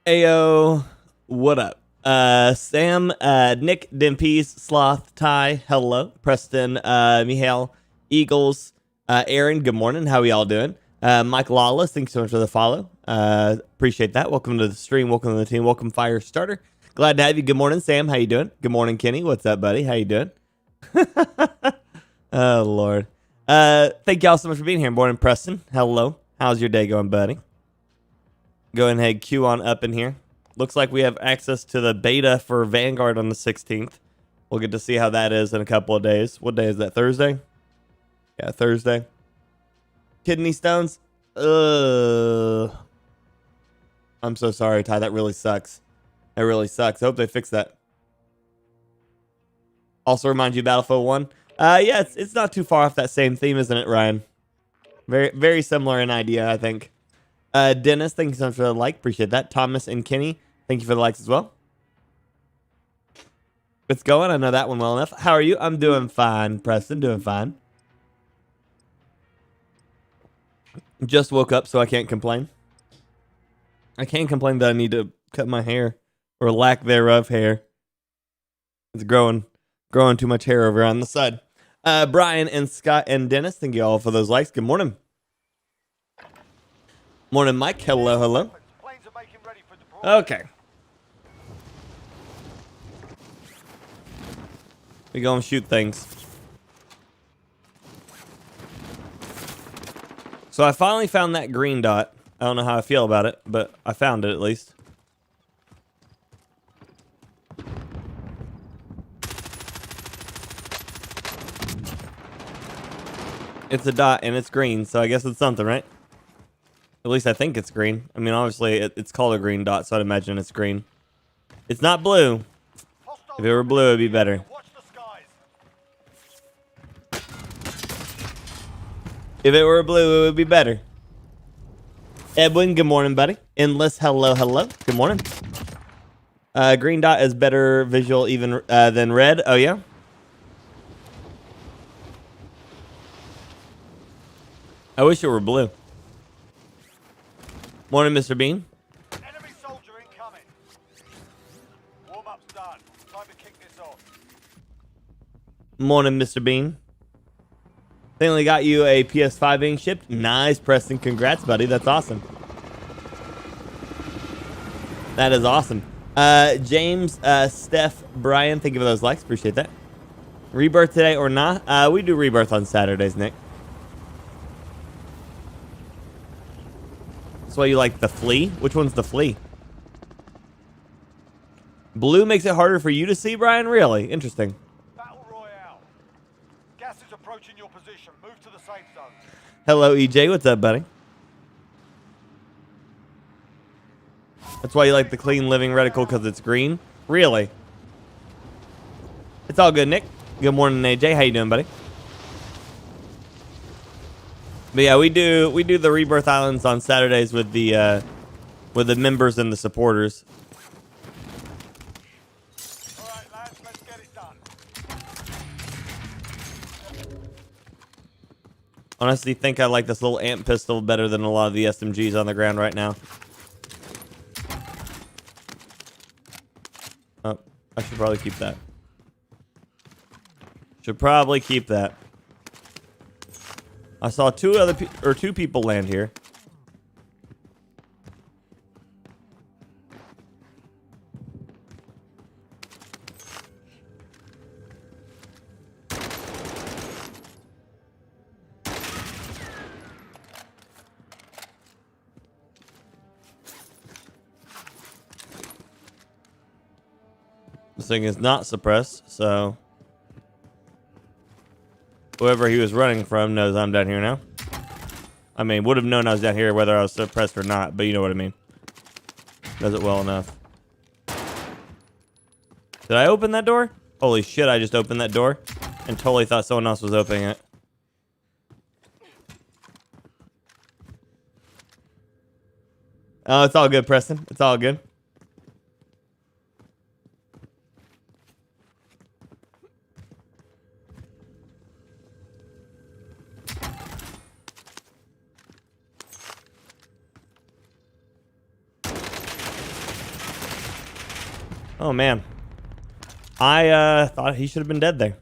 Ayo, what up? Sam, Nick, Dimpies, Sloth, Ty, hello. Preston, Mihail, Eagles, Aaron, good morning. How are y'all doing? Mike Lawless, thanks so much for the follow. Appreciate that. Welcome to the stream. Welcome to the team. Welcome, Fire Starter. Glad to have you. Good morning, Sam. How you doing? Good morning, Kenny. What's up, buddy? How you doing? Oh, Lord. Thank y'all so much for being here. Morning, Preston. Hello. How's your day going, buddy? Go ahead, queue on up in here. Looks like we have access to the beta for Vanguard on the 16th. We'll get to see how that is in a couple of days. What day is that? Thursday? Yeah, Thursday. Kidney stones? I'm so sorry, Ty. That really sucks. That really sucks. I hope they fix that. Also remind you, Battlefield 1. Yeah, it's not too far off that same theme, isn't it, Ryan? Very, very similar in idea, I think. Dennis, thank you so much for the like. Appreciate that. Thomas and Kenny, thank you for the likes as well. It's going. I know that one well enough. How are you? I'm doing fine, Preston. Doing fine. Just woke up, so I can't complain. I can't complain that I need to cut my hair, or lack thereof hair. It's growing too much hair over on the side. Brian and Scott and Dennis, thank you all for those likes. Good morning. Morning, Mike. Hello, hello. Okay. We go and shoot things. So I finally found that green dot. I don't know how I feel about it, but I found it at least. It's a dot and it's green, so I guess it's something, right? At least I think it's green. I mean, obviously, it's called a green dot, so I'd imagine it's green. It's not blue. If it were blue, it'd be better. If it were blue, it would be better. Edwin, good morning, buddy. Endless, hello, hello. Good morning. Green dot is better visual even than red. Oh, yeah? I wish it were blue. Morning, Mr. Bean. Enemy soldier incoming. Warm-up's done. Time to kick this off. Morning, Mr. Bean. They only got you a PS5 being shipped. Nice, Preston. Congrats, buddy. That's awesome. That is awesome. James, Steph, Brian, thank you for those likes. Appreciate that. Rebirth today or not? We do Rebirth on Saturdays, Nick. That's why you like the flea? Which one's the flea? Blue makes it harder for you to see, Brian? Really? Interesting. Battle Royale. Gas is approaching your position. Move to the safe zone. Hello, EJ. What's up, buddy? That's why you like the clean living reticle, because it's green? Really? It's all good, Nick. Good morning, AJ. How you doing, buddy? But yeah, we do the Rebirth Islands on Saturdays with the members and the supporters. All right, lads, let's get it done. Honestly, think I like this little amp pistol better than a lot of the SMGs on the ground right now. Oh, I should probably keep that. Should probably keep that. I saw two people land here. This thing is not suppressed, so whoever he was running from knows I'm down here now. I mean, would have known I was down here whether I was suppressed or not, but you know what I mean. Does it well enough. Did I open that door? Holy shit, I just opened that door and totally thought someone else was opening it. Oh, it's all good, Preston. It's all good. Oh, man. I thought he should have been dead there.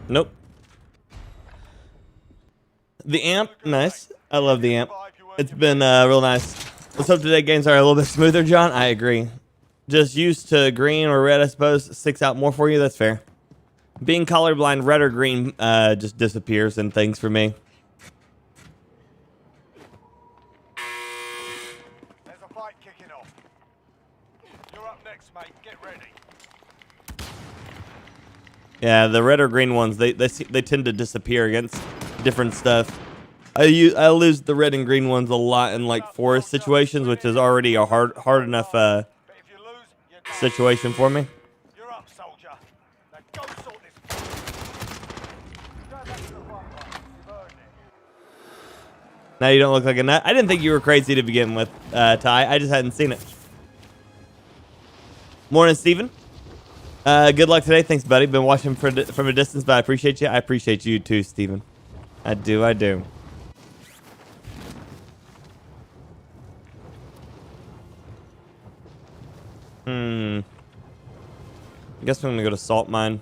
Nope. The amp, nice. I love the amp. It's been real nice. Let's hope today games are a little bit smoother, John. I agree. Just used to green or red, I suppose. Sticks out more for you. That's fair. Being colorblind, red or green just disappears and things for me. There's a fight kicking off. You're up next, mate. Get ready. Yeah, the red or green ones, they tend to disappear against different stuff. I lose the red and green ones a lot in like forest situations, which is already a hard enough But if you lose, you're done. situation for me. You're up, soldier. Now go sort this. Go back to the front line. You've earned it. Now you don't look like a nut. I didn't think you were crazy to begin with, Ty. I just hadn't seen it. Morning, Steven. Good luck today. Thanks, buddy. Been watching from a distance, but I appreciate you. I appreciate you too, Steven. I do. I do. I guess I'm gonna go to salt mine.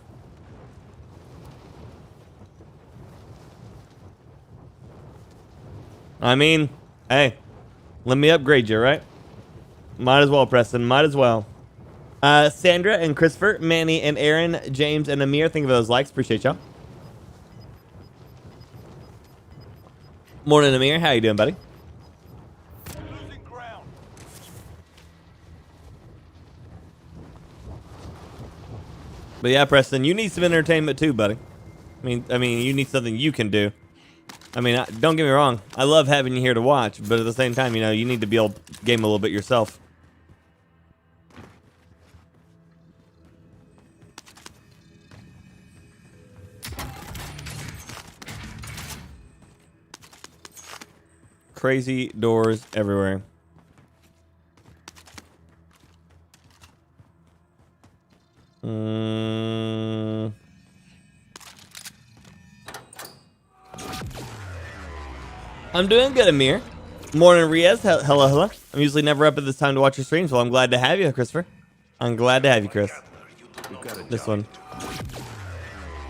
I mean, hey, let me upgrade you, right? Might as well, Preston. Might as well. Sandra and Christopher, Manny and Aaron, James and Amir. Think of those likes. Appreciate y'all. Morning, Amir. How you doing, buddy? Losing ground. But yeah, Preston, you need some entertainment too, buddy. I mean, you need something you can do. I mean, don't get me wrong. I love having you here to watch, but at the same time, you know, you need to be able to game a little bit yourself. Crazy doors everywhere. I'm doing good, Amir. Morning, Riaz. Hello, hello. I'm usually never up at this time to watch your streams, so I'm glad to have you, Christopher. I'm glad to have you, Chris. This one.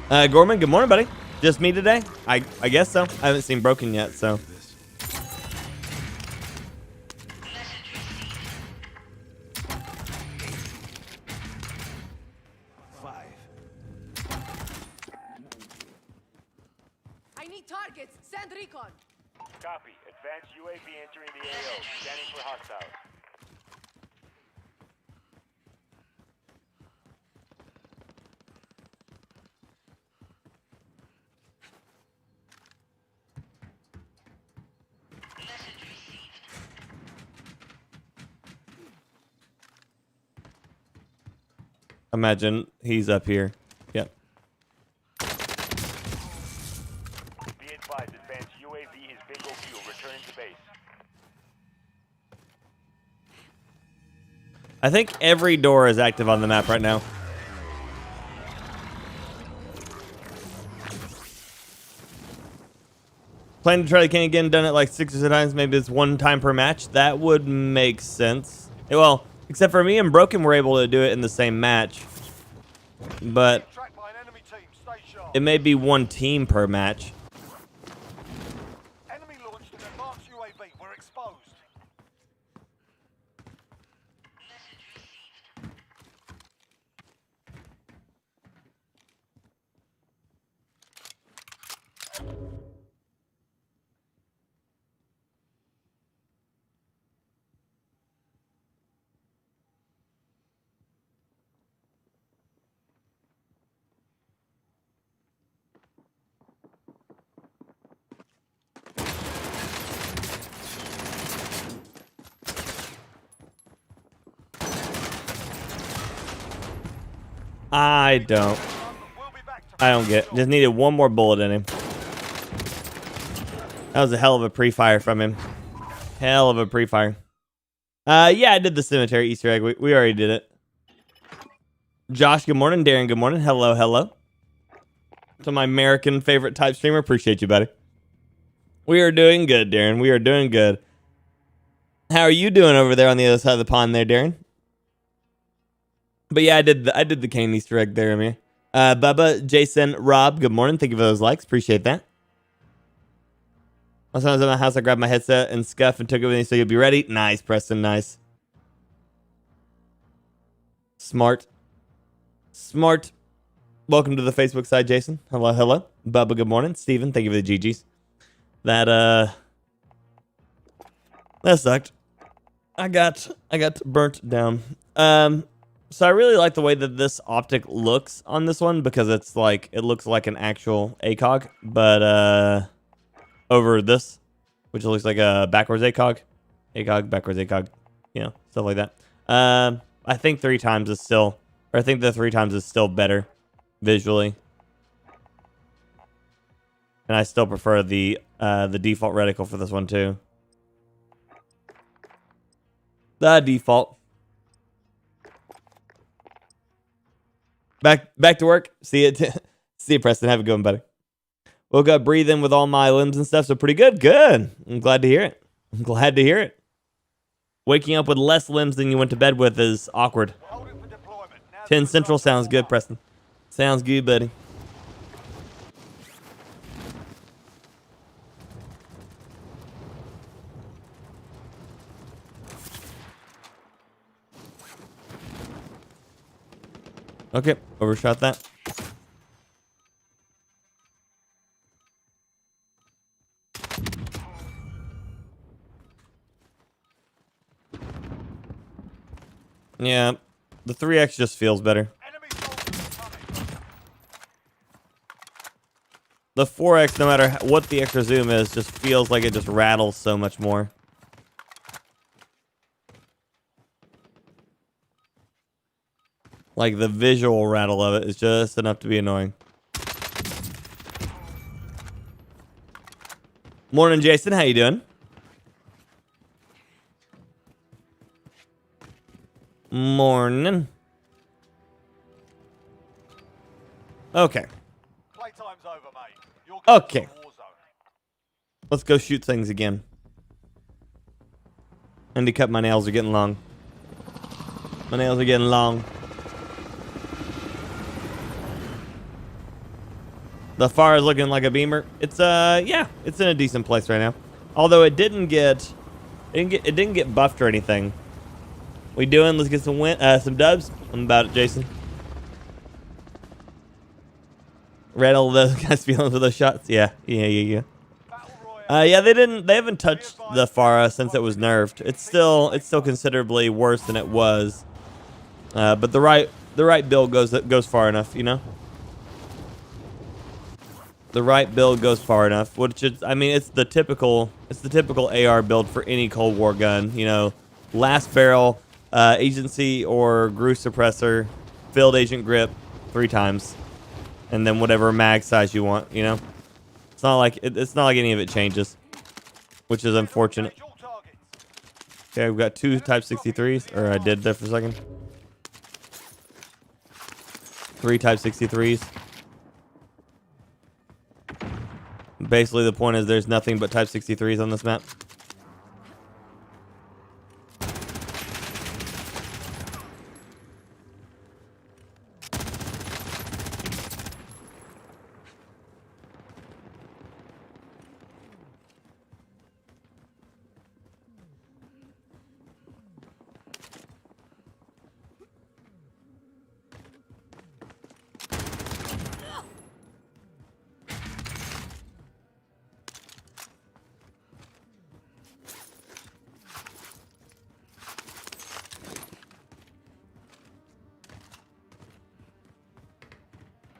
Gorman, good morning, buddy. Just me today? I guess so. I haven't seen Broken yet, so. I need targets. Send recon. Copy. Advanced UAV entering the AO. Scanning for hostiles. Imagine he's up here. Yep. Be advised, advanced UAV is bingo fuel. Returning to base. I think every door is active on the map right now. Plan to try the king again, done it like 6 or 7 times, maybe it's 1 time per match. That would make sense. Well, except for me and Broken were able to do it in the same match. But Tracked by an enemy team. Stay sharp. it may be 1 team per match. Enemy launched an advanced UAV. We're exposed. I don't get. Just needed 1 more bullet in him. That was a hell of a pre-fire from him. Hell of a pre-fire. Yeah, I did the cemetery Easter egg. We already did it. Josh, good morning. Darren, good morning. Hello, hello. To my American favorite type streamer. Appreciate you, buddy. We are doing good, Darren. We are doing good. How are you doing over there on the other side of the pond there, Darren? But yeah, I did the Kane Easter egg there, Amir. Bubba, Jason, Rob, good morning. Thank you for those likes. Appreciate that. Last time I was at my house, I grabbed my headset and scuff and took it with me so you'll be ready. Nice, Preston. Nice. Smart. Smart. Welcome to the Facebook side, Jason. Hello, hello. Bubba, good morning. Steven, thank you for the GGs. That sucked. I got burnt down. So I really like the way that this optic looks on this one because it's like it looks like an actual ACOG, but over this, which looks like a backwards ACOG, backwards ACOG, you know, stuff like that. I think 3 times is still, or I think the 3 times is still better visually, and I still prefer the default reticle for this one too. The default. Back to work. See you, see you, Preston. Have a good one, buddy. Woke up breathing with all my limbs and stuff, so pretty good. Good. I'm glad to hear it. I'm glad to hear it. Waking up with less limbs than you went to bed with is awkward. 10 Central sounds good, Preston. Sounds good, buddy. Okay, overshot that. Yeah, the 3x just feels better. The 4x, no matter what the extra zoom is, just feels like it just rattles so much more. Like the visual rattle of it is just enough to be annoying. Morning, Jason. How you doing? Morning. Okay. Playtime's over, mate. You're Okay. to Warzone. Let's go shoot things again. And to cut my nails are getting long. My nails are getting long. The far is looking like a beamer. It's yeah, it's in a decent place right now. Although it didn't get buffed or anything. We doing? Let's get some dubs. I'm about it, Jason. Read all those guys' feelings with those shots. Yeah. Yeah, they haven't touched the Farah since it was nerfed. It's still considerably worse than it was. But the right build goes far enough, you know. The right build goes far enough, which is, I mean, it's the typical AR build for any Cold War gun. You know, last barrel, agency or GRU suppressor, filled agent grip 3 times, and then whatever mag size you want. You know, it's not like any of it changes, which is unfortunate. Okay, we've got 2 Type 63s, or I did there for a second. 3 Type 63s. Basically, the point is there's nothing but Type 63s on this map.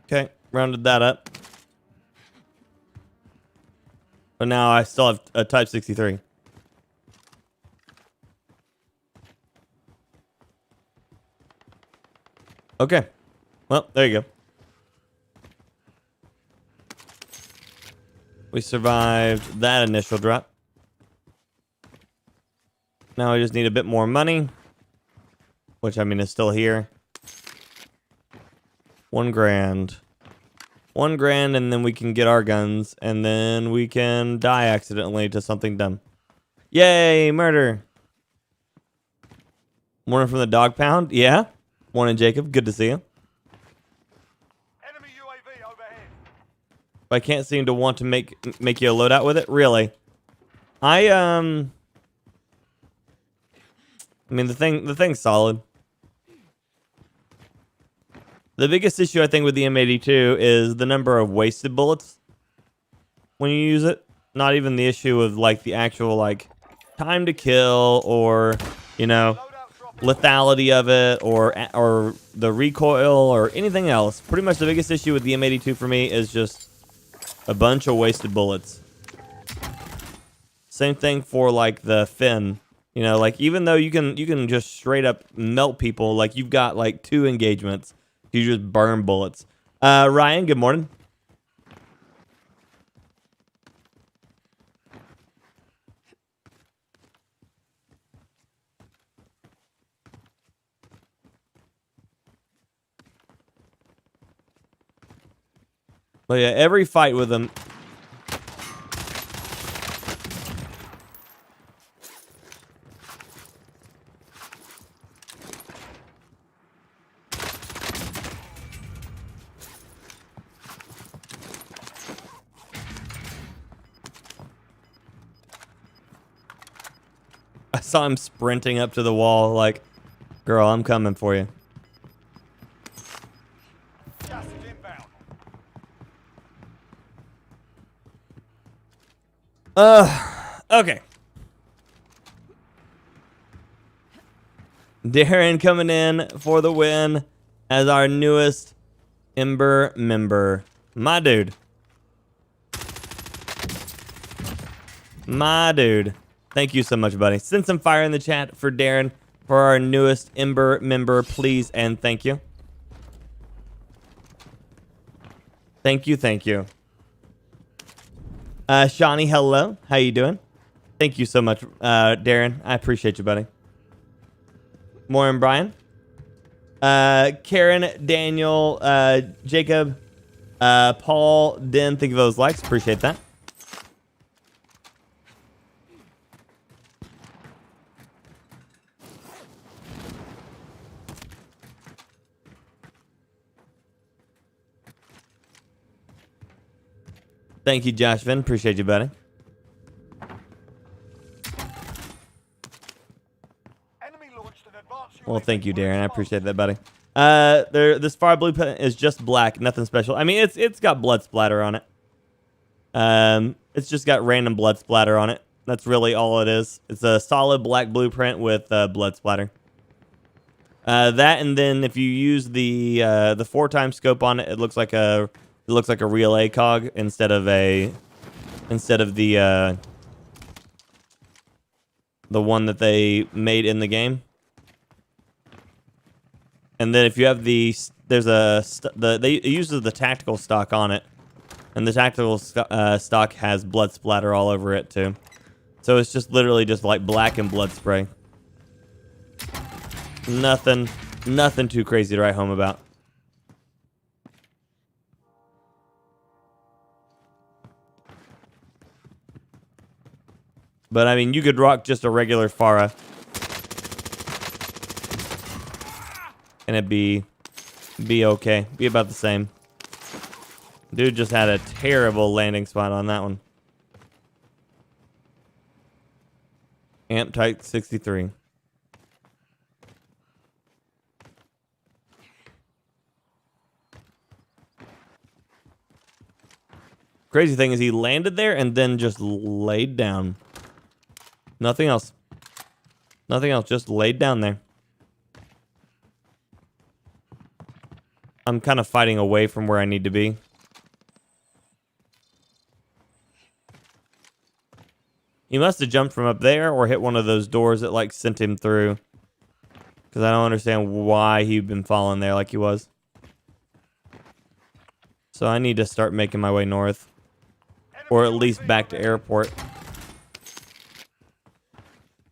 Okay, rounded that up. But now I still have a Type 63. Okay. Well, there you go. We survived that initial drop. Now I just need a bit more money, which I mean is still here. 1 grand. 1 grand, and then we can get our guns, and then we can die accidentally to something dumb. Yay, murder. Morning from the dog pound. Yeah. Morning, Jacob. Good to see you. Enemy UAV overhead. I can't seem to want to make you a loadout with it. Really? I mean, the thing's solid. The biggest issue I think with the M82 is the number of wasted bullets when you use it. Not even the issue of like the actual like time to kill or, you know, lethality of it or the recoil or anything else. Pretty much the biggest issue with the M82 for me is just a bunch of wasted bullets. Same thing for like the Fin. You know, like even though you can just straight up melt people, like you've got like 2 engagements, you just burn bullets. Ryan, good morning. But yeah, every fight with them. I saw him sprinting up to the wall like, girl, I'm coming for you. Gas is inbound. Okay. Darren coming in for the win as our newest Ember member. My dude. My dude. Thank you so much, buddy. Send some fire in the chat for Darren for our newest Ember member, please, and thank you. Thank you, thank you. Shawnee, hello. How you doing? Thank you so much, Darren. I appreciate you, buddy. Morning, Brian. Karen, Daniel, Jacob, Paul, Den, thank you for those likes. Appreciate that. Thank you, Josh Vin. Appreciate you, buddy. Enemy launched an advanced Well, UAV thank you, for Darren. I response. appreciate that, buddy. This fire blueprint is just black, nothing special. I mean, it's got blood splatter on it. It's just got random blood splatter on it. That's really all it is. It's a solid black blueprint with blood splatter. That, and then if you use the 4x scope on it, it looks like a real ACOG instead of the one that they made in the game. And then if you have it uses the tactical stock on it, and the tactical stock has blood splatter all over it too. So it's just literally just like black and blood spray. Nothing too crazy to write home about. But I mean, you could rock just a regular Farah, and it'd be okay. Be about the same. Dude just had a terrible landing spot on that one. Amp type 63. Crazy thing is he landed there and then just laid down. Nothing else. Nothing else. Just laid down there. I'm kind of fighting away from where I need to be. He must have jumped from up there or hit one of those doors that like sent him through. Because I don't understand why he'd been falling there like he was. So I need to start making my way north. Or at least back to airport.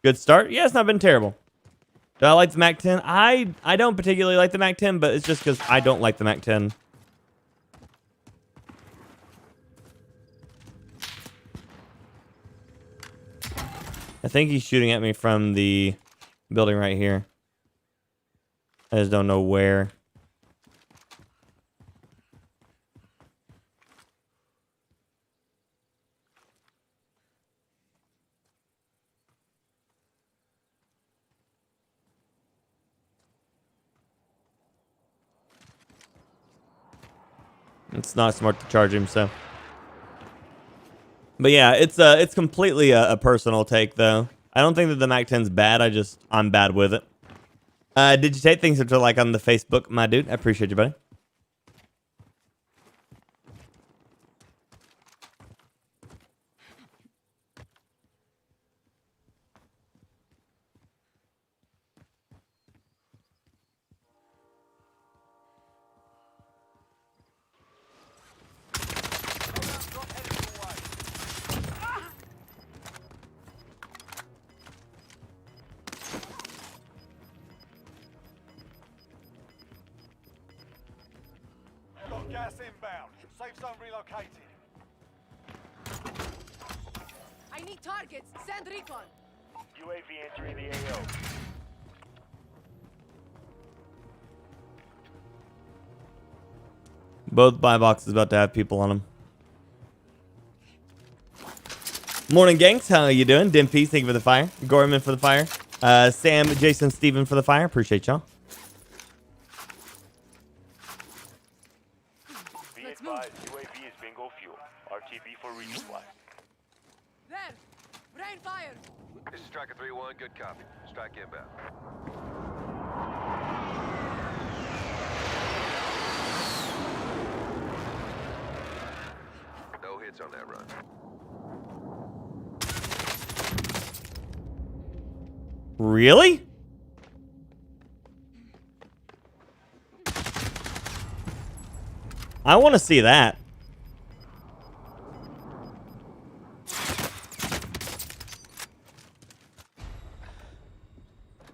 Good start? Yeah, it's not been terrible. Do I like the MAC-10? I don't particularly like the MAC-10, but it's just because I don't like the MAC-10. I think he's shooting at me from the building right here. I just don't know where. It's not smart to charge him, so. But yeah, it's completely a personal take, though. I don't think that the Mac 10's bad. I'm bad with it. Did you take things into like on the Facebook, my dude? I appreciate you, buddy. Got gas inbound. Safe zone relocated. I need targets. Send recon. UAV entering the AO. Both buy boxes about to have people on them. Morning, gangs. How are you doing? Dimpy, thank you for the fire. Gorman for the fire. Sam, Jason, Steven for the fire. Appreciate y'all. Be advised, UAV is bingo fuel. RTB for resupply. There. Rain fire. This is Striker 3-1, good copy. Strike inbound. No hits on that run. Really? I want to see that.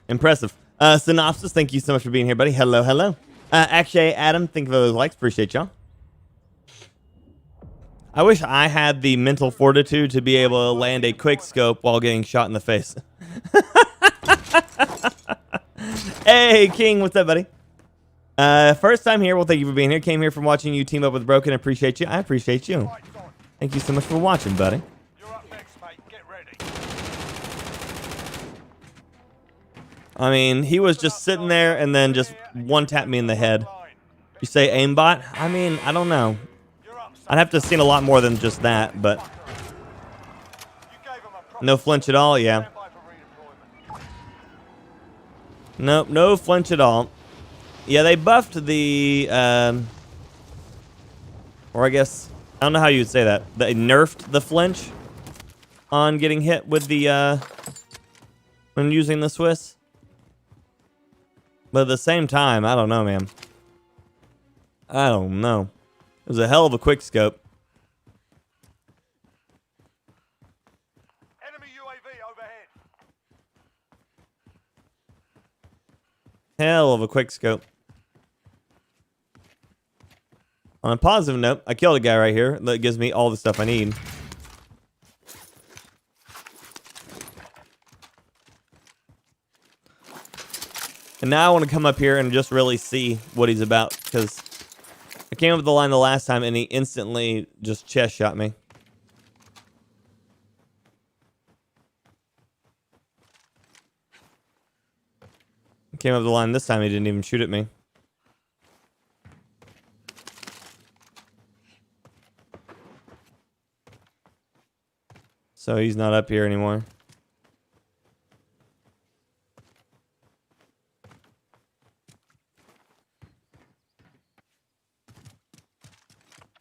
Impressive. Synopsis, thank you so much for being here, buddy. Hello, hello. Akshay, Adam, thank you for those likes. Appreciate y'all. I wish I had the mental fortitude to be able to land a quick scope while getting shot in the face. Hey, King, what's up, buddy? First time here. Well, thank you for being here. Came here from watching you team up with Broken. Appreciate you. I appreciate you. Lights on. Thank you so much for watching, buddy. You're up next, mate. Get ready. I mean, he was just sitting there and then just one tapped me in the head. You say aimbot? I mean, I don't know. You're up, son. I'd have to have seen a lot more than just that, but You gave him a proper no flinch at all, yeah. standby for redeployment. Nope, no flinch at all. Yeah, they buffed the, or I guess, I don't know how you would say that. They nerfed the flinch on getting hit with the, when using the Swiss. But at the same time, I don't know, man. I don't know. It was a hell of a quick scope. Enemy UAV overhead. Hell of a quick scope. On a positive note, I killed a guy right here. That gives me all the stuff I need. And now I want to come up here and just really see what he's about, because I came up with the line the last time and he instantly just chest shot me. Came up with the line this time, he didn't even shoot at me. So he's not up here anymore.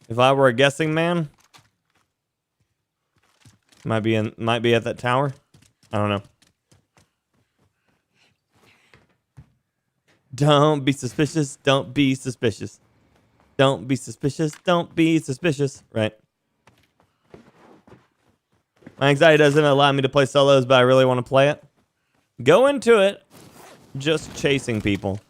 If I were a guessing man, might be at that tower. I don't know. Don't be suspicious. Don't be suspicious. Don't be suspicious. Don't be suspicious. Right. My anxiety doesn't allow me to play solos, but I really want to play it. Go into it just chasing people.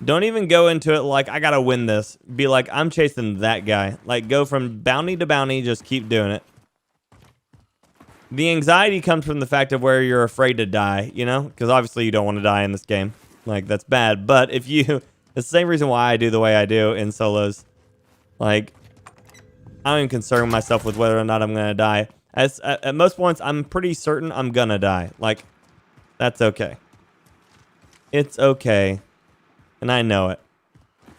Don't even go into it like, I gotta win this. Be like, I'm chasing that guy. Like, go from bounty to bounty, just keep doing it. The anxiety comes from the fact of where you're afraid to die, you know? Because obviously you don't want to die in this game. Like, that's bad. But if you... It's the same reason why I do the way I do in solos. Like, I don't even concern myself with whether or not I'm going to die. At most points, I'm pretty certain I'm going to die. Like, that's okay. It's okay. And I know it.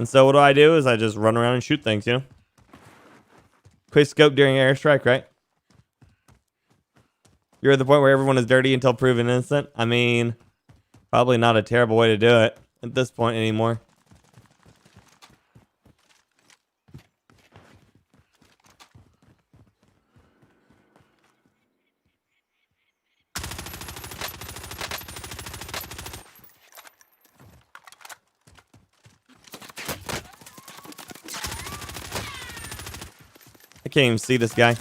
And so what do I do is I just run around and shoot things, you know? Quick scope during airstrike, right? You're at the point where everyone is dirty until proven innocent. I mean, probably not a terrible way to do it at this point anymore. I can't even see this guy.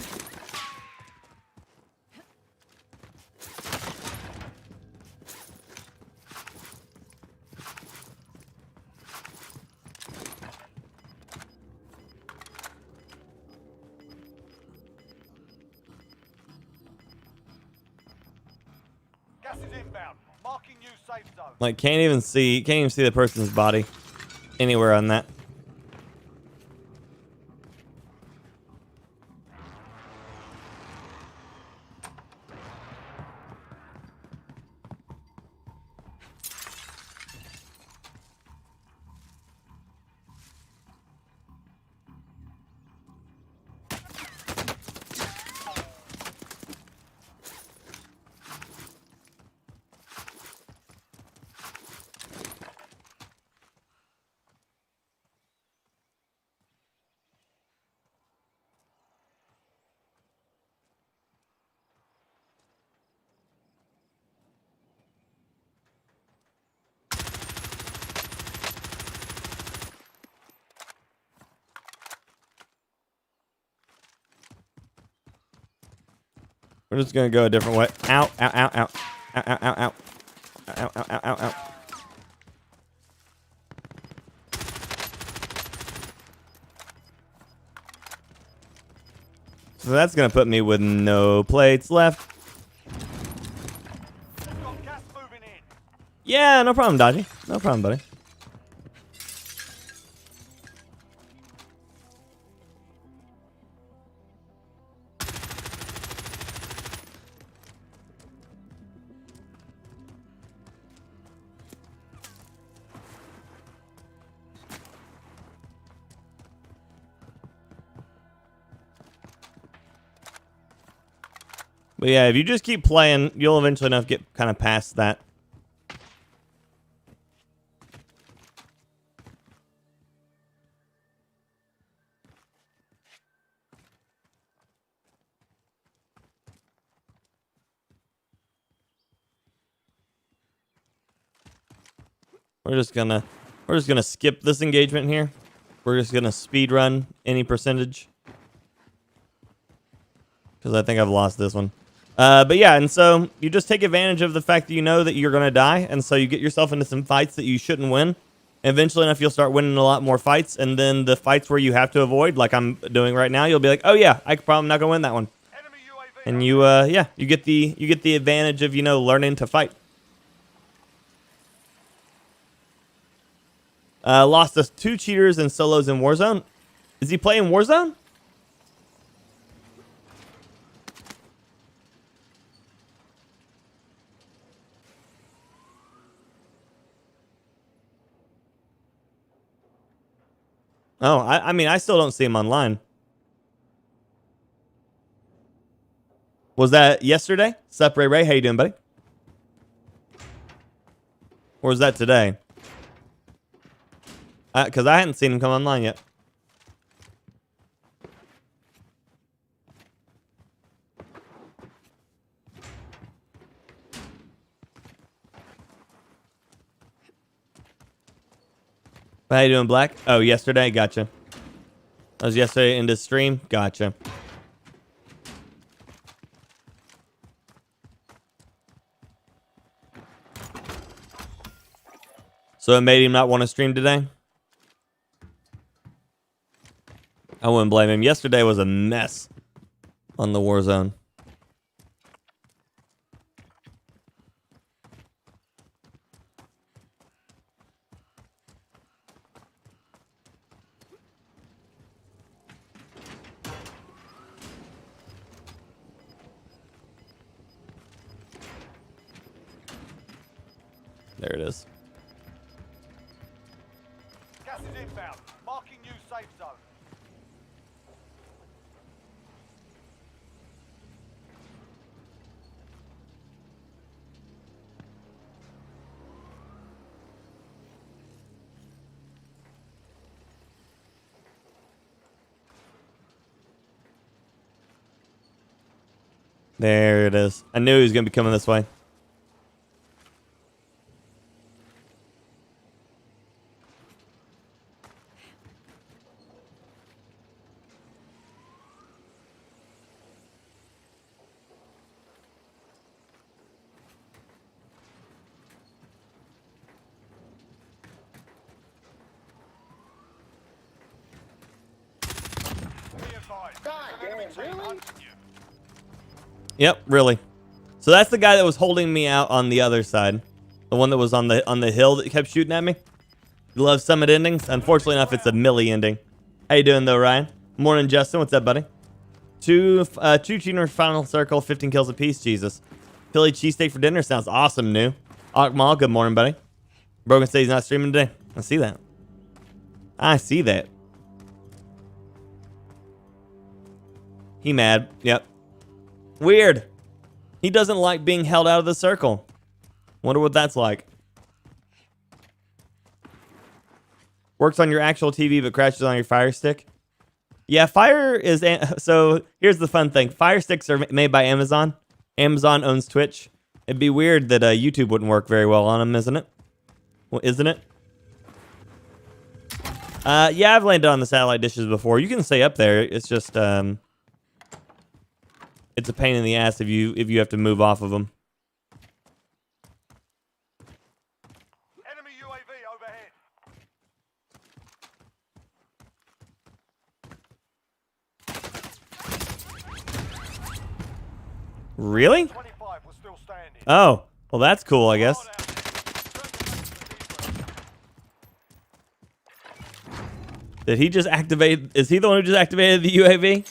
Gas is inbound. Marking new safe zone. Like, can't even see the person's body anywhere on that. We're just gonna go a different way. Ow, ow, ow, ow. Ow, ow, ow, ow. Ow, ow, ow, ow, ow. So that's gonna put me with no plates left. Got gas moving in. Yeah, no problem, Dodgy. No problem, buddy. But yeah, if you just keep playing, you'll eventually enough get kind of past that. We're just gonna skip this engagement here. We're just gonna speed run any percentage. Because I think I've lost this one. But yeah, and so you just take advantage of the fact that you know that you're going to die. And so you get yourself into some fights that you shouldn't win. And eventually enough, you'll start winning a lot more fights. And then the fights where you have to avoid, like I'm doing right now, you'll be like, oh yeah, I'm probably not going to win that one. Enemy UAV. And you, yeah, you get the advantage of, you know, learning to fight. Lost us 2 cheaters and solos in Warzone. Is he playing Warzone? Oh, I mean, I still don't see him online. Was that yesterday? Sup, Ray Ray? How you doing, buddy? Or was that today? Because I hadn't seen him come online yet. How you doing, Black? Oh, yesterday? Gotcha. That was yesterday into stream? Gotcha. So it made him not want to stream today? I wouldn't blame him. Yesterday was a mess on the Warzone. There it is. Gas is inbound. Marking new safe zone. There it is. I knew he was going to be coming this way. Be advised. There's an enemy team hunting you. Yep, really. So that's the guy that was holding me out on the other side. The one that was on the hill that kept shooting at me. You love summit endings? Unfortunately enough, it's a melee ending. How you doing though, Ryan? Morning, Justin. What's up, buddy? Two tuners, final circle, 15 kills apiece. Jesus. Philly cheesesteak for dinner sounds awesome, new. Akmal, good morning, buddy. Brogan says he's not streaming today. I see that. I see that. He mad. Yep. Weird. He doesn't like being held out of the circle. Wonder what that's like. Works on your actual TV but crashes on your Fire Stick. Yeah, Fire is... So, here's the fun thing. Fire Sticks are made by Amazon. Amazon owns Twitch. It'd be weird that YouTube wouldn't work very well on them, isn't it? Well, isn't it? Yeah, I've landed on the satellite dishes before. You can stay up there. It's just... It's a pain in the ass if you have to move off of them. Enemy UAV overhead. Really? 25 was still standing. Oh, well that's cool, I guess. Did he just activate? Is he the one who just activated the UAV?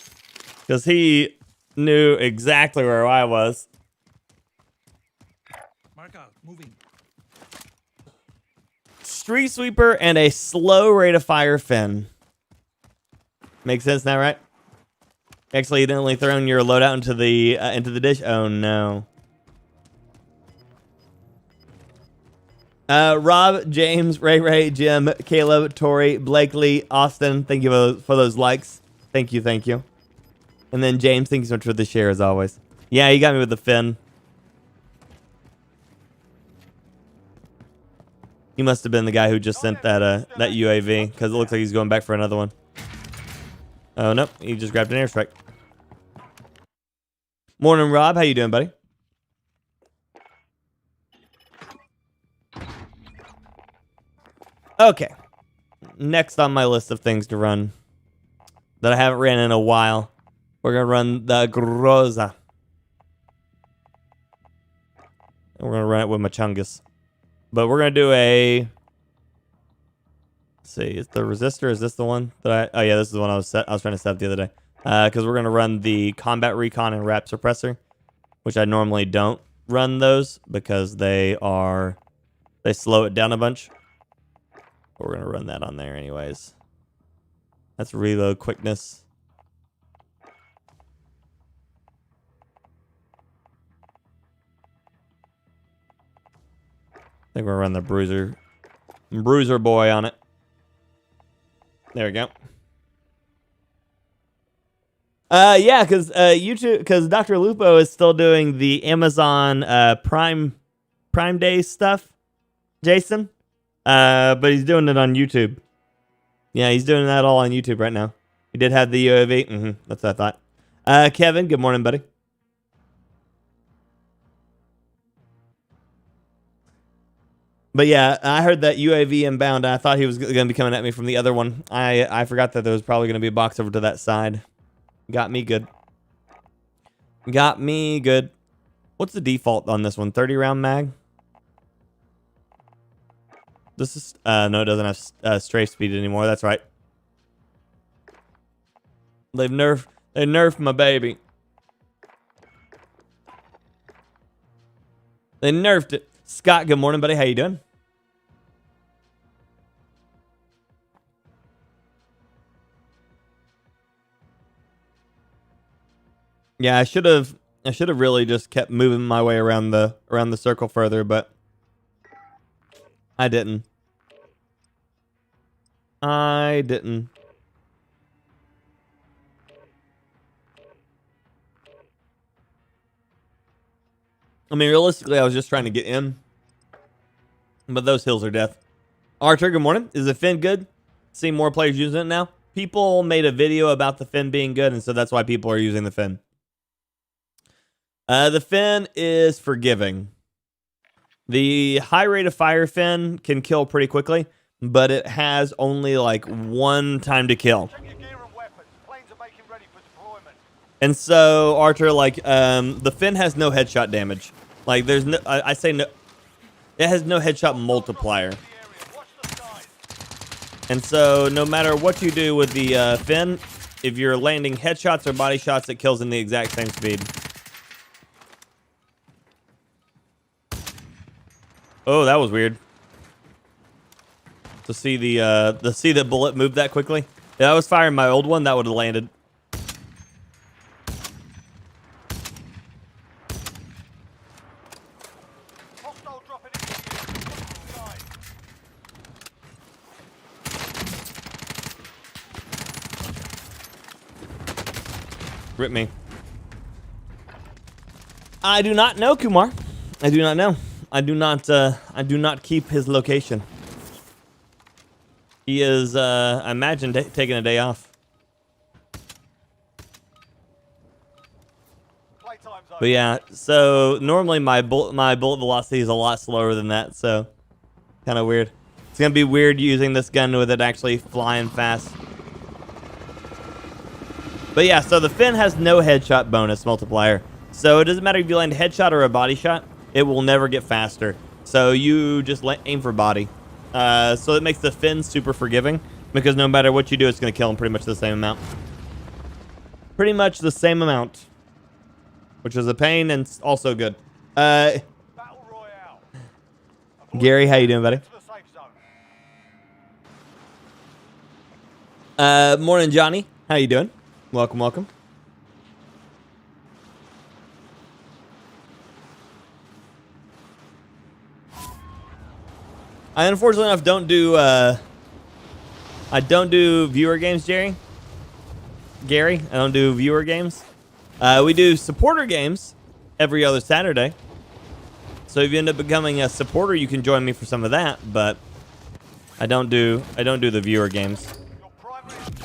Because he knew exactly where I was. Mark out, moving. Street sweeper and a slow rate of fire fin. Makes sense now, right? Accidentally throwing your loadout into the dish. Oh no. Rob, James, Ray, Jim, Caleb, Tori, Blakely, Austin. Thank you for those likes. Thank you, thank you. And then James, thank you so much for the share as always. Yeah, you got me with the fin. He must have been the guy who just sent that UAV because it looks like he's going back for another one. Oh nope, he just grabbed an airstrike. Morning, Rob. How you doing, buddy? Okay. Next on my list of things to run that I haven't ran in a while, we're gonna run the Groza. And we're gonna run it with my Chungus. But we're gonna do a... Let's see, is the resistor, is this the one that I... Oh yeah, this is the one I was trying to set up the other day. Because we're gonna run the combat recon and wrap suppressor, which I normally don't run those because they slow it down a bunch. But we're gonna run that on there anyways. That's reload quickness. I think we're gonna run the bruiser boy on it. There we go. Yeah, because YouTube, because Dr. Lupo is still doing the Amazon Prime Day stuff, Jason. But he's doing it on YouTube. Yeah, he's doing that all on YouTube right now. He did have the UAV. That's what I thought. Kevin, good morning, buddy. But yeah, I heard that UAV inbound. I thought he was going to be coming at me from the other one. I forgot that there was probably going to be a box over to that side. Got me good. Got me good. What's the default on this one? 30 round mag? This is, no, it doesn't have strafe speed anymore. That's right. They nerfed my baby. They nerfed it. Scott, good morning, buddy. How you doing? Yeah, I should have really just kept moving my way around the circle further, but I didn't. I mean, realistically, I was just trying to get in, but those hills are death. Archer, good morning. Is the fin good? See more players using it now. People made a video about the fin being good, and so that's why people are using the fin. The fin is forgiving. The high rate of fire fin can kill pretty quickly, but it has only like one time to kill. Check your gear and weapons. Planes are making ready for deployment. And so, Archer, like, the fin has no headshot damage. Like, there's no, I say no, it has no headshot multiplier. The area. Watch the skies. And so, no matter what you do with the fin, if you're landing headshots or body shots, it kills in the exact same speed. Oh, that was weird. To see the bullet move that quickly. Yeah, I was firing my old one, that would have landed. Hostile dropping into the area. Watch the skies. Rip me. I do not know, Kumar. I do not know. I do not keep his location. He is, I imagine, taking a day off. Playtime's over. But yeah, so normally my bullet velocity is a lot slower than that, so kind of weird. It's gonna be weird using this gun with it actually flying fast. But yeah, so the fin has no headshot bonus multiplier. So it doesn't matter if you land a headshot or a body shot, it will never get faster. So you just aim for body. So it makes the fin super forgiving because no matter what you do, it's going to kill him pretty much the same amount. Pretty much the same amount, which is a pain and also good. Battle Royale. Gary, how you doing, buddy? To the safe zone. Morning, Johnny. How you doing? Welcome, welcome. I unfortunately enough don't do I don't do viewer games, Gary. I don't do viewer games. We do supporter games every other Saturday. So if you end up becoming a supporter, you can join me for some of that, but I don't do the viewer games. Your primary.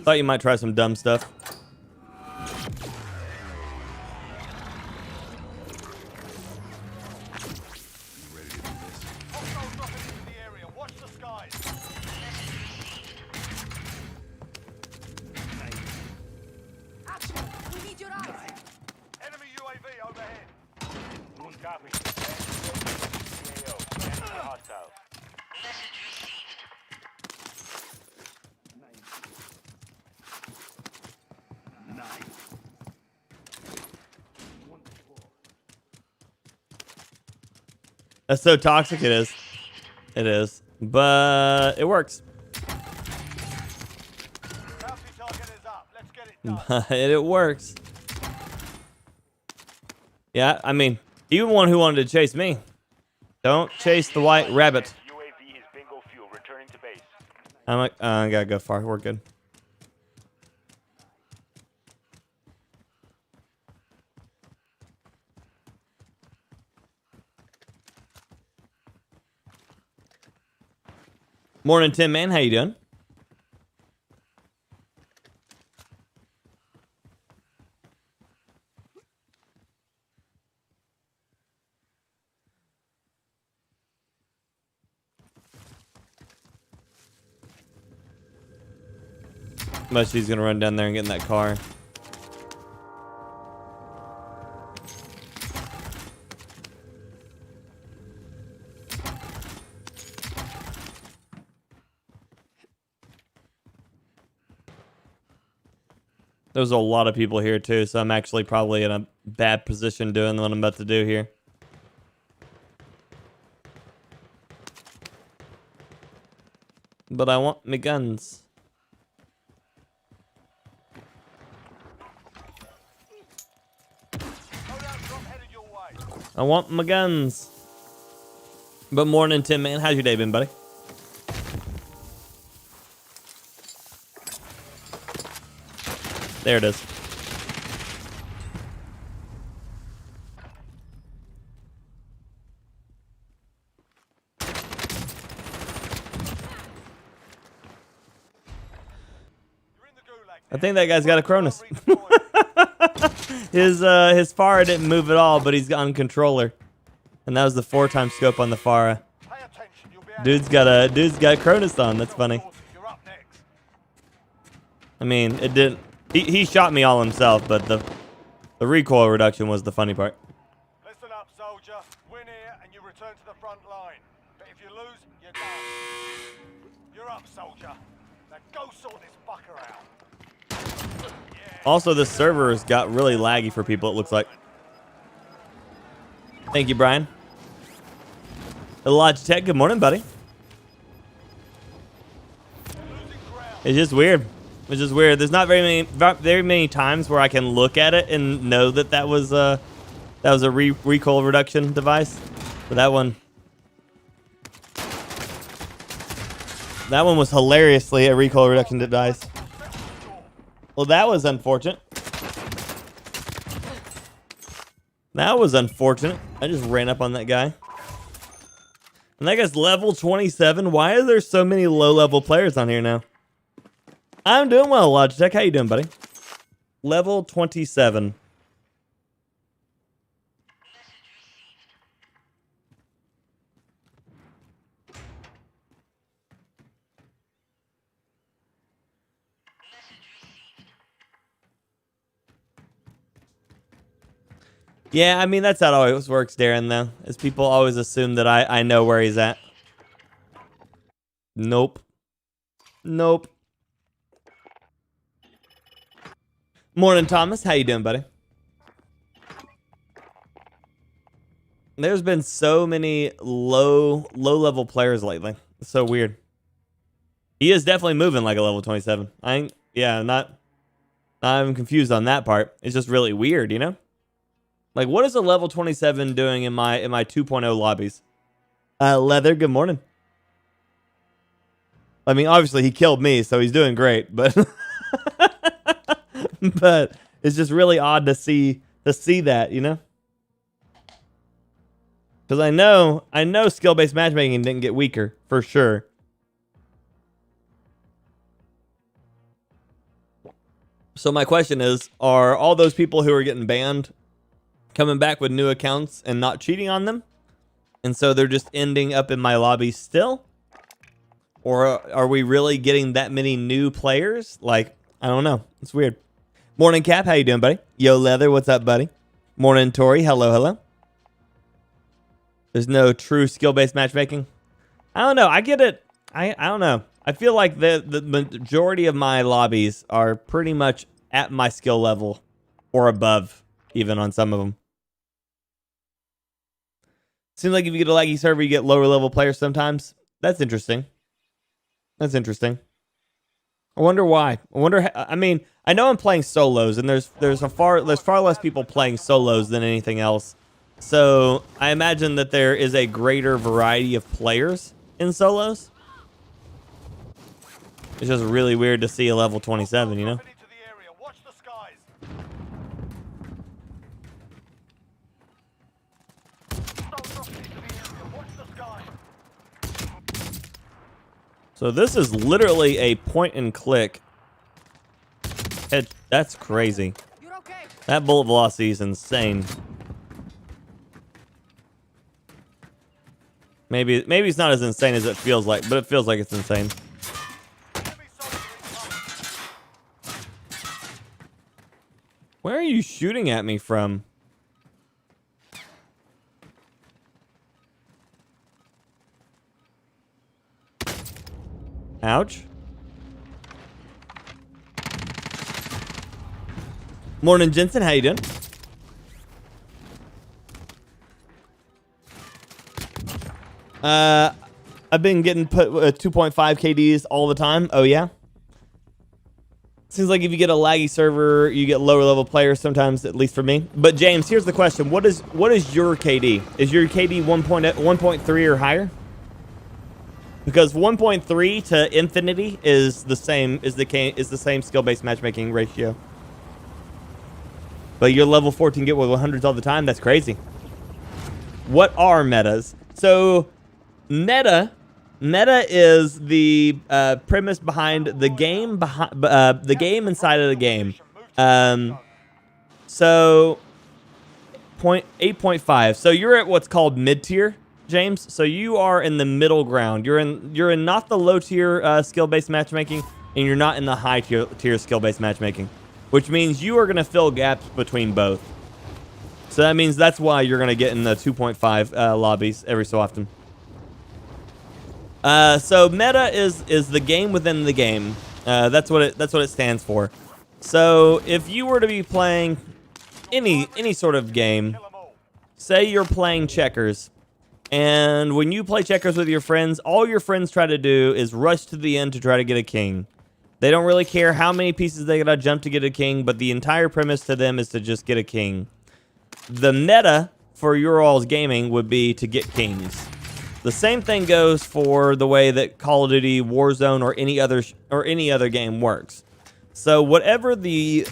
Thought you might try some dumb stuff. Hostile dropping into the area. Watch the skies. Action! We need your eyes! Enemy UAV overhead. One copy. Hostile. That's so toxic. It is. It is. But it works. Bounty target is up. Let's get it done. It works. Yeah, I mean, even one who wanted to chase me. Don't chase the white rabbit. UAV is bingo fuel. Returning to base. I'm like, I gotta go far. We're good. Morning, Tim, man. How you doing? Mushy's gonna run down there and get in that car. There's a lot of people here too, so I'm actually probably in a bad position doing what I'm about to do here. But I want my guns. Loadout drop headed your way. I want my guns. But morning, Tim, man. How's your day been, buddy? There it is. You're in the gulag. I think that guy's got a Cronus. Redeploying. His Farah didn't move at all, but he's on controller. And that was the 4x scope on the Farah. Pay attention. You'll be out. Dude's got Cronus on. That's funny. You're up next. I mean, it didn't. He shot me all himself, but the recoil reduction was the funny part. Listen up, soldier. Win here and you return to the front line. But if you lose, you're done. You're up, soldier. Now go sort this fucker out. Also, this server has got really laggy for people, it looks like. Thank you, Brian. Logitech, good morning, buddy. It's just weird. It's just weird. There's not very many times where I can look at it and know that that was a recoil reduction device. But that one was hilariously a recoil reduction device. Well, that was unfortunate. That was unfortunate. I just ran up on that guy. And that guy's level 27. Why are there so many low-level players on here now? I'm doing well, Logitech. How you doing, buddy? Level 27. Yeah, I mean, that's how it always works, Darren, though. Is people always assume that I know where he's at. Nope. Nope. Morning, Thomas. How you doing, buddy? There's been so many low-level players lately. It's so weird. He is definitely moving like a level 27. Not even confused on that part. It's just really weird, you know? Like, what is a level 27 doing in my 2.0 lobbies? Leather, good morning. I mean, obviously he killed me, so he's doing great, but but it's just really odd to see that, you know? Because I know skill-based matchmaking didn't get weaker for sure. So my question is, are all those people who are getting banned coming back with new accounts and not cheating on them? And so they're just ending up in my lobby still? Or are we really getting that many new players? Like, I don't know. It's weird. Morning, Cap. How you doing, buddy? Yo, Leather. What's up, buddy? Morning, Tori. Hello, hello. There's no true skill-based matchmaking. I don't know. I get it. I don't know. I feel like the majority of my lobbies are pretty much at my skill level or above, even on some of them. Seems like if you get a laggy server, you get lower level players sometimes. That's interesting. That's interesting. I wonder why. I mean, I know I'm playing solos, and there's far less people playing solos than anything else. So I imagine that there is a greater variety of players in solos. It's just really weird to see a level 27, you know? Dropping into the area. Watch the skies. Stop dropping into the area. Watch the skies. So this is literally a point and click. That's crazy. You're okay. That bullet velocity is insane. Maybe it's not as insane as it feels like, but it feels like it's insane. Heavy soldier incoming. Where are you shooting at me from? Ouch. Morning, Jensen. How you doing? I've been getting put 2.5 KDs all the time. Oh yeah. Seems like if you get a laggy server, you get lower level players sometimes, at least for me. But James, here's the question: What is your KD? Is your KD 1.3 or higher? Because 1.3 to infinity is the same skill-based matchmaking ratio. But you're level 14, get with 100s all the time. That's crazy. What are metas? So meta is the premise behind the game, the game inside of the game. So 8.5. So you're at what's called mid tier, James. So you are in the middle ground. You're in not the low tier skill-based matchmaking, and you're not in the high tier skill-based matchmaking, which means you are going to fill gaps between both. So that means that's why you're going to get in the 2.5 lobbies every so often. So meta is the game within the game. That's what it stands for. So if you were to be playing any sort of game, say you're playing checkers, and when you play checkers with your friends, all your friends try to do is rush to the end to try to get a king. They don't really care how many pieces they gotta jump to get a king, but the entire premise to them is to just get a king. The meta for your all's gaming would be to get kings. The same thing goes for the way that Call of Duty Warzone or any other game works. So whatever the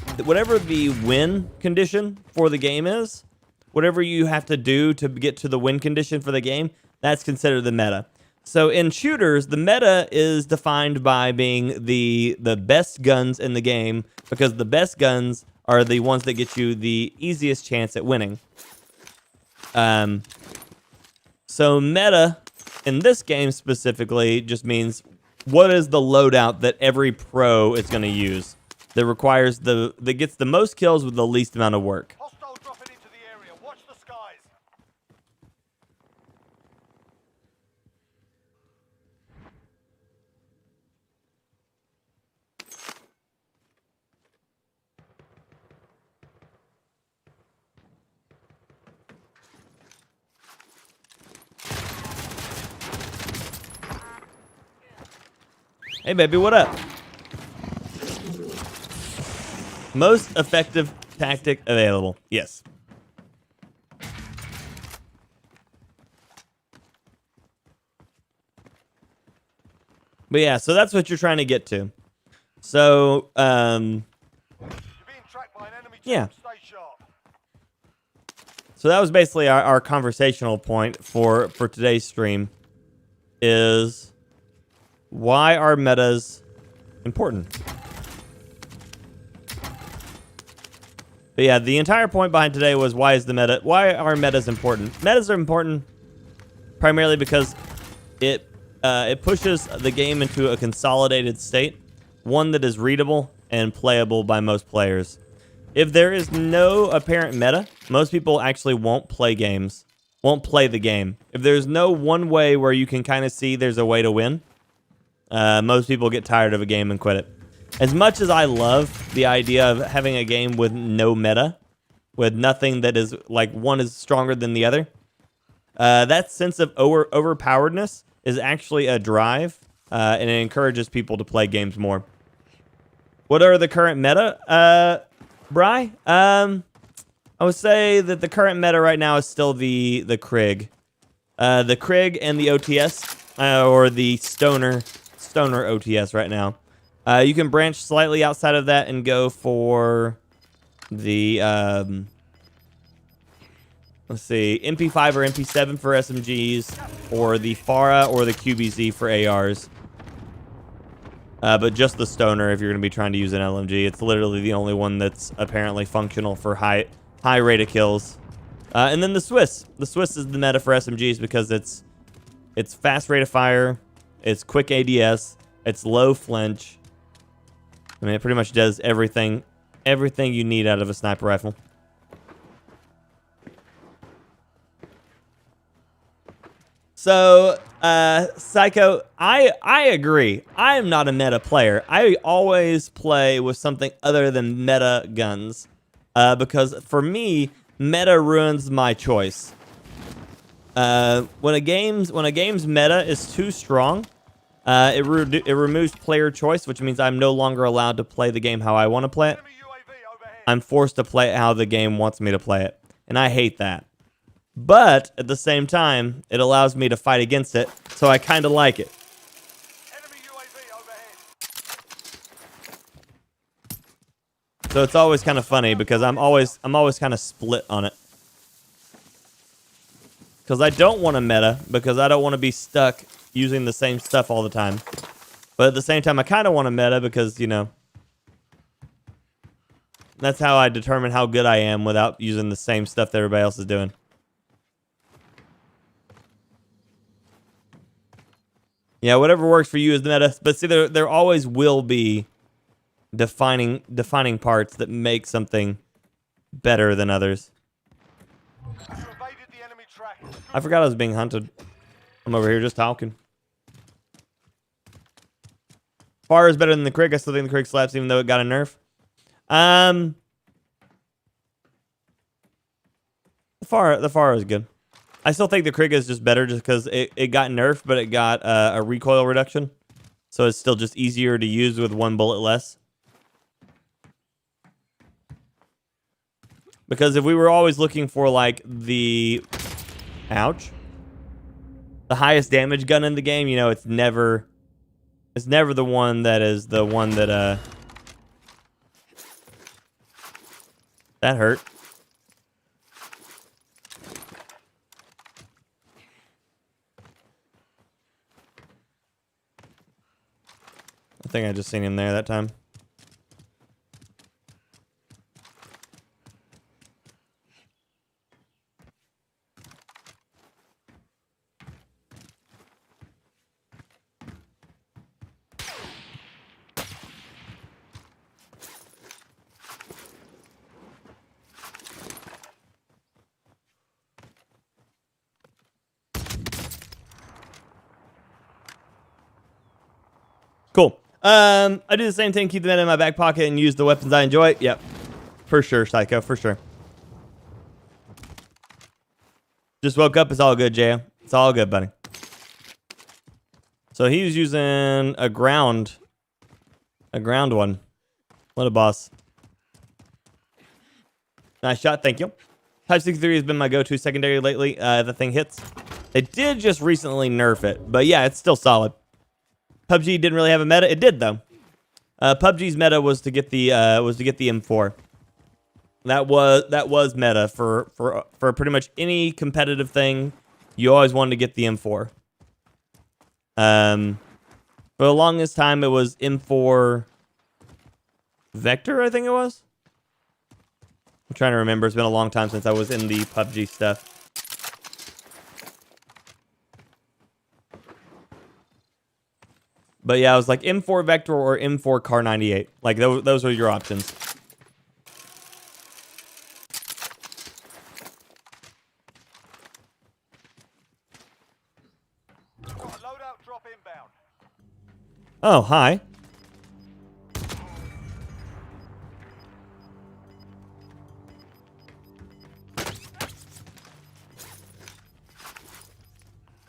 win condition for the game is, whatever you have to do to get to the win condition for the game, that's considered the meta. So in shooters, the meta is defined by being the best guns in the game, because the best guns are the ones that get you the easiest chance at winning. So meta in this game specifically just means what is the loadout that every pro is going to use that gets the most kills with the least amount of work. Hostile dropping into the area. Watch the skies. Hey baby, what up? Most effective tactic available. Yes. But yeah, so that's what you're trying to get to. So, You're being tracked by an enemy team. yeah. Stay sharp. So that was basically our conversational point for today's stream, is why are metas important? But yeah, the entire point behind today was why are metas important? Metas are important primarily because it pushes the game into a consolidated state, one that is readable and playable by most players. If there is no apparent meta, most people actually won't play the game. If there's no one way where you can kind of see there's a way to win, most people get tired of a game and quit it. As much as I love the idea of having a game with no meta, with nothing that is like one is stronger than the other, that sense of overpoweredness is actually a drive, and it encourages people to play games more. What are the current meta, Bri? I would say that the current meta right now is still the Krig. The Krig and the OTS, or the Stoner OTS right now. You can branch slightly outside of that and go for the, let's see, MP5 or MP7 for SMGs, or the FARA or the QBZ for ARs. But just the Stoner if you're going to be trying to use an LMG. It's literally the only one that's apparently functional for high rate of kills. And then the Swiss. The Swiss is the meta for SMGs because it's fast rate of fire, it's quick ADS, it's low flinch. I mean, it pretty much does everything you need out of a sniper rifle. So, Psycho, I agree. I am not a meta player. I always play with something other than meta guns. because for me, meta ruins my choice. When a game's meta is too strong, it removes player choice, which means I'm no longer allowed to play the game how I want to play it. Enemy UAV overhead. I'm forced to play it how the game wants me to play it, and I hate that. But at the same time, it allows me to fight against it, so I kind of like it. Enemy UAV overhead. So it's always kind of funny because I'm always kind of split on it. Because I don't want to meta, because I don't want to be stuck using the same stuff all the time. But at the same time, I kind of want to meta because, you know, that's how I determine how good I am without using the same stuff that everybody else is doing. Yeah, whatever works for you is the meta. But see, there always will be defining parts that make something better than others. You evaded the enemy track. I forgot I was being hunted. I'm over here just talking. Far is better than the Krig. I still think the Krig slaps even though it got a nerf. The Far is good. I still think the Krig is just better just because it got nerfed, but it got a recoil reduction. So it's still just easier to use with one bullet less. Because if we were always looking for like the highest damage gun in the game, you know, it's never the one that is the one that that hurt. I think I just seen him there that time. Cool. I do the same thing, keep them in my back pocket and use the weapons I enjoy. Yep. For sure, Psycho, for sure. Just woke up, it's all good, Jay. It's all good, buddy. So he was using a ground one. What a boss. Nice shot, thank you. Type 63 has been my go-to secondary lately. The thing hits. They did just recently nerf it, but yeah, it's still solid. PUBG didn't really have a meta. It did though. PUBG's meta was to get the M4. That was meta for pretty much any competitive thing. You always wanted to get the M4. For the longest time, it was M4 Vector, I think it was. I'm trying to remember. It's been a long time since I was in the PUBG stuff. But yeah, I was like M4 Vector or M4 Car 98. Like those are your options. Got a loadout drop inbound. Oh, hi.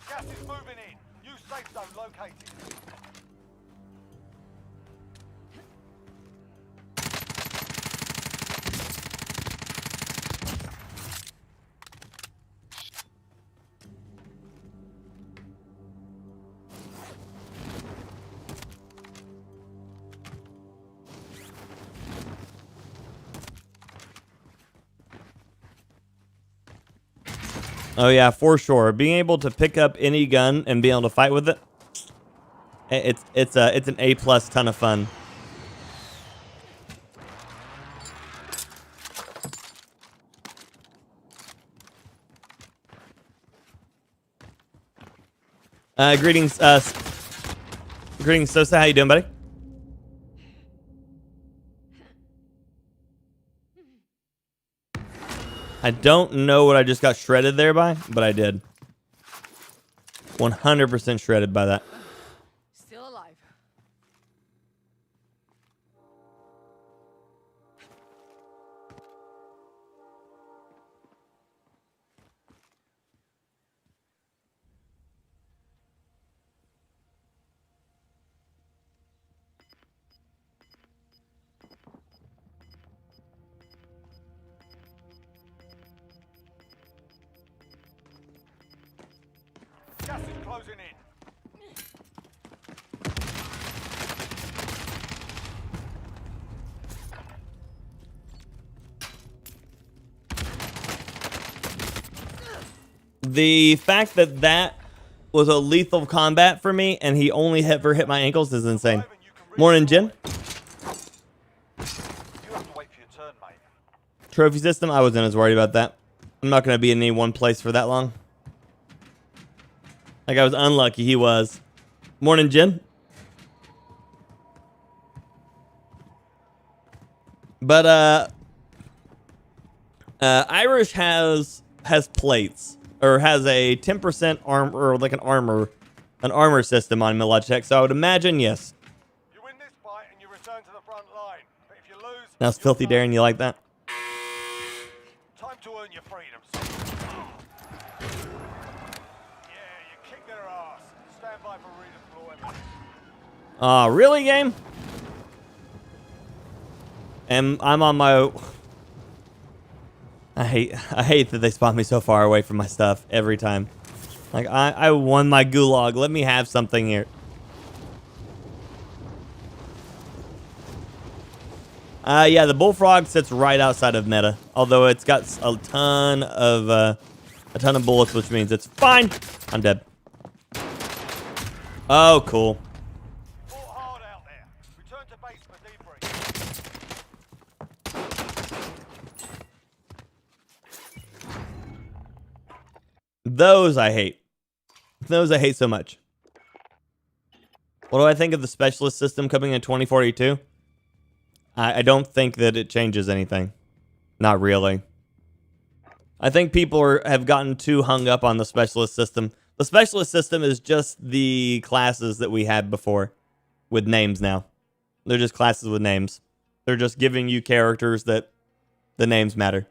Gas is moving in. New safe zone located. Oh yeah, for sure. Being able to pick up any gun and be able to fight with it, it's an A+ ton of fun. Greetings, Sosa. How you doing, buddy? I don't know what I just got shredded there by, but I did. 100% shredded by that. Still alive. Gas is closing in. The fact that that was a lethal combat for me and he only ever hit my ankles is insane. Morning, Jen. You have to wait for your turn, mate. Trophy system, I wasn't as worried about that. I'm not going to be in any one place for that long. Like, I was unlucky, he was. Morning, Jen. But, Irish has plates, or has a 10% arm, or like an armor system on Militech, so I would imagine, yes. You win this fight and you return to the front line. But if you lose, Now, Filthy Darren, you like that? time to earn your freedom. Yeah, you kick their ass. Stand by for redeployment. Aw, really, game? And I'm on my... I hate that they spawn me so far away from my stuff every time. Like, I won my gulag. Let me have something here. Yeah, the bullfrog sits right outside of meta. Although it's got a ton of bullets, which means it's fine. I'm dead. Oh, cool. Fought hard out there. Return to base for debrief. Those I hate. Those I hate so much. What do I think of the specialist system coming in 2042? I don't think that it changes anything. Not really. I think people have gotten too hung up on the specialist system. The specialist system is just the classes that we had before with names now. They're just classes with names. They're just giving you characters that the names matter.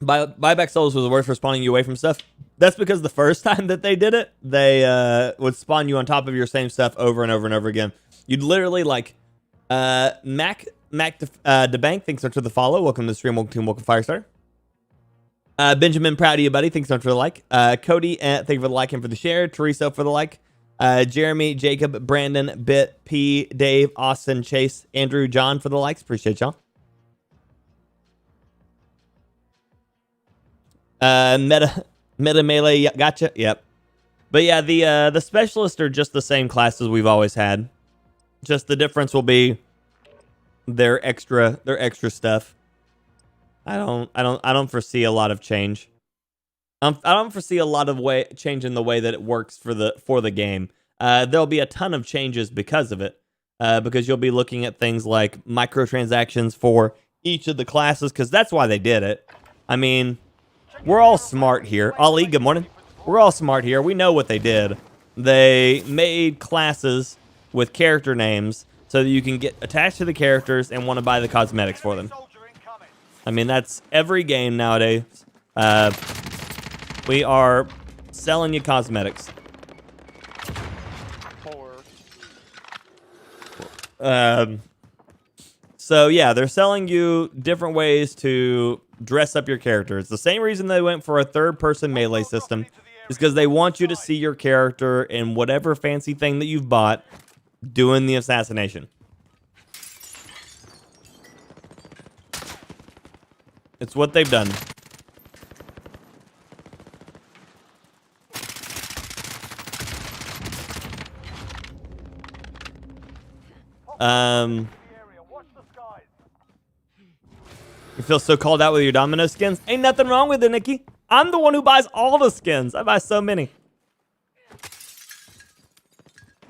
Buyback souls was the word for spawning you away from stuff. That's because the first time that they did it, they would spawn you on top of your same stuff over and over and over again. You'd literally like Mac DeBank, thanks so much for the follow. Welcome to the stream. Welcome to Firestarter. Benjamin, proud of you, buddy. Thanks so much for the like. Cody, thank you for the like and for the share. Teresa for the like. Jeremy, Jacob, Brandon, Bit, P, Dave, Austin, Chase, Andrew, John for the likes. Appreciate y'all. Meta melee, gotcha. Yep. But yeah, the specialists are just the same classes we've always had. Just the difference will be their extra stuff. I don't foresee a lot of change. I don't foresee a lot of change in the way that it works for the game. There'll be a ton of changes because of it. Because you'll be looking at things like microtransactions for each of the classes, because that's why they did it. I mean, we're all smart here. Ali, good morning. We're all smart here. We know what they did. They made classes with character names so that you can get attached to the characters and want to buy the cosmetics for them. I mean, that's every game nowadays. We are selling you cosmetics. So yeah, they're selling you different ways to dress up your character. It's the same reason they went for a third-person melee system, is because they want you to see your character in whatever fancy thing that you've bought doing the assassination. It's what they've done. You feel so called out with your domino skins? Ain't nothing wrong with it, Nikki. I'm the one who buys all the skins. I buy so many.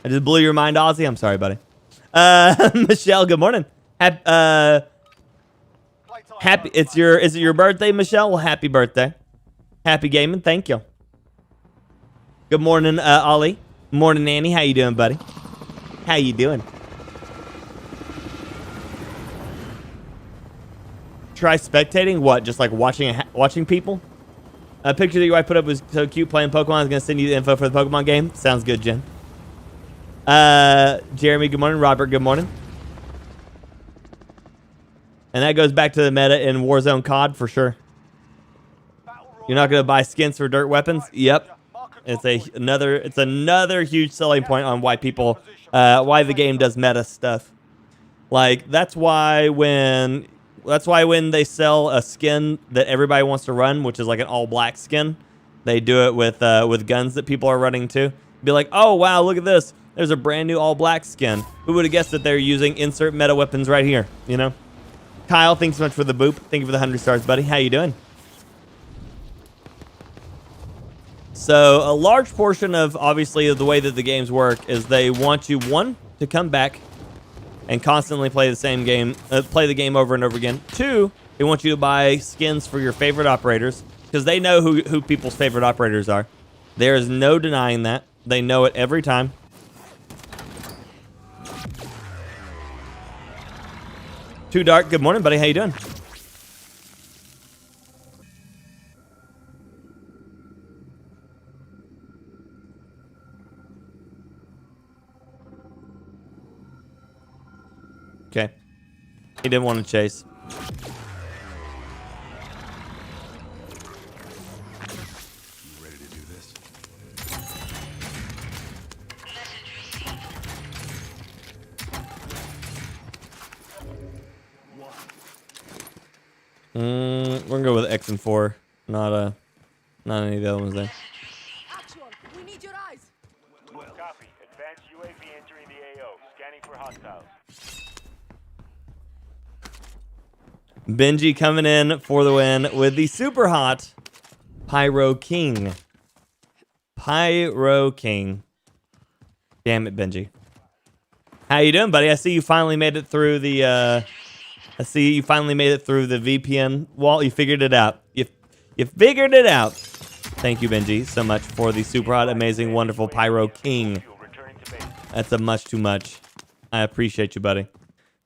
I just blew your mind, Ozzy. I'm sorry, buddy. Michelle, good morning. Happy. Is it your birthday, Michelle? Well, happy birthday. Happy gaming. Thank you. Good morning, Ollie. Morning, Nanny. How you doing, buddy? How you doing? Try spectating? What? Just like watching people? A picture that your wife put up was so cute playing Pokemon. I was going to send you the info for the Pokemon game. Sounds good, Jen. Jeremy, good morning. Robert, good morning. And that goes back to the meta in Warzone COD for sure. You're not gonna buy skins for dirt weapons. Yep, it's another huge selling point on why people why the game does meta stuff. Like that's why when they sell a skin that everybody wants to run, which is like an all black skin, they do it with guns that people are running too. Be like, oh wow, look at this. There's a brand new all black skin. Who would have guessed that they're using insert meta weapons right here? You know. Kyle, thanks so much for the boop. Thank you for the 100 stars, buddy. How you doing? So a large portion of obviously the way that the games work is they want you, one, to come back and constantly play the same game, play the game over and over again. Two, they want you to buy skins for your favorite operators because they know who people's favorite operators are. There is no denying that. They know it every time. Too Dark, good morning, buddy. How you doing? Okay. He didn't want to chase. You ready to do this? We're gonna go with X and 4, not any of the other ones there. Actual, we need your eyes. Copy. Advanced UAV entering the AO. Scanning for hostiles. Benji coming in for the win with the super hot Pyro King. Pyro King. Damn it, Benji. How you doing, buddy? I see you finally made it through the VPN wall. You figured it out. You figured it out. Thank you, Benji, so much for the super hot, amazing, wonderful Pyro King. That's a much too much. I appreciate you, buddy.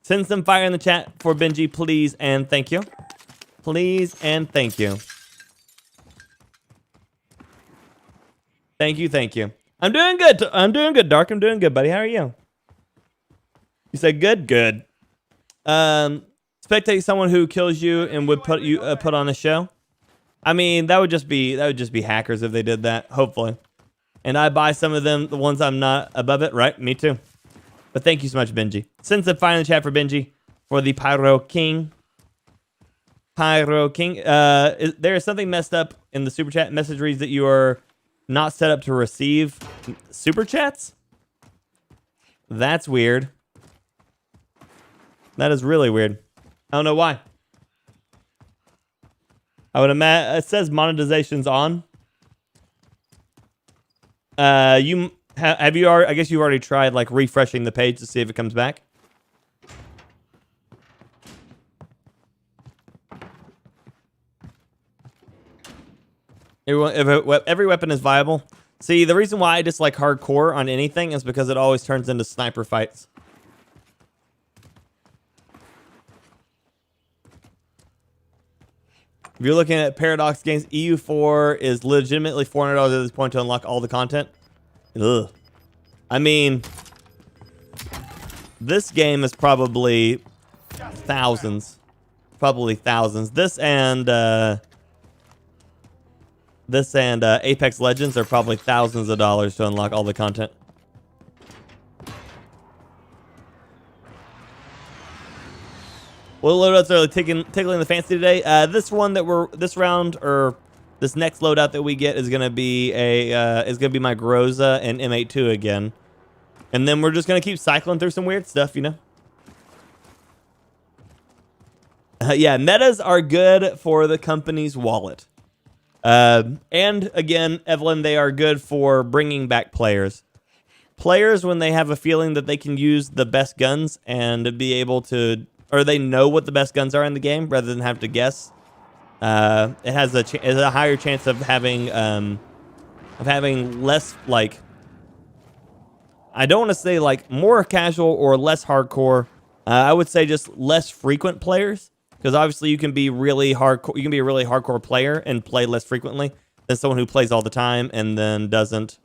Send some fire in the chat for Benji, please and thank you. Please and thank you. Thank you, thank you. I'm doing good. I'm doing good, Dark. I'm doing good, buddy. How are you? You said good? Good. Spectate someone who kills you and would put on a show. I mean, that would just be hackers if they did that, hopefully. And I buy some of them, the ones I'm not above it, right? Me too. But thank you so much, Benji. Send some fire in the chat for Benji for the Pyro King. Pyro King. There is something messed up in the super chat. Message reads that you are not set up to receive super chats. That's weird. That is really weird. I don't know why. I would imagine it says monetization's on. Have you already? I guess you've already tried like refreshing the page to see if it comes back. Every weapon is viable. See, the reason why I dislike hardcore on anything is because it always turns into sniper fights. If you're looking at Paradox Games, EU4 is legitimately $400 at this point to unlock all the content. Ugh. I mean, this game is probably thousands. Probably thousands. This and Apex Legends are probably thousands of dollars to unlock all the content. What loadouts are tickling the fancy today? This round or this next loadout that we get is gonna be my Groza and M82 again, and then we're just gonna keep cycling through some weird stuff, you know. Yeah, metas are good for the company's wallet, and again, Evelyn, they are good for bringing back players. Players when they have a feeling that they can use the best guns and be able to. Or they know what the best guns are in the game rather than have to guess. It has a higher chance of having less, like, I don't want to say like more casual or less hardcore. I would say just less frequent players, because obviously you can be really hardcore. You can be a really hardcore player and play less frequently than someone who plays all the time and then doesn't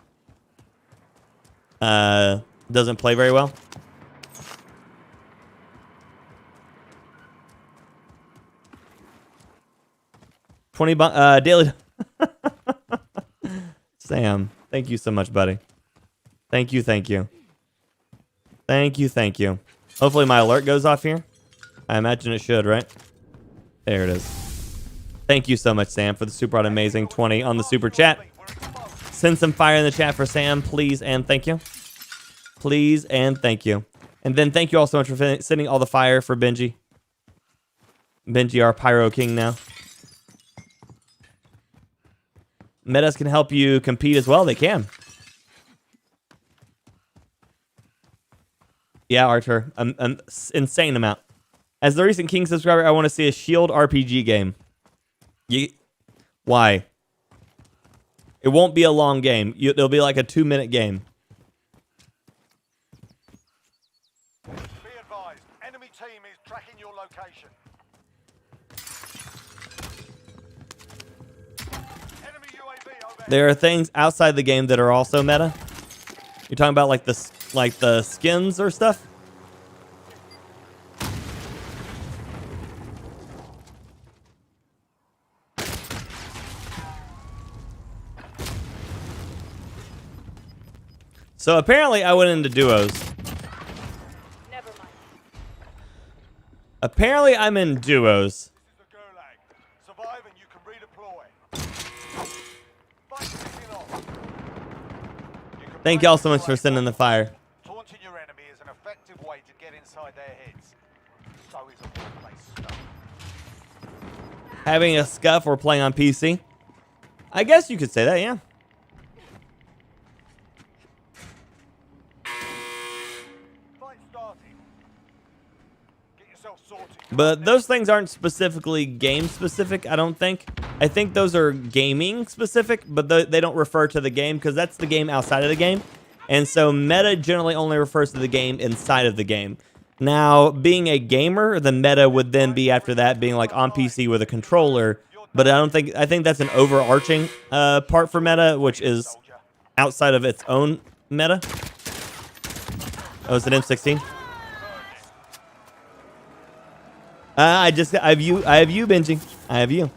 play very well. 20 daily. Sam, thank you so much, buddy. Thank you, thank you. Thank you, thank you. Hopefully my alert goes off here. I imagine it should, right? There it is. Thank you so much, Sam, for the super amazing 20 on the super chat. Send some fire in the chat for Sam, please and thank you. Please and thank you. And then thank you all so much for sending all the fire for Benji. Benji, our Pyro King now. Metas can help you compete as well. They can. Yeah, Archer. An insane amount. As the recent King subscriber, I want to see a Shield RPG game. Why? It won't be a long game. It'll be like a 2-minute game. Be advised, enemy team is tracking your location. Enemy UAV overhead. There are things outside the game that are also meta. You're talking about like the skins or stuff? So apparently I went into duos. Never mind. Apparently I'm in duos. This is the gulag. Survive and you can redeploy. Fight kicking off. You can Thank y'all so much for sending the fire. Taunting your enemy is an effective way to get inside their heads. So is a workplace stuff. Having a scuff or playing on PC. I guess you could say that, yeah. Fight started. Get yourself sorted. But those things aren't specifically game specific, I don't think. I think those are gaming specific, but they don't refer to the game because that's the game outside of the game. And so meta generally only refers to the game inside of the game. Now, being a gamer, the meta would then be after that being like on PC with a controller. But I think that's an overarching part for meta, which is outside of its own meta. Oh, it's an M16. I have you, Benji. I have you.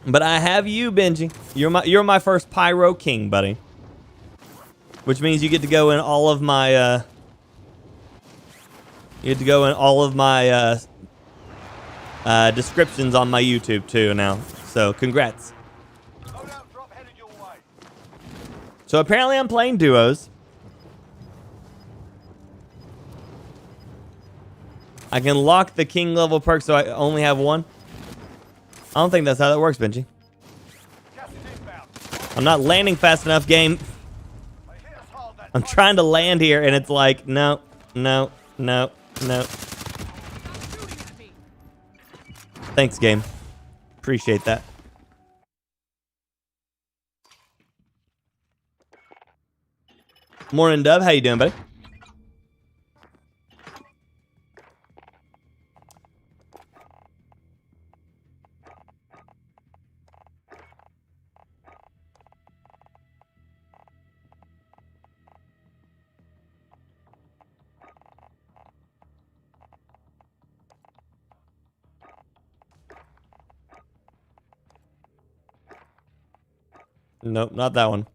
But I have you, Benji. You're my first Pyro King, buddy. Which means you get to go in all of my descriptions on my YouTube too now. So congrats. Loadout drop headed your way. So apparently I'm playing duos. I can lock the king level perk so I only have one. I don't think that's how that works, Benji. Gas is inbound. I'm not landing fast enough, game. They hit us hard that I'm time. trying to land here and it's like, no, no, no, no. Shooting at me. Thanks, game. Appreciate that. Morning, Dub. How you doing, buddy? Nope, not that one.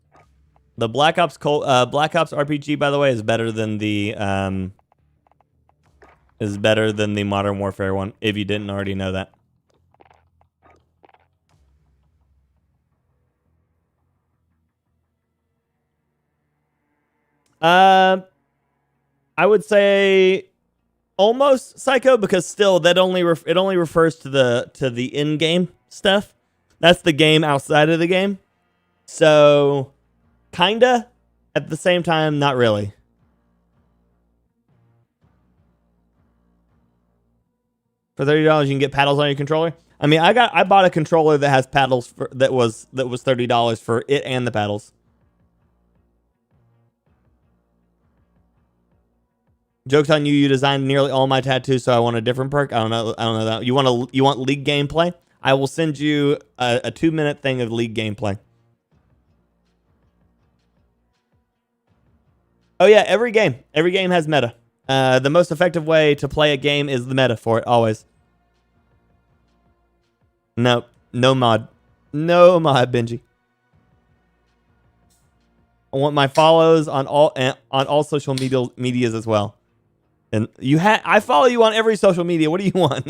The Black Ops RPG, by the way, is better than the Modern Warfare one. If you didn't already know that. I would say almost Psycho, because still that only refers to the in-game stuff. That's the game outside of the game. So, kinda. At the same time, not really. For $30, you can get paddles on your controller. I mean, I bought a controller that has paddles that was $30 for it and the paddles. Joke's on you. You designed nearly all my tattoos, so I want a different perk. I don't know that. You want League gameplay? I will send you a 2-minute thing of League gameplay. Oh yeah, every game has meta. The most effective way to play a game is the meta for it, always. No mod, Benji. I want my follows on all social medias as well. And I follow you on every social media. What do you want?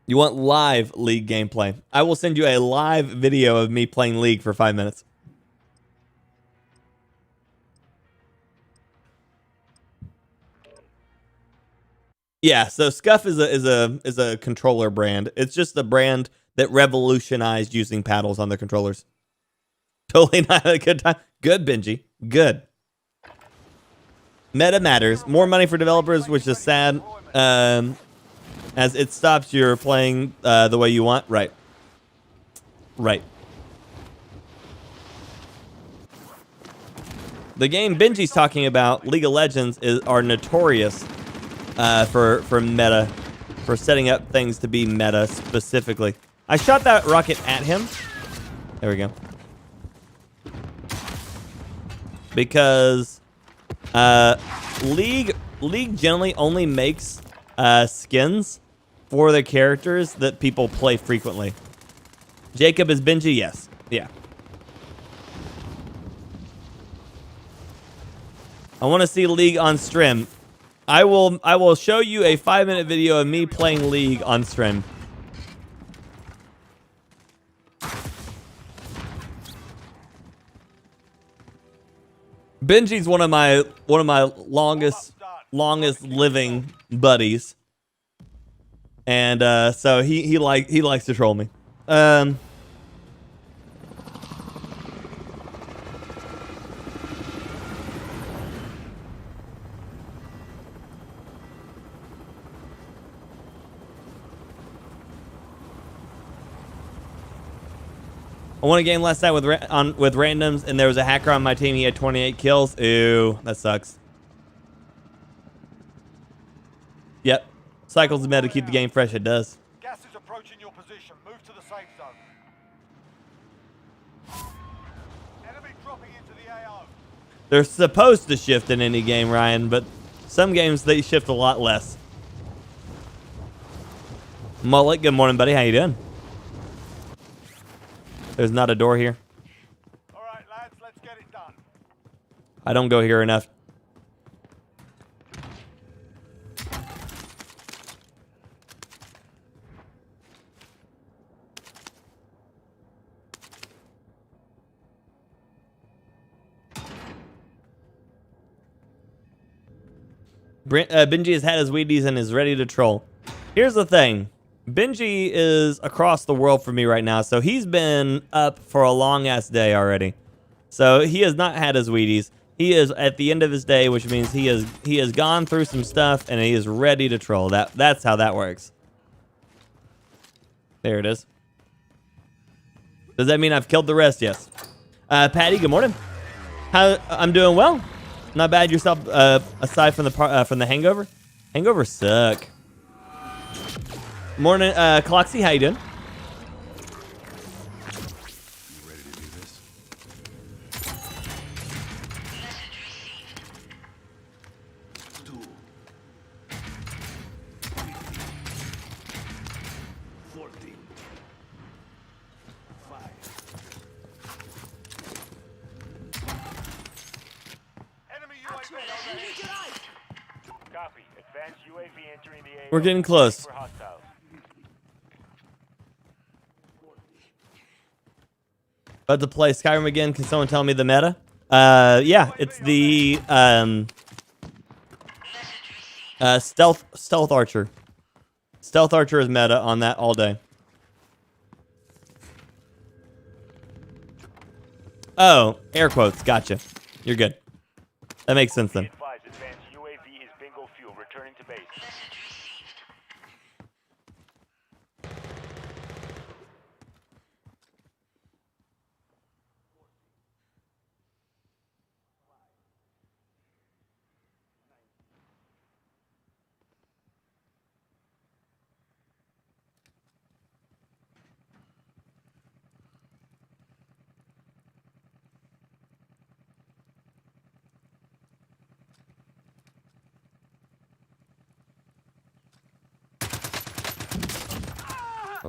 You want live League gameplay? I will send you a live video of me playing League for 5 minutes. Yeah, so Scuff is a controller brand. It's just a brand that revolutionized using paddles on their controllers. Totally not a good time. Good, Benji. Good. Meta matters. More money for developers, which is sad, as it stops your playing the way you want. Right. Right. The game Benji's talking about, League of Legends, are notorious for meta, for setting up things to be meta specifically. I shot that rocket at him. There we go. Because League generally only makes skins for the characters that people play frequently. Jacob is Benji, yes, yeah. I want to see League on stream. I will show you a 5-minute video of me playing League on stream. Benji's one of my longest living buddies, and so he likes to troll me. I won a game last night with randoms, and there was a hacker on my team. He had 28 kills. Ew, that sucks. Yep. Cycles the meta to keep the game fresh. It does. Gas is approaching your position. Move to the safe zone. Enemy dropping into the AO. They're supposed to shift in any game, Ryan, but some games they shift a lot less. Mullet, good morning, buddy. How you doing? There's not a door here. All right, lads, let's get it done. I don't go here enough. Benji has had his Wheaties and is ready to troll. Here's the thing. Benji is across the world from me right now, so he's been up for a long-ass day already. So he has not had his Wheaties. He is at the end of his day, which means he has gone through some stuff, and he is ready to troll. That's how that works. There it is. Does that mean I've killed the rest? Yes. Patty, good morning. I'm doing well. Not bad yourself, aside from the hangover. Hangovers suck. Morning, Cloxy, how you doing? You ready to do this? Stool. 14. 5. Enemy UAV Actual, we overhead. need your eyes. Copy. Advanced UAV entering the AO. We're getting close. For hostiles. About to play Skyrim again. Can someone tell me the meta? Yeah, it's the stealth archer. Stealth archer is meta on that all day. Oh, air quotes. Gotcha. You're good. That makes sense then. Advised, advanced UAV is bingo fuel. Returning to base.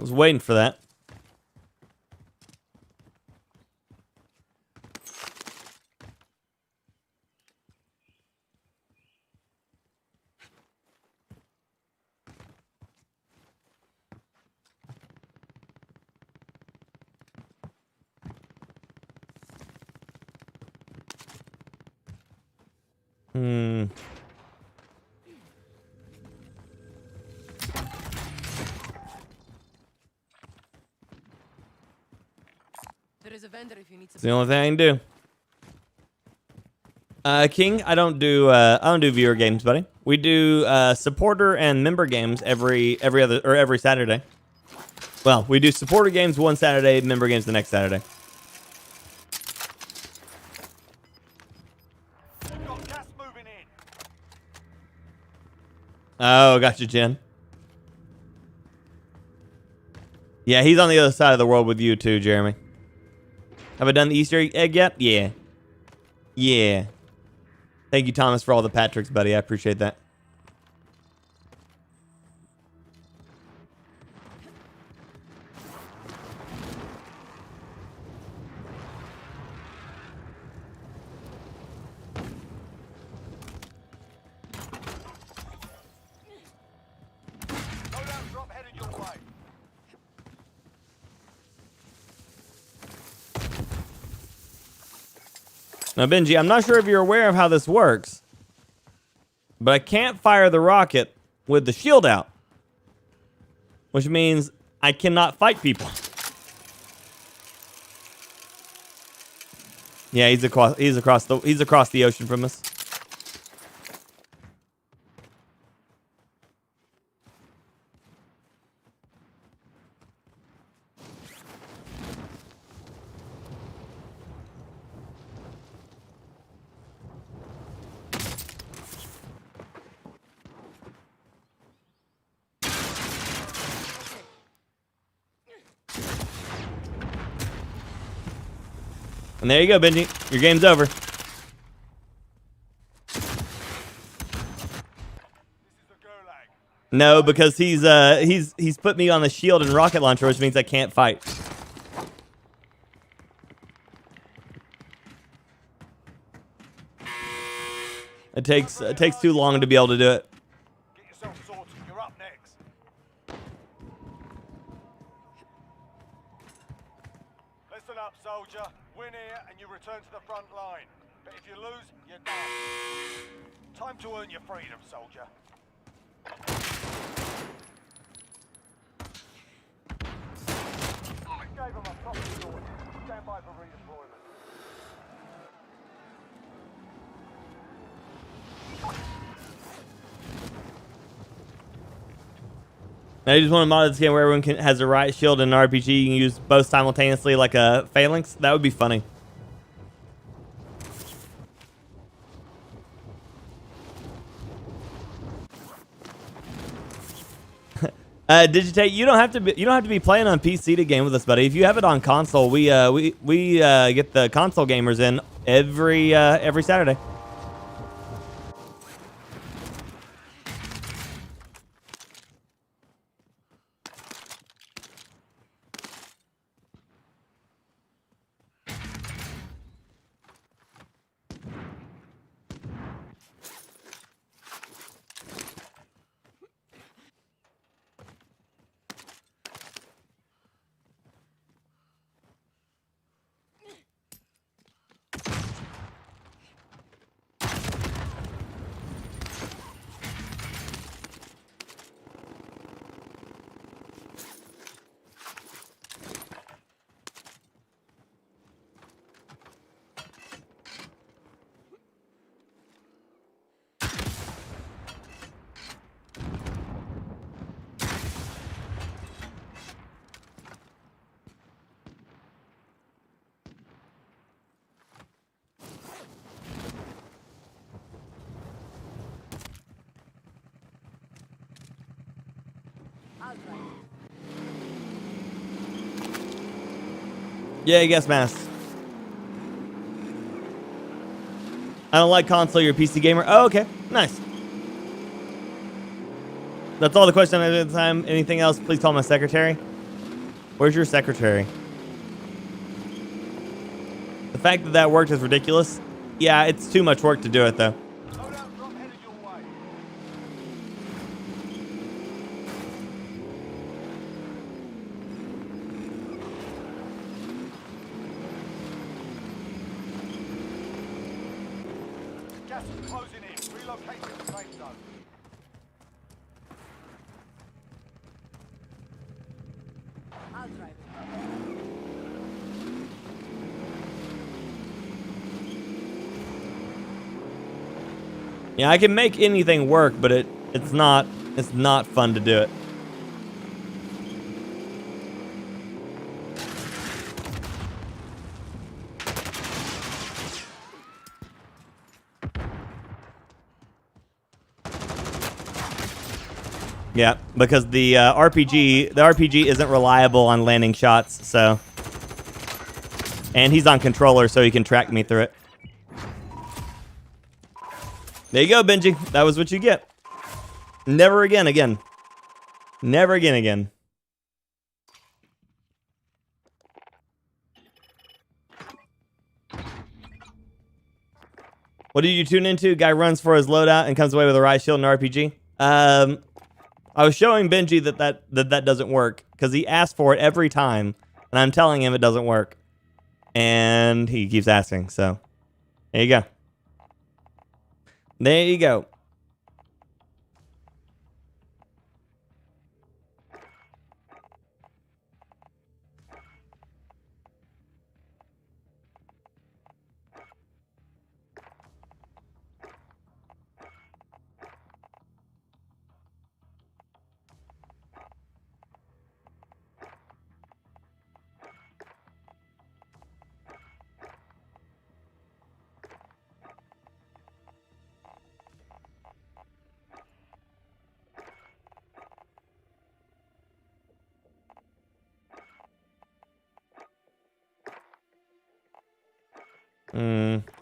was waiting for that. There is a vendor if you need It's the only thing I can do. King, I don't do viewer games, buddy. We do supporter and member games every Saturday. Well, we do supporter games one Saturday, member games the next Saturday. Got gas moving in. Oh, gotcha, Jen. Yeah, he's on the other side of the world with you too, Jeremy. Have I done the Easter egg yet? Yeah. Yeah. Thank you, Thomas, for all the Patricks, buddy. I appreciate that. Loadout drop headed your way. Now, Benji, I'm not sure if you're aware of how this works, but I can't fire the rocket with the shield out, which means I cannot fight people. Yeah, he's across the ocean from us. And there you go, Benji. Your game's over. This is the gulag. No, because he's put me on the shield and rocket launcher, which means I can't fight. It takes too long to be able to do it. Get yourself sorted. You're up next. Listen up, soldier. Win here and you return to the front line. But if you lose, you're done. Time to earn your freedom, soldier. Gave him a proper sword. Stand by for redeployment. I just want to mod this game where everyone has a riot shield and an RPG. You can use both simultaneously like a phalanx. That would be funny. Digitate, you don't have to be playing on PC to game with us, buddy. If you have it on console, we get the console gamers in every Saturday. Yeah, yes, Mass. I don't like console, you're a PC gamer. Oh, okay. Nice. That's all the question I have at the time. Anything else, please call my secretary. Where's your secretary? The fact that that worked is ridiculous. Yeah, it's too much work to do it, though. Loadout drop headed your way. Gas is closing in. Relocate to the safe zone. I'll drive it. Yeah, I can make anything work, but it's not fun to do it. Yeah, because the RPG isn't reliable on landing shots, so. And he's on controller, so he can track me through it. There you go, Benji. That was what you get. Never again. Never again. What did you tune into? Guy runs for his loadout and comes away with a riot shield and RPG. I was showing Benji that doesn't work because he asked for it every time, and I'm telling him it doesn't work, and he keeps asking. So there you go. There you go.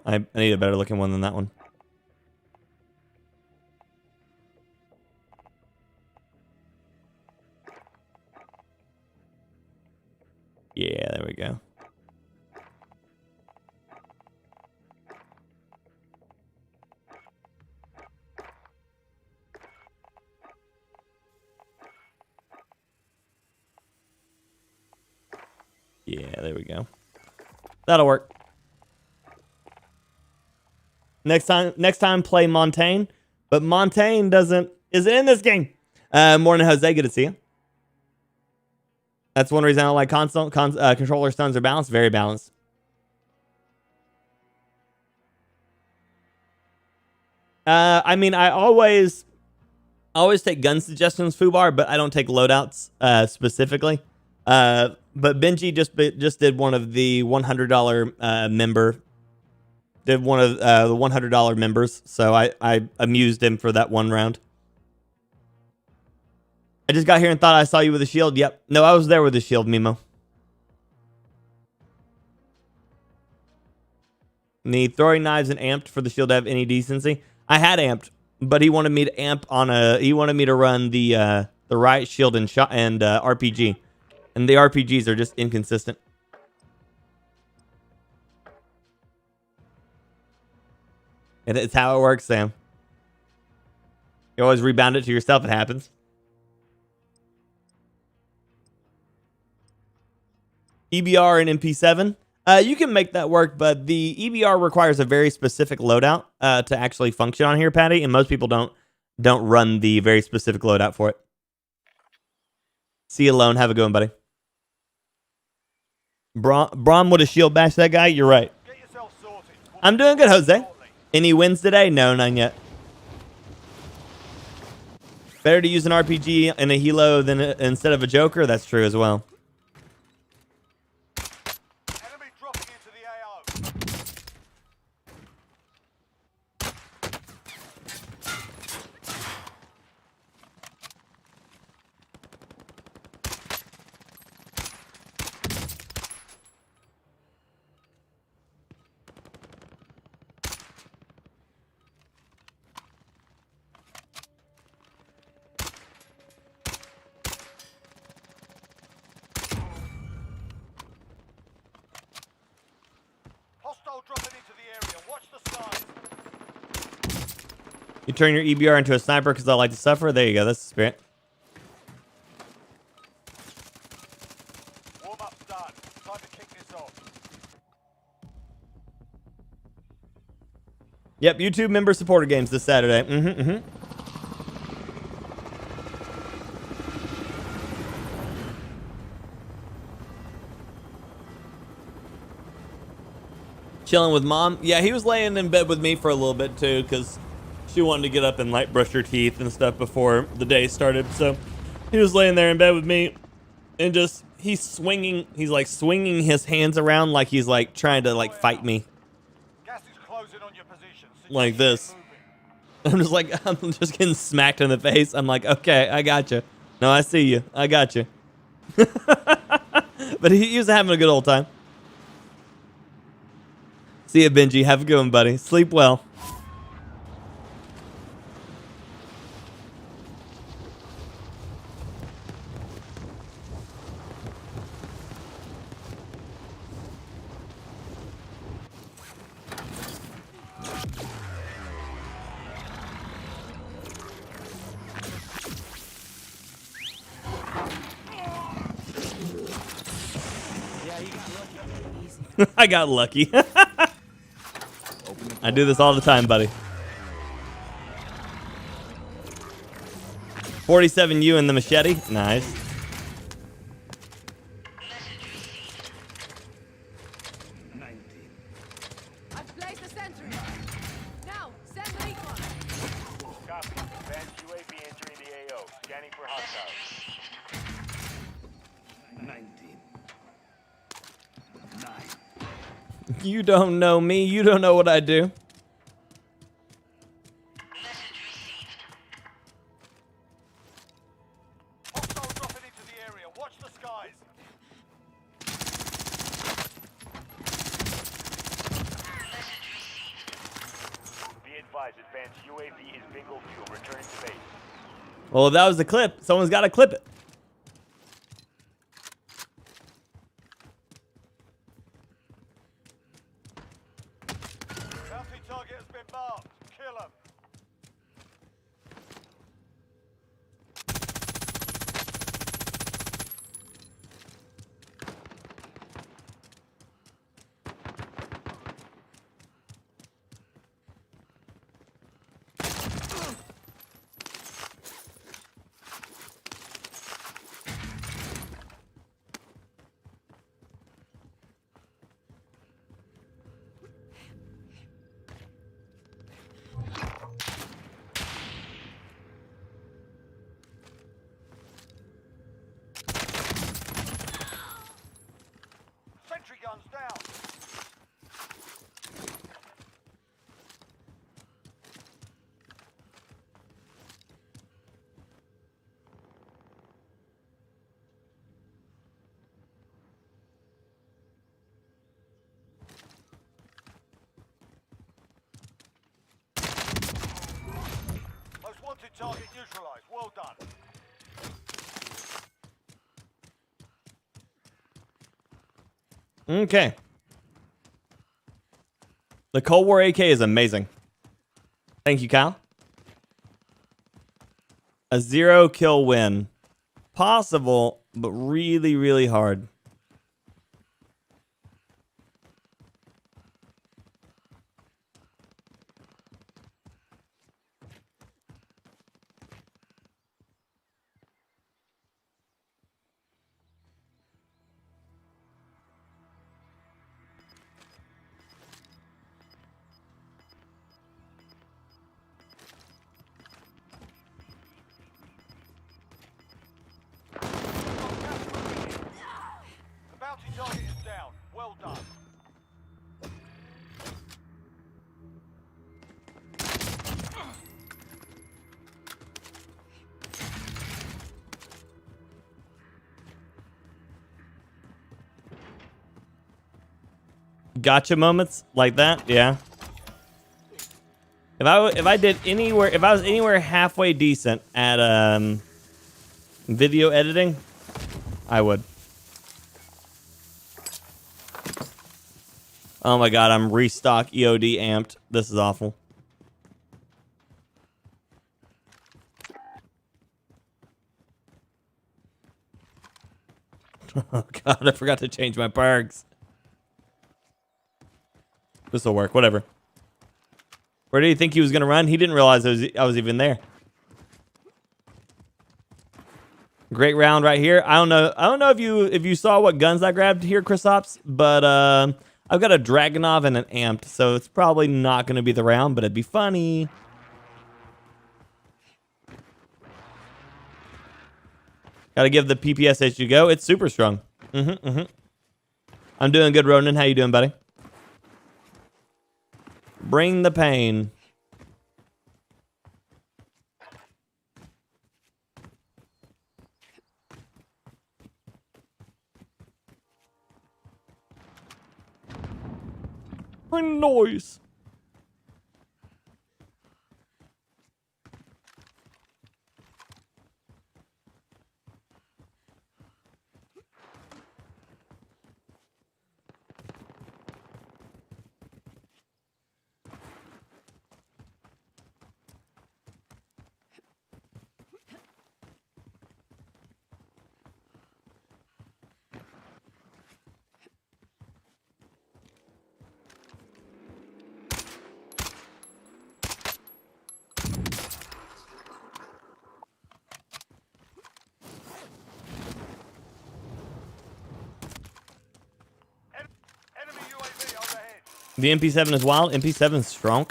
I need a better looking one than that one. Yeah, there we go. Yeah, there we go. That'll work. Next time play Montaigne, but Montaigne isn't in this game. Morning, Jose, good to see you. That's one reason I don't like controller stuns are balanced, very balanced. I mean, I always take gun suggestions, Fubar, but I don't take loadouts specifically. But Benji just did one of the $100 member. Did one of the $100 members, so I amused him for that one round. I just got here and thought I saw you with a shield. Yep. No, I was there with a shield, Mimo. Need throwing knives and amped for the shield to have any decency. I had amped, but he wanted me to amp on he wanted me to run the riot shield and RPG, and the RPGs are just inconsistent. And it's how it works, Sam. You always rebound it to yourself. It happens. EBR and MP7. You can make that work, but the EBR requires a very specific loadout to actually function on here, Patty, and most people don't run the very specific loadout for it. See you alone. Have a good one, buddy. Braum would have shield bashed that guy. You're right. Get yourself sorted. I'm doing good, Jose. Any wins today? No, none yet. Better to use an RPG and a helo than instead of a Joker. That's true as well. Enemy dropping into the AO. You turn your EBR into a sniper because I like to suffer. There you go. That's the spirit. Warm-up's done. Time to kick this off. Yep, YouTube member supporter games this Saturday. Chilling with mom. Yeah, he was laying in bed with me for a little bit too, because she wanted to get up and like brush her teeth and stuff before the day started. So he was laying there in bed with me, and just he's like swinging his hands around like he's like trying to like fight me. Gas is closing on your position. Like this. I'm just like, I'm just getting smacked in the face. I'm like, okay, I got you. No, I see you. I got you. But he was having a good old time. See you, Benji. Have a good one, buddy. Sleep well. I got lucky. I do this all the time, buddy. 47 U in the machete. Nice. I've placed a sentry. Now, send the recon. Copy. Advanced UAV entering the AO. Scanning for hostiles. 19. 9. You don't know me. You don't know what I do. Hostile dropping into the area. Watch the skies. Be advised, advanced UAV is bingo fuel. Returning to base. Well, if that was the clip, someone's got to clip it. Bounty target has been marked. Kill him. Sentry guns down. Most wanted target neutralized. Well done. Okay. The Cold War AK is amazing. Thank you, Kyle. A 0-kill win. Possible, but really, really hard. The bounty target is down. Well done. Gotcha moments like that, yeah. If I was anywhere halfway decent at video editing, I would. Oh my god, I'm restock EOD amped. This is awful. Oh god, I forgot to change my perks. This will work, whatever. Where did he think he was gonna run? He didn't realize I was even there. Great round right here. I don't know if you saw what guns I grabbed here, Chrysops, but I've got a Dragunov and an Amped, so it's probably not gonna be the round, but it'd be funny. Gotta give the PPSH a go. It's super strong. I'm doing good, Ronan. How you doing, buddy? Bring the pain. Bring noise. Enemy UAV overhead. The MP7 is wild. MP7 is strong.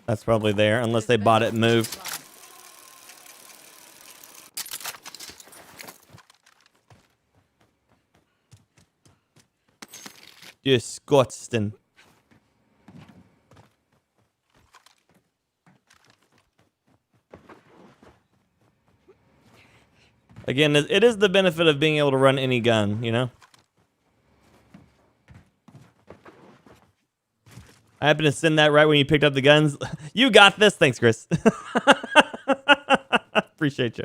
That's probably there, unless they bought it and moved. Disgusting. Again, it is the benefit of being able to run any gun, you know? I happened to send that right when you picked up the guns. You got this. Thanks, Chris. Appreciate you.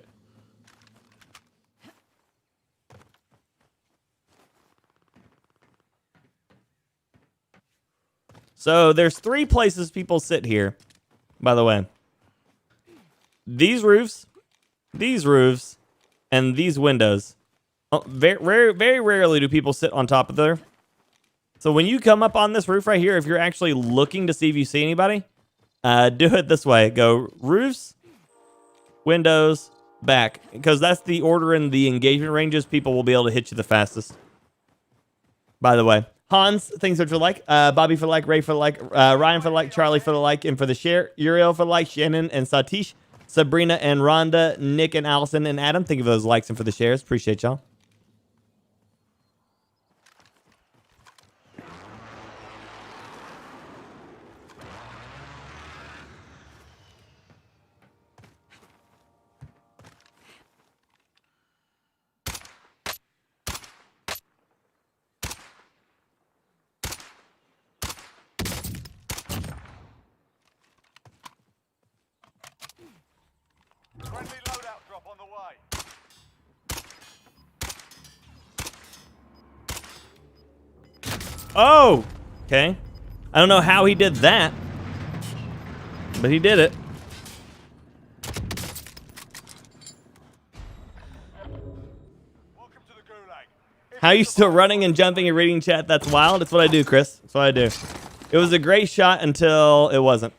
So there's 3 places people sit here, by the way. These roofs, and these windows. Oh, very rarely do people sit on top of there. So when you come up on this roof right here, if you're actually looking to see if you see anybody, do it this way. Go roofs, windows, back. Because that's the order in the engagement ranges. People will be able to hit you the fastest. By the way. Hans, things that you like. Bobby for the like, Ray for the like, Ryan for the like, Charlie for the like, and for the share. Uriel for the like, Shannon and Satish, Sabrina and Rhonda, Nick and Allison and Adam. Thank you for those likes and for the shares. Appreciate y'all. Friendly loadout drop on the way. Oh, okay. I don't know how he did that, but he did it. Welcome to the gulag. How are you still running and jumping and reading chat? That's wild. That's what I do, Chris. That's what I do. It was a great shot until it wasn't.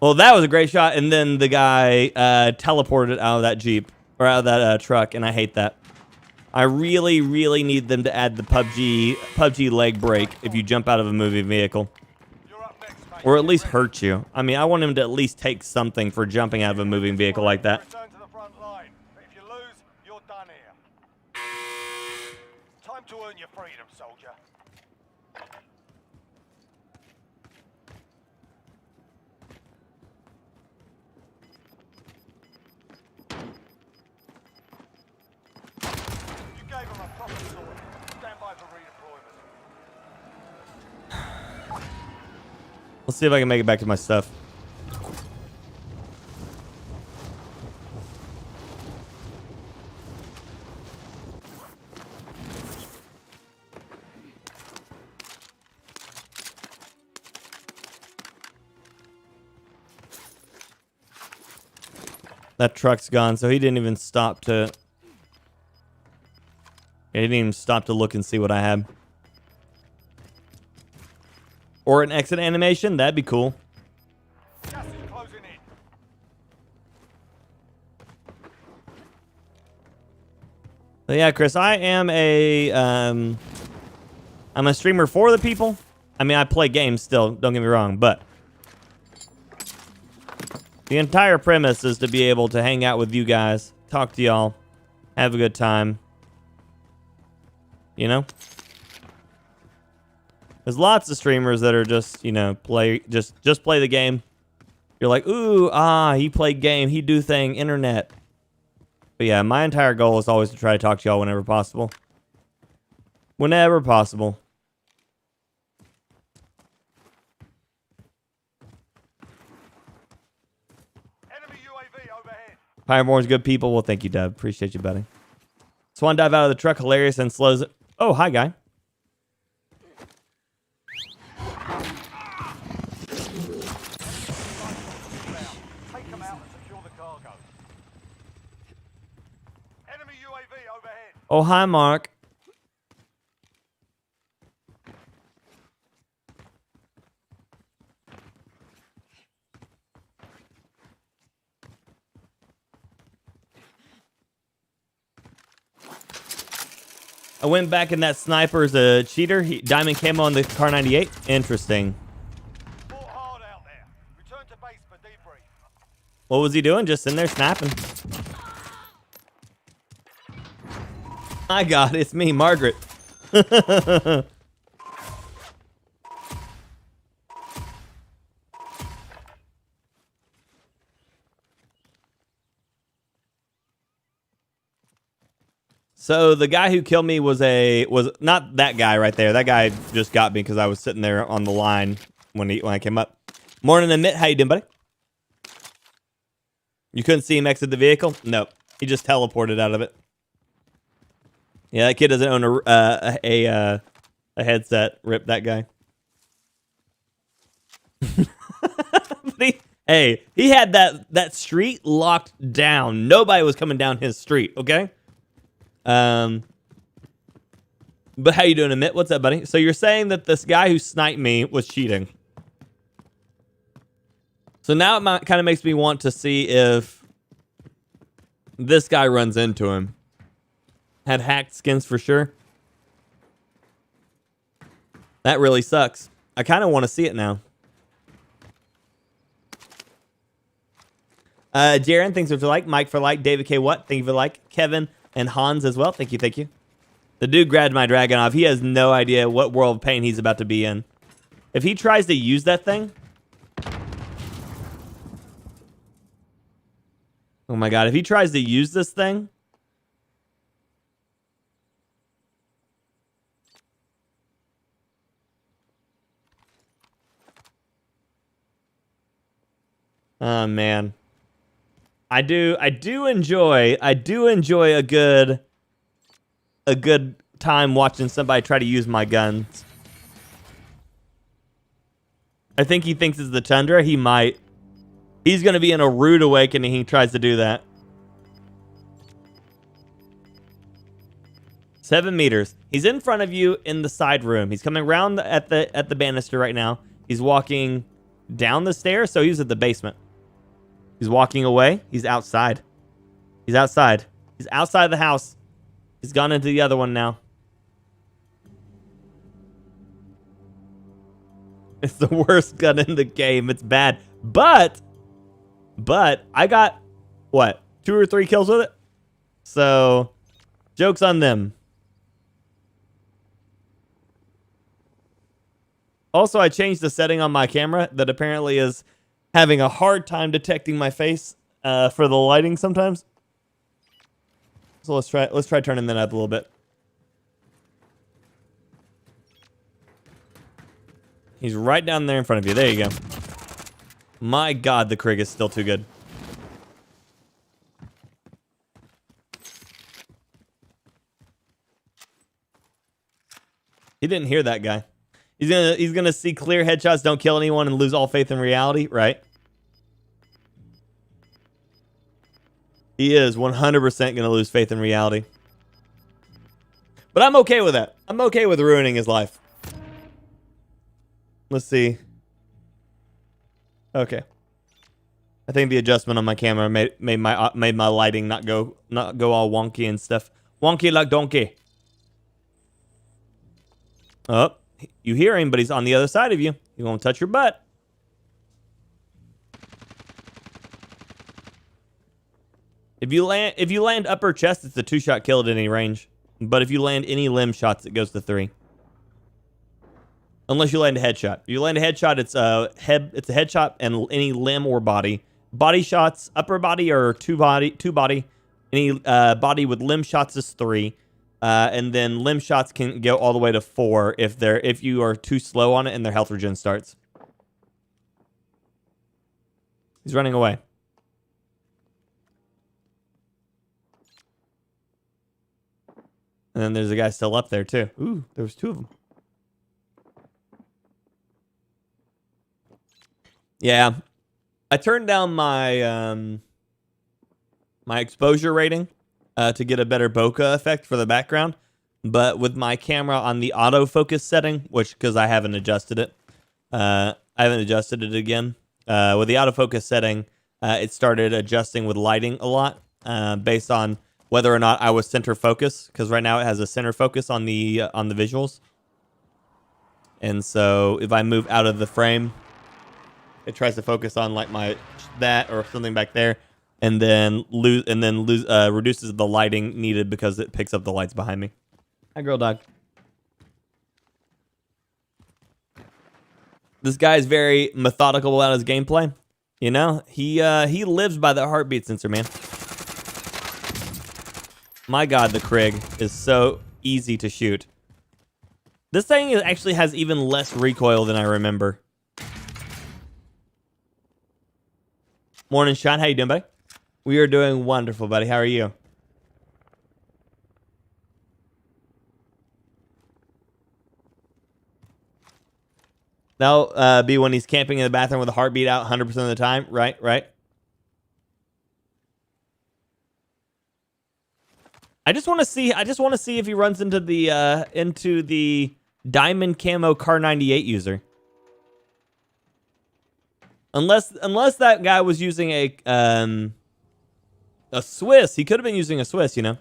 Well, that was a great shot, and then the guy teleported out of that Jeep, or out of that truck, and I hate that. I really need them to add the PUBG leg break if you jump out of a moving vehicle. You're up next, mate. Or at least hurt you. I mean, I want him to at least take something for jumping out of a moving vehicle like that. Return to the front line. But if you lose, you're done here. Time to earn your freedom, soldier. You gave him a proper sword. Stand by for redeployment. Let's see if I can make it back to my stuff. That truck's gone, so he didn't even stop to... He didn't even stop to look and see what I had. Or an exit animation, that'd be cool. Gas is closing in. So yeah, Chris, I am a I'm a streamer for the people. I mean, I play games still, don't get me wrong, but the entire premise is to be able to hang out with you guys, talk to y'all, have a good time. You know? There's lots of streamers that are just, you know, just play the game. You're like, ooh, he played game, he do thing, internet. But yeah, my entire goal is always to try to talk to y'all whenever possible. Whenever possible. Enemy UAV overhead. PyroLords, good people. Well, thank you, Deb. Appreciate you, buddy. Swan dive out of the truck, hilarious, and slows it. Oh, hi, guy. Take them out and secure the cargo. Enemy UAV overhead. Oh, hi, Mark. I went back in that sniper as a cheater. Diamond camo on the Car 98. Interesting. Fought hard out there. Return to base for debrief. What was he doing? Just sitting there snapping. My God, it's me, Margaret. So the guy who killed me was not that guy right there. That guy just got me because I was sitting there on the line when I came up. Morning, Admit. How you doing, buddy? You couldn't see him exit the vehicle? Nope. He just teleported out of it. Yeah, that kid doesn't own a headset. Rip that guy. He had that street locked down. Nobody was coming down his street. Okay. But how you doing, Amit? What's up, buddy? So you're saying that this guy who sniped me was cheating. So now it kind of makes me want to see if this guy runs into him. Had hacked skins for sure. That really sucks. I kind of want to see it now. Jaren, thanks for like. Mike for like. David K. What? Thank you for like. Kevin and Hans as well. Thank you, thank you. The dude grabbed my Dragonov. He has no idea what world of pain he's about to be in. If he tries to use that thing... Oh my God, if he tries to use this thing... Oh man. I do enjoy a good time watching somebody try to use my guns. I think he thinks it's the Tundra. He might. He's going to be in a rude awakening. He tries to do that. 7 meters. He's in front of you in the side room. He's coming around at the banister right now. He's walking down the stairs, so he's at the basement. He's walking away. He's outside. He's outside. He's outside the house. He's gone into the other one now. It's the worst gun in the game. It's bad. But I got, what, 2 or 3 kills with it? So, joke's on them. Also, I changed the setting on my camera that apparently is having a hard time detecting my face for the lighting sometimes. So let's try turning that up a little bit. He's right down there in front of you. There you go. My God, the Krig is still too good. He didn't hear that guy. He's gonna see clear headshots, don't kill anyone, and lose all faith in reality, right? He is 100% going to lose faith in reality. But I'm okay with that. I'm okay with ruining his life. Let's see. Okay. I think the adjustment on my camera made my lighting not go all wonky and stuff. Wonky like donkey. Oh, you hear him, but he's on the other side of you. He won't touch your butt. If you land upper chest, it's a 2-shot kill at any range. But if you land any limb shots, it goes to 3. Unless you land a headshot. If you land a headshot, it's a headshot and any limb or body. Body shots, upper body or two body. Any body with limb shots is 3. And then limb shots can go all the way to 4 if you are too slow on it and their health regen starts. He's running away. And then there's a guy still up there too. Ooh, there was 2 of them. Yeah, I turned down my my exposure rating to get a better bokeh effect for the background, but with my camera on the autofocus setting, which because I haven't adjusted it, I haven't adjusted it again. With the autofocus setting, it started adjusting with lighting a lot based on whether or not I was center focus, because right now it has a center focus on the visuals, and so if I move out of the frame, it tries to focus on like that or something back there, and then reduces the lighting needed because it picks up the lights behind me. Hi, girl dog. This guy's very methodical about his gameplay. You know, he lives by the heartbeat sensor, man. My God, the Krig is so easy to shoot. This thing actually has even less recoil than I remember. Morning, Sean. How you doing, buddy? We are doing wonderful, buddy. How are you? That'll be when he's camping in the bathroom with a heartbeat out 100% of the time. Right. I just want to see if he runs into the diamond camo Car 98 user. Unless that guy was using a Swiss, he could have been using a Swiss, you know.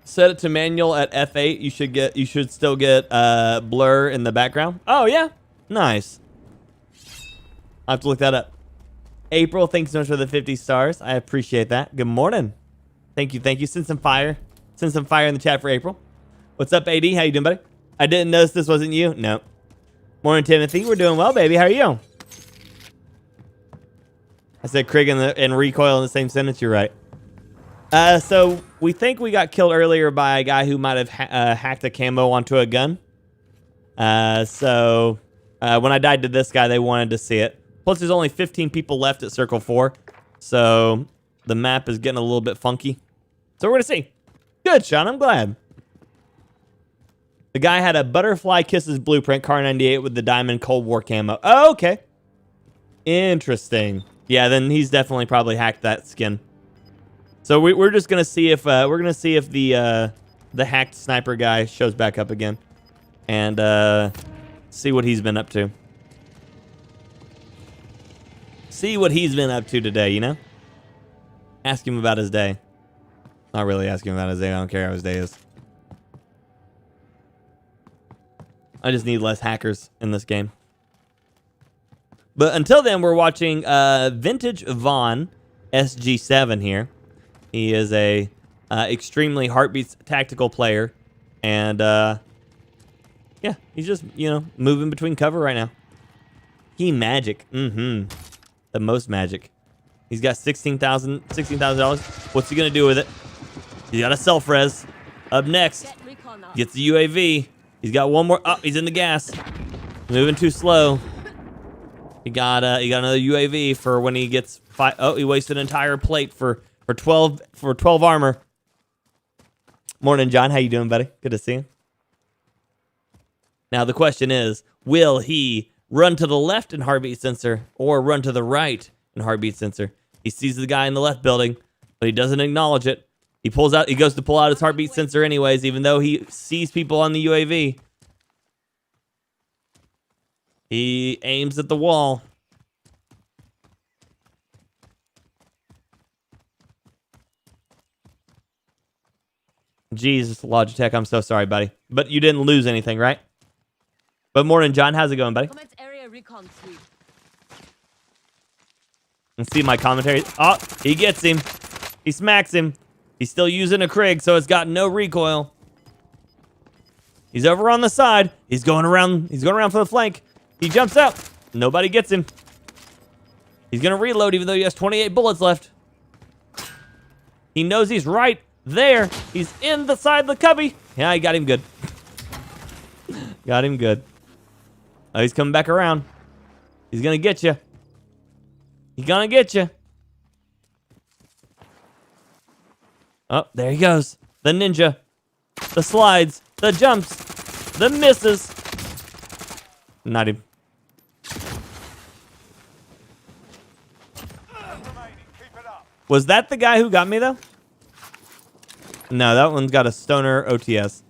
Set it to manual at F8. You should still get blur in the background. Oh yeah, nice. I have to look that up. April, thanks so much for the 50 stars. I appreciate that. Good morning. Thank you. Send some fire in the chat for April. What's up, AD? How you doing, buddy? I didn't notice this wasn't you. No. Morning, Timothy. We're doing well, baby. How are you? I said Krig and recoil in the same sentence. You're right. So we think we got killed earlier by a guy who might have hacked a camo onto a gun. So when I died to this guy, they wanted to see it. Plus, there's only 15 people left at Circle 4. So the map is getting a little bit funky. So we're going to see. Good, Sean. I'm glad. The guy had a Butterfly Kisses blueprint, Car 98 with the Diamond Cold War camo. Oh, okay. Interesting. Yeah, then he's definitely probably hacked that skin. So we're just gonna see if the hacked sniper guy shows back up again, and see what he's been up to. See what he's been up to today, you know? Ask him about his day. Not really ask him about his day. I don't care how his day is. I just need less hackers in this game. But until then, we're watching Vintage Vaughn SG7 here. He is a extremely heartbeats tactical player. And, yeah, he's just, you know, moving between cover right now. He magic. The most magic. He's got $16,000. What's he going to do with it? He's got a self-res. Up next, gets the UAV. He's got one more. Oh, he's in the gas. Moving too slow. He got another UAV for when he gets 5. Oh, he wasted an entire plate for 12 armor. Morning, John. How you doing, buddy? Good to see you. Now the question is, will he run to the left in heartbeat sensor or run to the right in heartbeat sensor. He sees the guy in the left building, but he doesn't acknowledge it. He goes to pull out his heartbeat sensor anyways, even though he sees people on the UAV. He aims at the wall. Jesus, Logitech, I'm so sorry, buddy. But you didn't lose anything, right? But morning, John. How's it going, buddy? Commence area recon sweep. Let's see my commentary. Oh, he gets him. He smacks him. He's still using a Krig, so it's got no recoil. He's over on the side. He's going around for the flank. He jumps out. Nobody gets him. He's going to reload even though he has 28 bullets left. He knows he's right there. He's in the side of the cubby. Yeah, I got him good. Got him good. Oh, he's coming back around. He's going to get you. He's going to get you. Oh, there he goes. The ninja. The slides. The jumps. The misses. Not him. Was that the guy who got me, though? No, that one's got a stoner OTS.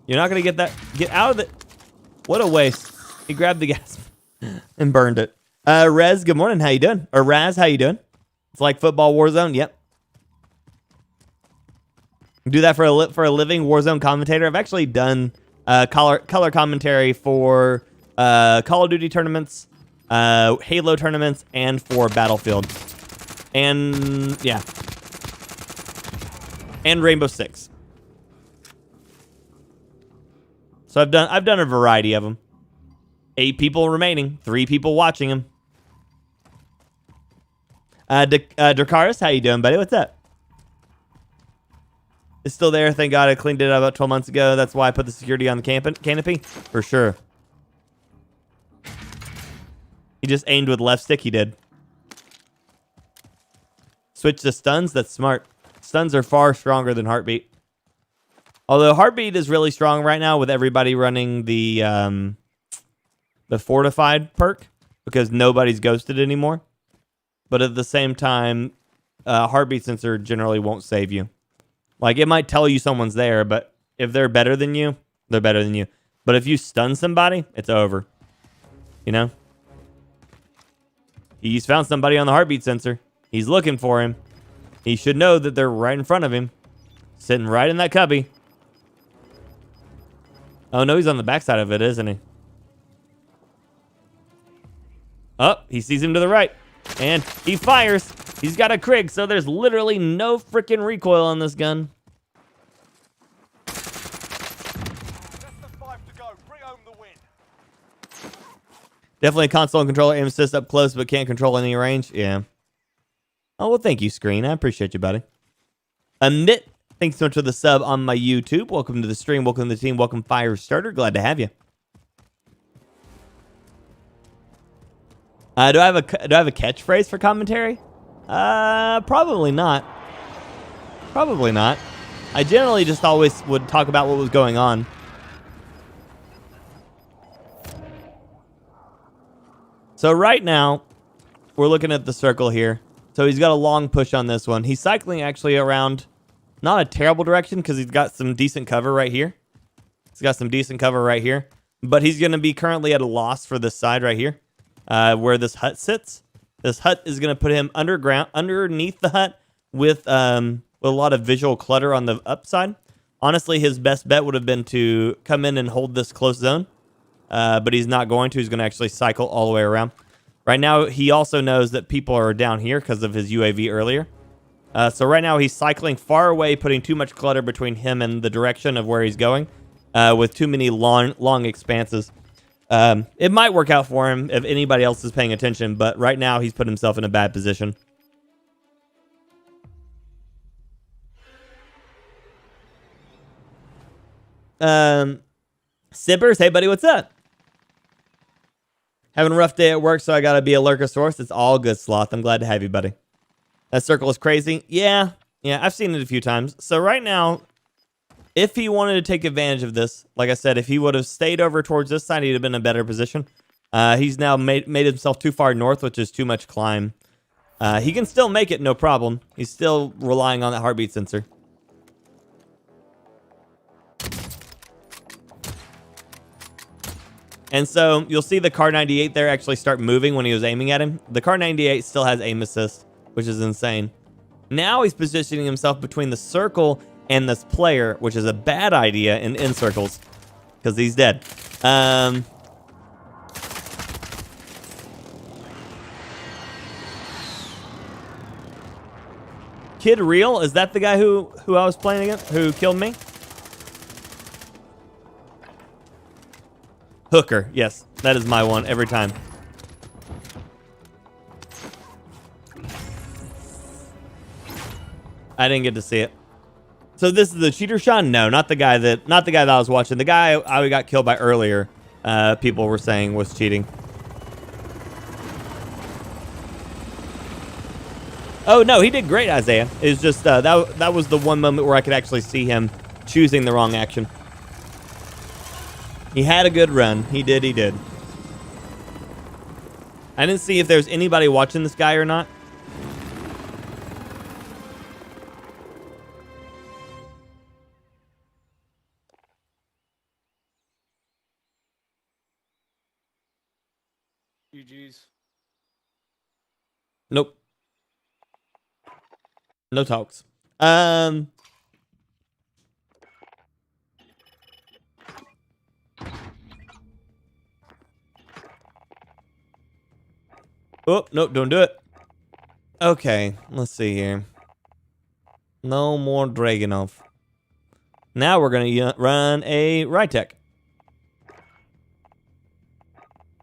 You're not going to get that. Get out of it. What a waste. He grabbed the gas and burned it. Rez, good morning. How you doing? Or Raz, how you doing? It's like football Warzone. Yep. Do that for a living, Warzone commentator. I've actually done color commentary for Call of Duty tournaments, Halo tournaments, and for Battlefield. And yeah. And Rainbow Six. So I've done a variety of them. 8 people remaining, 3 people watching them. Dracaris, how you doing, buddy? What's up? It's still there. Thank God I cleaned it up about 12 months ago. That's why I put the security on the canopy. For sure. He just aimed with left stick, he did. Switch to stuns. That's smart. Stuns are far stronger than heartbeat. Although heartbeat is really strong right now with everybody running the fortified perk because nobody's ghosted anymore. But at the same time, heartbeat sensor generally won't save you. Like, it might tell you someone's there, but if they're better than you, they're better than you. But if you stun somebody, it's over. You know? He's found somebody on the heartbeat sensor. He's looking for him. He should know that they're right in front of him. Sitting right in that cubby. Oh, no, he's on the backside of it, isn't he? Oh, he sees him to the right. And he fires. He's got a Krig, so there's literally no freaking recoil on this gun. Definitely a console and controller aim assist up close, but can't control any range. Yeah. Oh, well, thank you, Screen. I appreciate you, buddy. Knit, thanks so much for the sub on my YouTube. Welcome to the stream. Welcome to the team. Welcome, Firestarter. Glad to have you. Do I have a catchphrase for commentary? Probably not. Probably not. I generally just always would talk about what was going on. So right now, we're looking at the circle here. So he's got a long push on this one. He's cycling actually around, not a terrible direction because he's got some decent cover right here. He's got some decent cover right here. But he's going to be currently at a loss for this side right here. Where this hut sits. This hut is going to put him underneath the hut with a lot of visual clutter on the upside. Honestly, his best bet would have been to come in and hold this close zone. But he's not going to. He's going to actually cycle all the way around. Right now, he also knows that people are down here because of his UAV earlier. So right now, he's cycling far away, putting too much clutter between him and the direction of where he's going with too many long expanses. It might work out for him if anybody else is paying attention, but right now he's put himself in a bad position. Sippers, hey buddy, what's up? Having a rough day at work, so I gotta be a lurker source. It's all good, Sloth. I'm glad to have you, buddy. That circle is crazy. Yeah, I've seen it a few times. So right now, if he wanted to take advantage of this, like I said, if he would have stayed over towards this side, he'd have been in a better position. He's now made himself too far north, which is too much climb. He can still make it, no problem. He's still relying on that heartbeat sensor. And so you'll see the Car 98 there actually start moving when he was aiming at him. The Car 98 still has aim assist, which is insane. Now he's positioning himself between the circle and this player, which is a bad idea in circles because he's dead. Kid Real, is that the guy who I was playing against, who killed me? Hooker, yes, that is my one every time. I didn't get to see it. So this is the cheater shot? No, not the guy that I was watching. The guy I got killed by earlier. People were saying was cheating. Oh no, he did great, Isaiah. It's just that was the one moment where I could actually see him choosing the wrong action. He had a good run. He did. I didn't see if there's anybody watching this guy or not. GG's. Nope. No talks. Oh, nope, don't do it. Okay, let's see here. No more Dragunov. Now we're going to run a Rytech.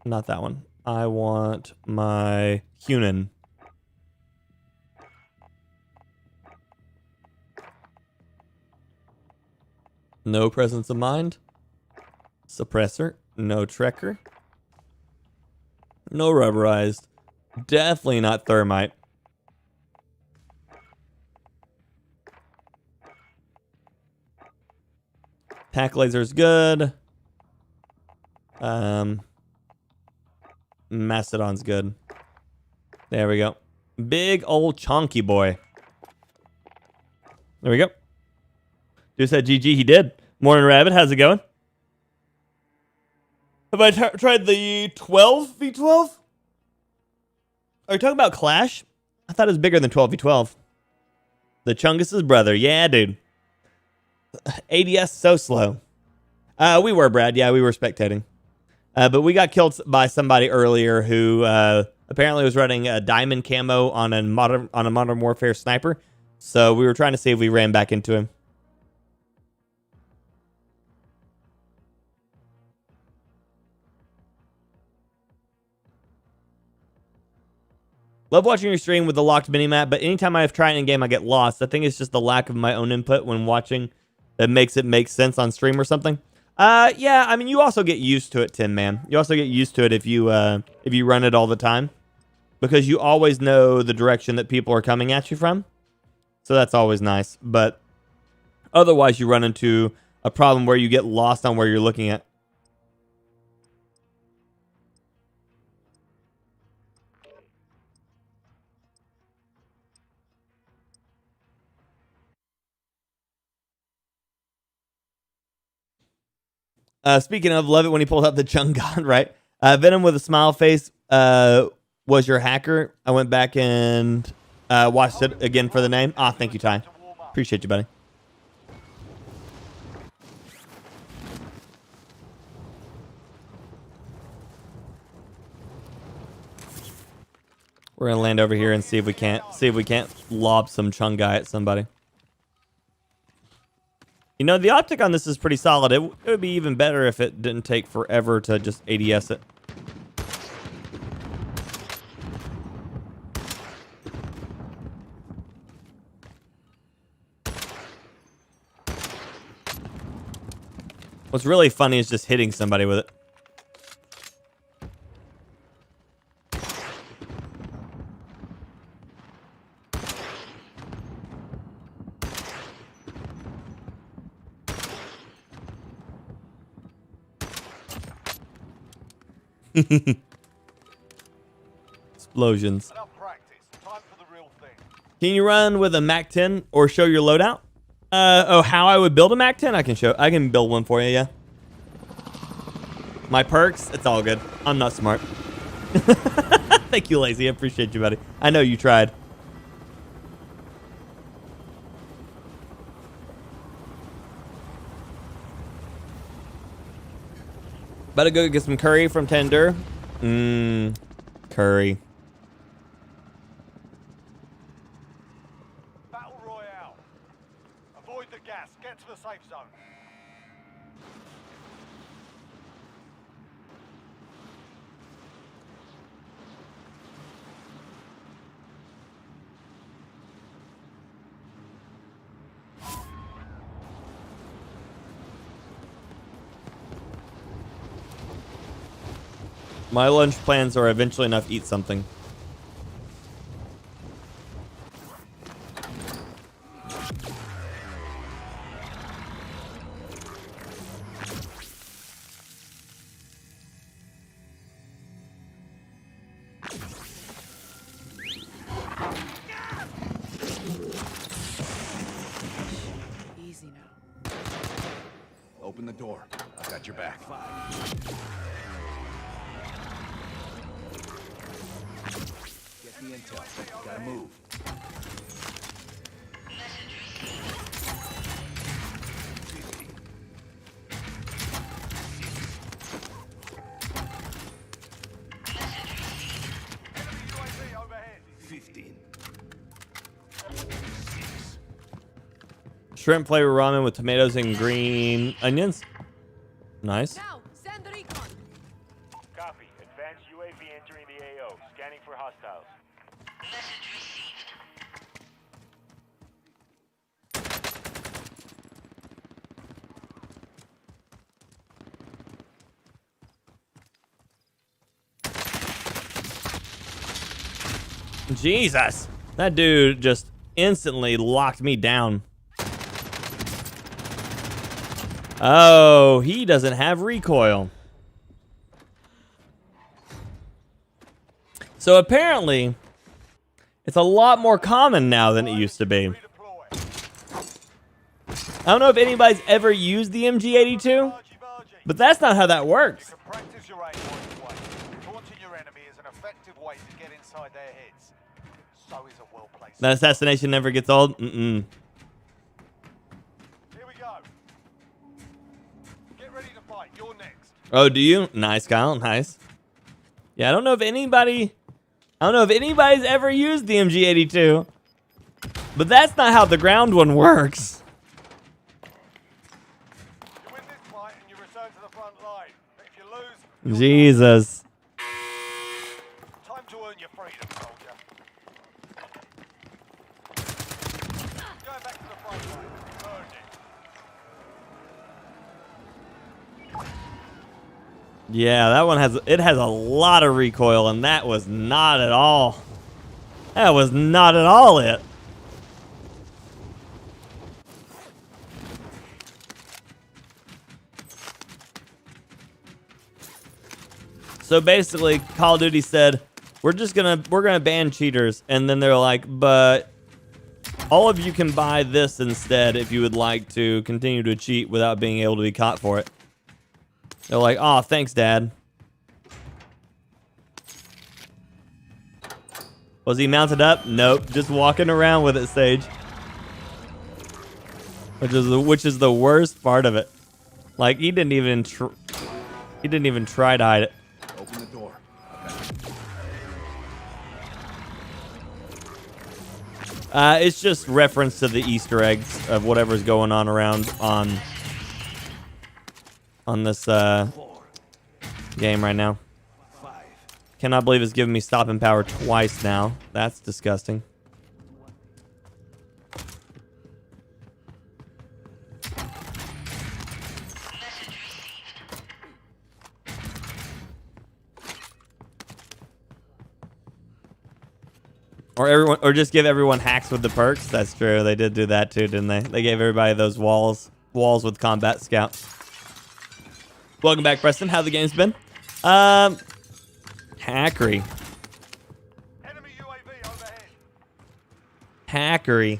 Not that one. I want my Hunan. No presence of mind. Suppressor. No Trekker. No rubberized. Definitely not thermite. Pack laser's good. Mastodon's good. There we go. Big old chonky boy. There we go. Dude said GG, he did. Morning Rabbit, how's it going? Have I tried the 12v12? Are you talking about Clash? I thought it was bigger than 12v12. The Chungus's brother. Yeah, dude. ADS so slow. We were, Brad. Yeah, we were spectating. But we got killed by somebody earlier who apparently was running a diamond camo on a Modern Warfare sniper. So we were trying to see if we ran back into him. Love watching your stream with the locked minimap, but anytime I try it in game, I get lost. I think it's just the lack of my own input when watching that makes it make sense on stream or something. Yeah, I mean, you also get used to it, Tim, man. You also get used to it if you run it all the time, because you always know the direction that people are coming at you from. So that's always nice. But otherwise, you run into a problem where you get lost on where you're looking at. Speaking of, love it when he pulls out the chung gun, right? Venom with a smile face was your hacker. I went back and watched it again for the name. Ah, thank you, Ty. Appreciate you, buddy. We're gonna land over here and see if we can't lob some chung guy at somebody. You know, the optic on this is pretty solid. It would be even better if it didn't take forever to just ADS it. What's really funny is just hitting somebody with it. Explosions. Enough practice. Time for the real thing. Can you run with a Mac 10 or show your loadout? How I would build a Mac 10? I can build one for you, yeah. My perks, it's all good. I'm not smart. Thank you, Lazy. I appreciate you, buddy. I know you tried. About to go get some curry from Tender. Curry. Battle Royale. Avoid the gas. Get to the safe zone. My lunch plans are eventually enough to eat something. Easy now. Open the door. I got your back. Get the intel. Gotta move. Enemy UAV overhead. 15. Shrimp flavor ramen with tomatoes and green onions. Nice. Now, send the recon. Copy. Advanced UAV entering the AO. Scanning for hostiles. Jesus. That dude just instantly locked me down. Oh, he doesn't have recoil. So apparently, it's a lot more common now than it used to be. Redeploy. I don't know if anybody's ever used the MG82, but that's not how that works. You can practice your aim right away. Taunting your enemy is an effective way to get inside their heads. So is a well-placed. That assassination never gets old. Here we go. Get ready to fight. You're next. Oh, do you? Nice, Kyle. Nice. Yeah, I don't know if anybody's ever used the MG82, but that's not how the ground one works. You win this fight and you return to the front line. But if you lose, Jesus. time to earn your freedom, soldier. Going back to the front line. You've earned it. Yeah, that one has a lot of recoil, and that was not at all. That was not at all it. So basically, Call of Duty said, we're gonna ban cheaters, and then they're like, but all of you can buy this instead if you would like to continue to cheat without being able to be caught for it. They're like, oh, thanks, Dad. Was he mounted up? Nope, just walking around with it, Sage. Which is the worst part of it. Like he didn't even try to hide it. Open the door. It's just reference to the Easter eggs of whatever's going on around on this game right now. 5. Cannot believe it's giving me stopping power twice now. That's disgusting. Or just give everyone hacks with the perks. That's true. They did do that too, didn't they? They gave everybody those walls with combat scout. Welcome back, Preston. How the game's been? Hackery. Enemy UAV overhead. Hackery.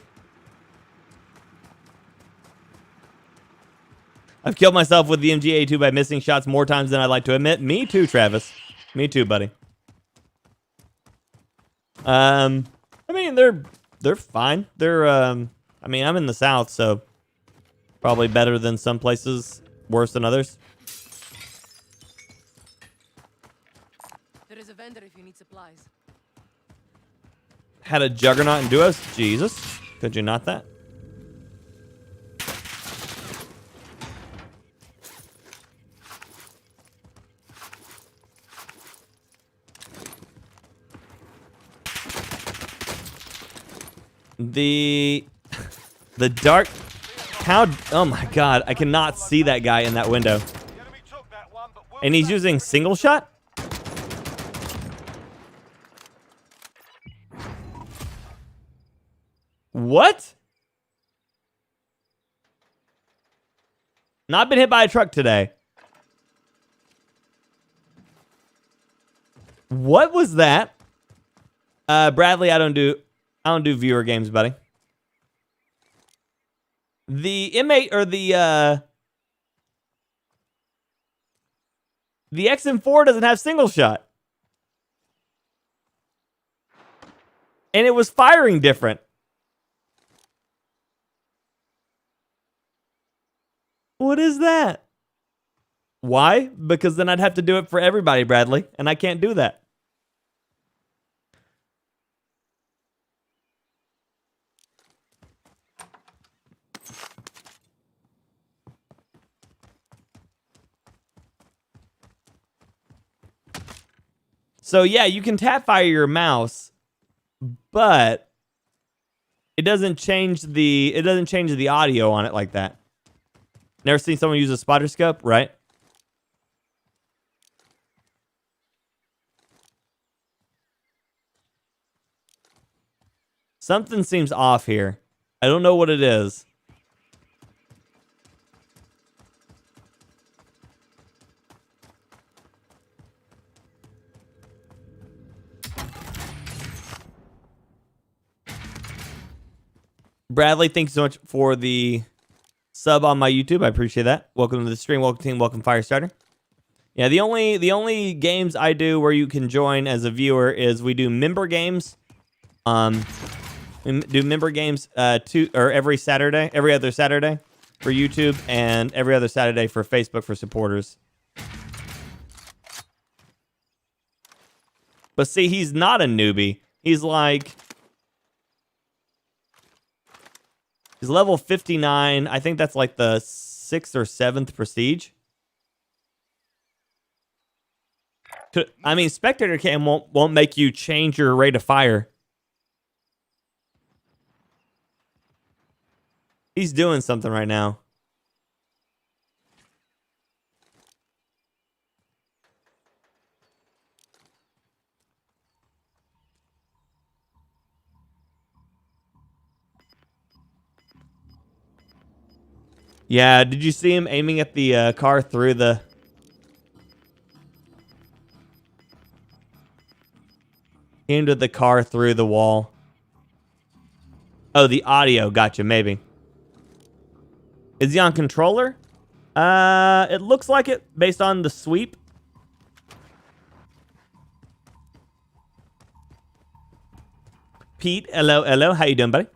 I've killed myself with the MG82 by missing shots more times than I'd like to admit. Me too, Travis. Me too, buddy. I mean, they're fine. They're I mean, I'm in the South, so probably better than some places, worse than others. There is a vendor if you need supplies. Had a juggernaut in duos. Jesus, could you not that? The dark, how, oh my god, I cannot see that guy in that window. The enemy took that one, but we'll And he's using single shot? What? Not been hit by a truck today. What was that? Bradley, I don't do viewer games, buddy. The M8 or the XM4 doesn't have single shot. And it was firing different. What is that? Why? Because then I'd have to do it for everybody, Bradley, and I can't do that. So yeah, you can tap fire your mouse, but it doesn't change the audio on it like that. Never seen someone use a spotter scope, right? Something seems off here. I don't know what it is. Bradley, thanks so much for the sub on my YouTube. I appreciate that. Welcome to the stream. Welcome team. Welcome Firestarter. Yeah, the only games I do where you can join as a viewer is we do member games. We do member games every Saturday, every other Saturday for YouTube, and every other Saturday for Facebook for supporters. But see, he's not a newbie. He's level 59. I think that's like the 6th or 7th prestige. I mean, spectator cam won't make you change your rate of fire. He's doing something right now. Yeah, did you see him aiming at the car through the... He aimed at the car through the wall. Oh, the audio. Gotcha, maybe. Is he on controller? It looks like it based on the sweep. Pete, hello. How you doing, buddy?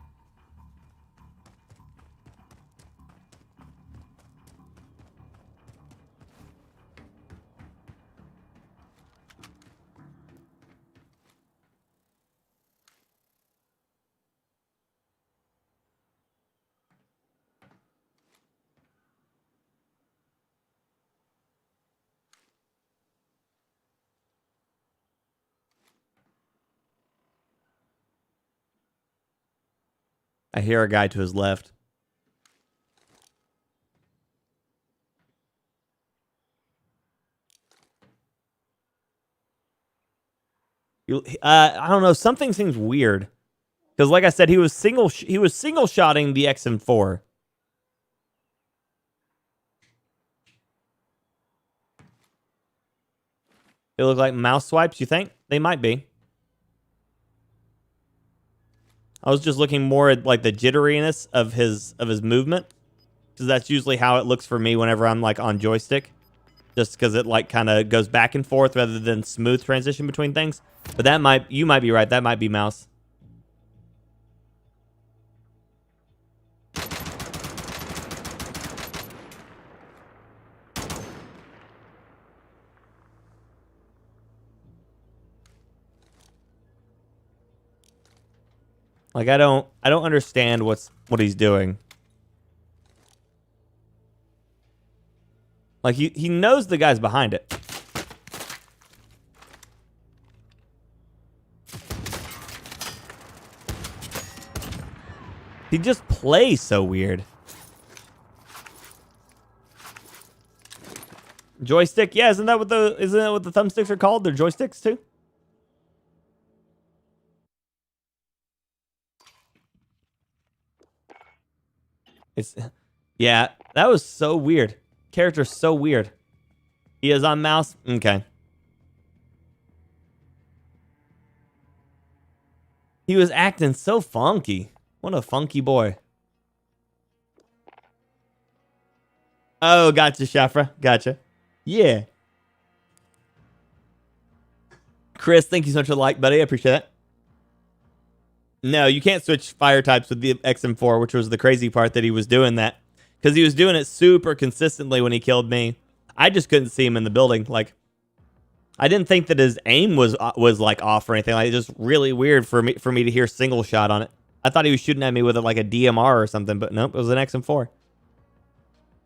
I hear a guy to his left. I don't know. Something seems weird. Because like I said, he was single shotting the XM4. They look like mouse swipes, you think? They might be. I was just looking more at like the jitteriness of his movement, because that's usually how it looks for me whenever I'm like on joystick, just because it like kind of goes back and forth rather than smooth transition between things. But you might be right. That might be mouse. Like I don't understand what he's doing. Like he knows the guy's behind it. He just plays so weird. Joystick, yeah, isn't that what the thumbsticks are called? They're joysticks too. Yeah, that was so weird. Character's so weird. He is on mouse? Okay. He was acting so funky. What a funky boy. Oh, gotcha, Shafra. Gotcha. Yeah. Chris, thank you so much for the like, buddy. I appreciate that. No, you can't switch fire types with the XM4, which was the crazy part that he was doing that. Because he was doing it super consistently when he killed me. I just couldn't see him in the building. Like, I didn't think that his aim was like off or anything. Like, it's just really weird for me to hear single shot on it. I thought he was shooting at me with like a DMR or something, but nope, it was an XM4.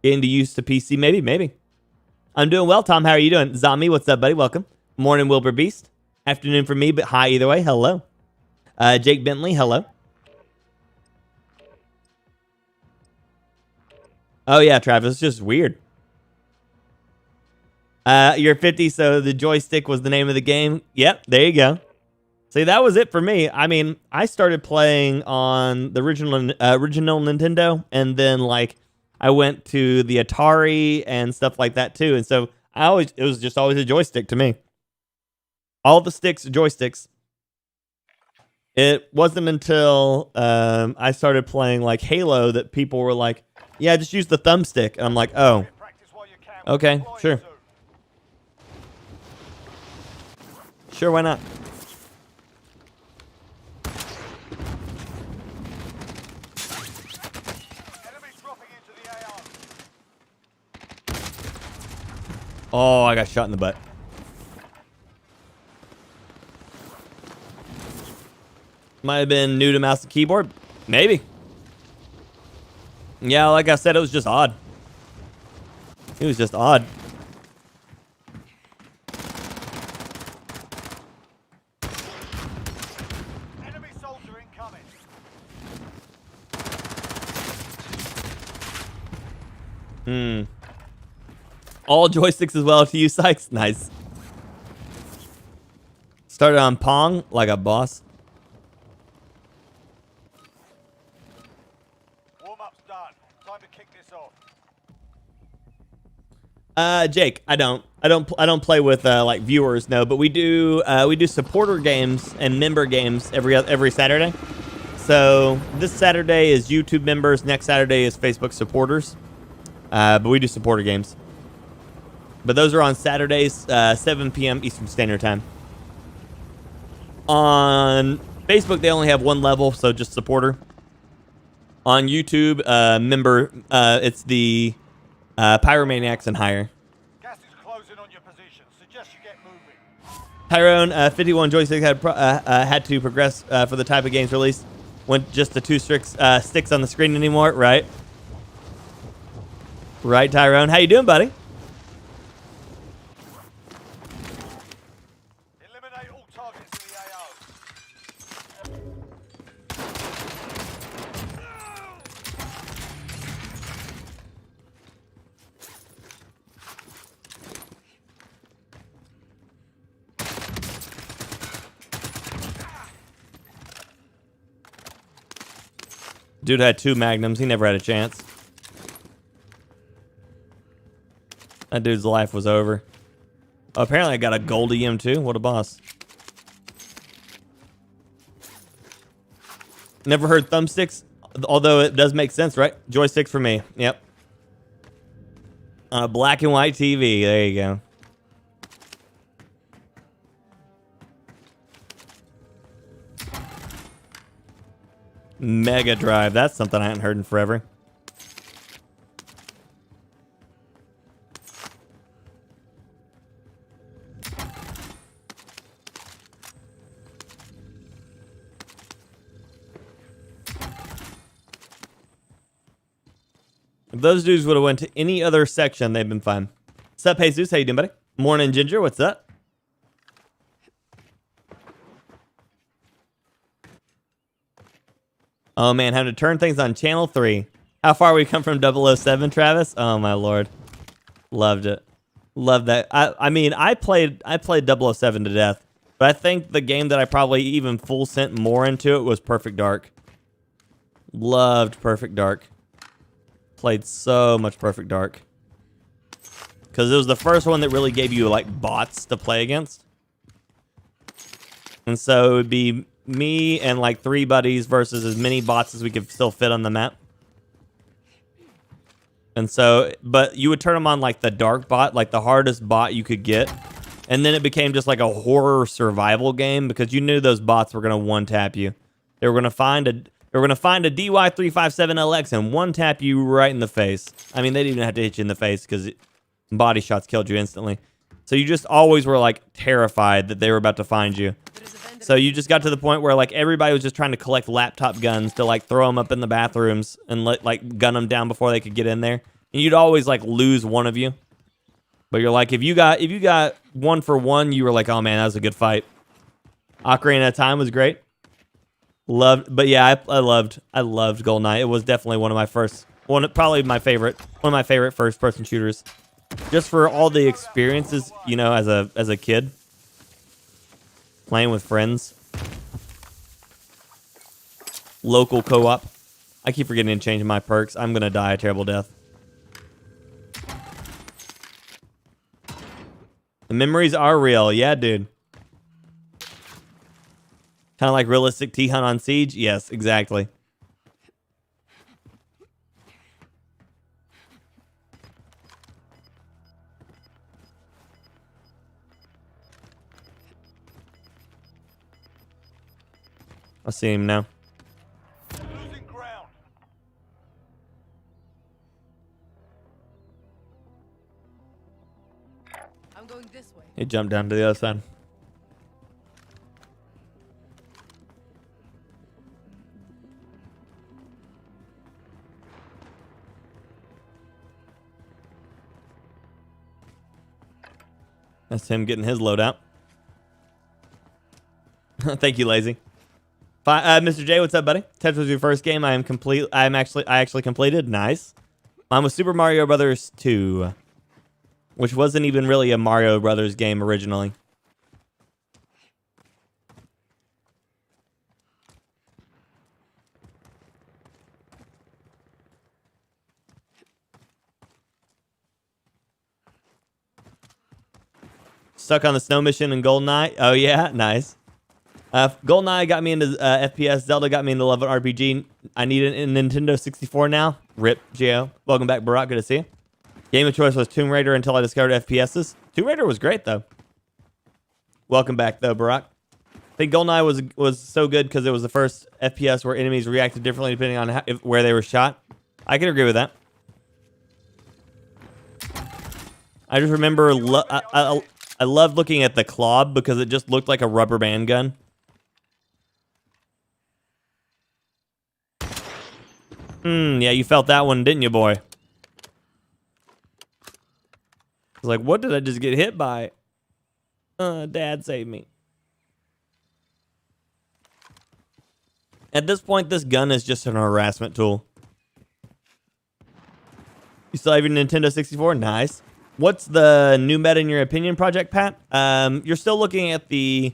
Getting used to PC, maybe. I'm doing well, Tom. How are you doing? Zombie, what's up, buddy? Welcome. Morning, Wilbur Beast. Afternoon for me, but hi either way. Hello. Jake Bentley, hello. Oh yeah, Travis, it's just weird. You're 50, so the joystick was the name of the game. Yep, there you go. See, that was it for me. I mean, I started playing on the original Nintendo, and then like I went to the Atari and stuff like that too. And so it was just always a joystick to me. All the sticks, joysticks. It wasn't until I started playing like Halo that people were like, yeah, just use the thumbstick. And I'm like, oh, okay, sure. Sure, why not? Oh, I got shot in the butt. Might have been new to mouse and keyboard. Maybe. Yeah, like I said, it was just odd. It was just odd. Enemy soldier incoming. All joysticks as well to you, Sykes. Nice. Started on Pong like a boss. Warm-up's done. Time to kick this off. Jake, I don't play with like viewers, no, but we do supporter games and member games every Saturday. So this Saturday is YouTube members, next Saturday is Facebook supporters. But we do supporter games. But those are on Saturdays, 7 p.m. Eastern Standard Time. On Facebook, they only have one level, so just supporter. On YouTube, member, it's the Pyromaniacs and higher. Gas is closing on your position. Suggest you get moving. Tyrone, 51 joystick had to progress for the type of games released. Went just the two sticks on the screen anymore, right? Right, Tyrone. How you doing, buddy? Eliminate all targets in the AO. Dude had 2 magnums. He never had a chance. That dude's life was over. Apparently I got a gold EM too. What a boss. Never heard thumbsticks, although it does make sense, right? Joysticks for me. Yep. On a black and white TV. There you go. Mega Drive. That's something I hadn't heard in forever. If those dudes would have went to any other section, they'd been fine. What's up, Jesus? How you doing, buddy? Morning, Ginger. What's up? Oh, man. Having to turn things on channel 3. How far we come from 007, Travis? Oh, my Lord. Loved it. Loved that. I mean, I played 007 to death. But I think the game that I probably even full sent more into it was Perfect Dark. Loved Perfect Dark. Played so much Perfect Dark. Because it was the first one that really gave you, like, bots to play against. And so it would be me and, like, 3 buddies versus as many bots as we could still fit on the map. And so, but you would turn them on, like, the dark bot, like the hardest bot you could get. And then it became just like a horror survival game because you knew those bots were going to one-tap you. They were going to find a DY357LX and one-tap you right in the face. I mean, they didn't even have to hit you in the face because body shots killed you instantly. So you just always were, like, terrified that they were about to find you. So you just got to the point where, like, everybody was just trying to collect laptop guns to, like, throw them up in the bathrooms and, like, gun them down before they could get in there. And you'd always, like, lose one of you. But you're like, if you got 1 for 1, you were like, oh, man, that was a good fight. Ocarina of Time was great. But yeah, I loved GoldenEye. It was definitely one of my favorite first-person shooters. Just for all the experiences, you know, as a kid, playing with friends, local co-op. I keep forgetting to change my perks. I'm gonna die a terrible death. The memories are real, yeah, dude. Kind of like realistic T-Hunt on Siege? Yes, exactly. I see him now. Losing ground. I'm going this way. He jumped down to the other side. That's him getting his loadout. Thank you, Lazy. Mr. J, what's up, buddy? Tetris was your first game. I actually completed. Nice. Mine was Super Mario Brothers 2, which wasn't even really a Mario Brothers game originally. Stuck on the snow mission in GoldenEye. Oh, yeah. Nice. GoldenEye got me into FPS. Zelda got me into love of RPG. I need a Nintendo 64 now. RIP, Gio. Welcome back, Barack. Good to see you. Game of choice was Tomb Raider until I discovered FPSs. Tomb Raider was great, though. Welcome back, though, Barack. I think GoldenEye was so good because it was the first FPS where enemies reacted differently depending on where they were shot. I can agree with that. I just remember I loved looking at the Clob because it just looked like a rubber band gun. Yeah, you felt that one, didn't you, boy? I was like, what did I just get hit by? Dad saved me. At this point, this gun is just an harassment tool. You still have your Nintendo 64? Nice. What's the new meta in your opinion, Project Pat? You're still looking at the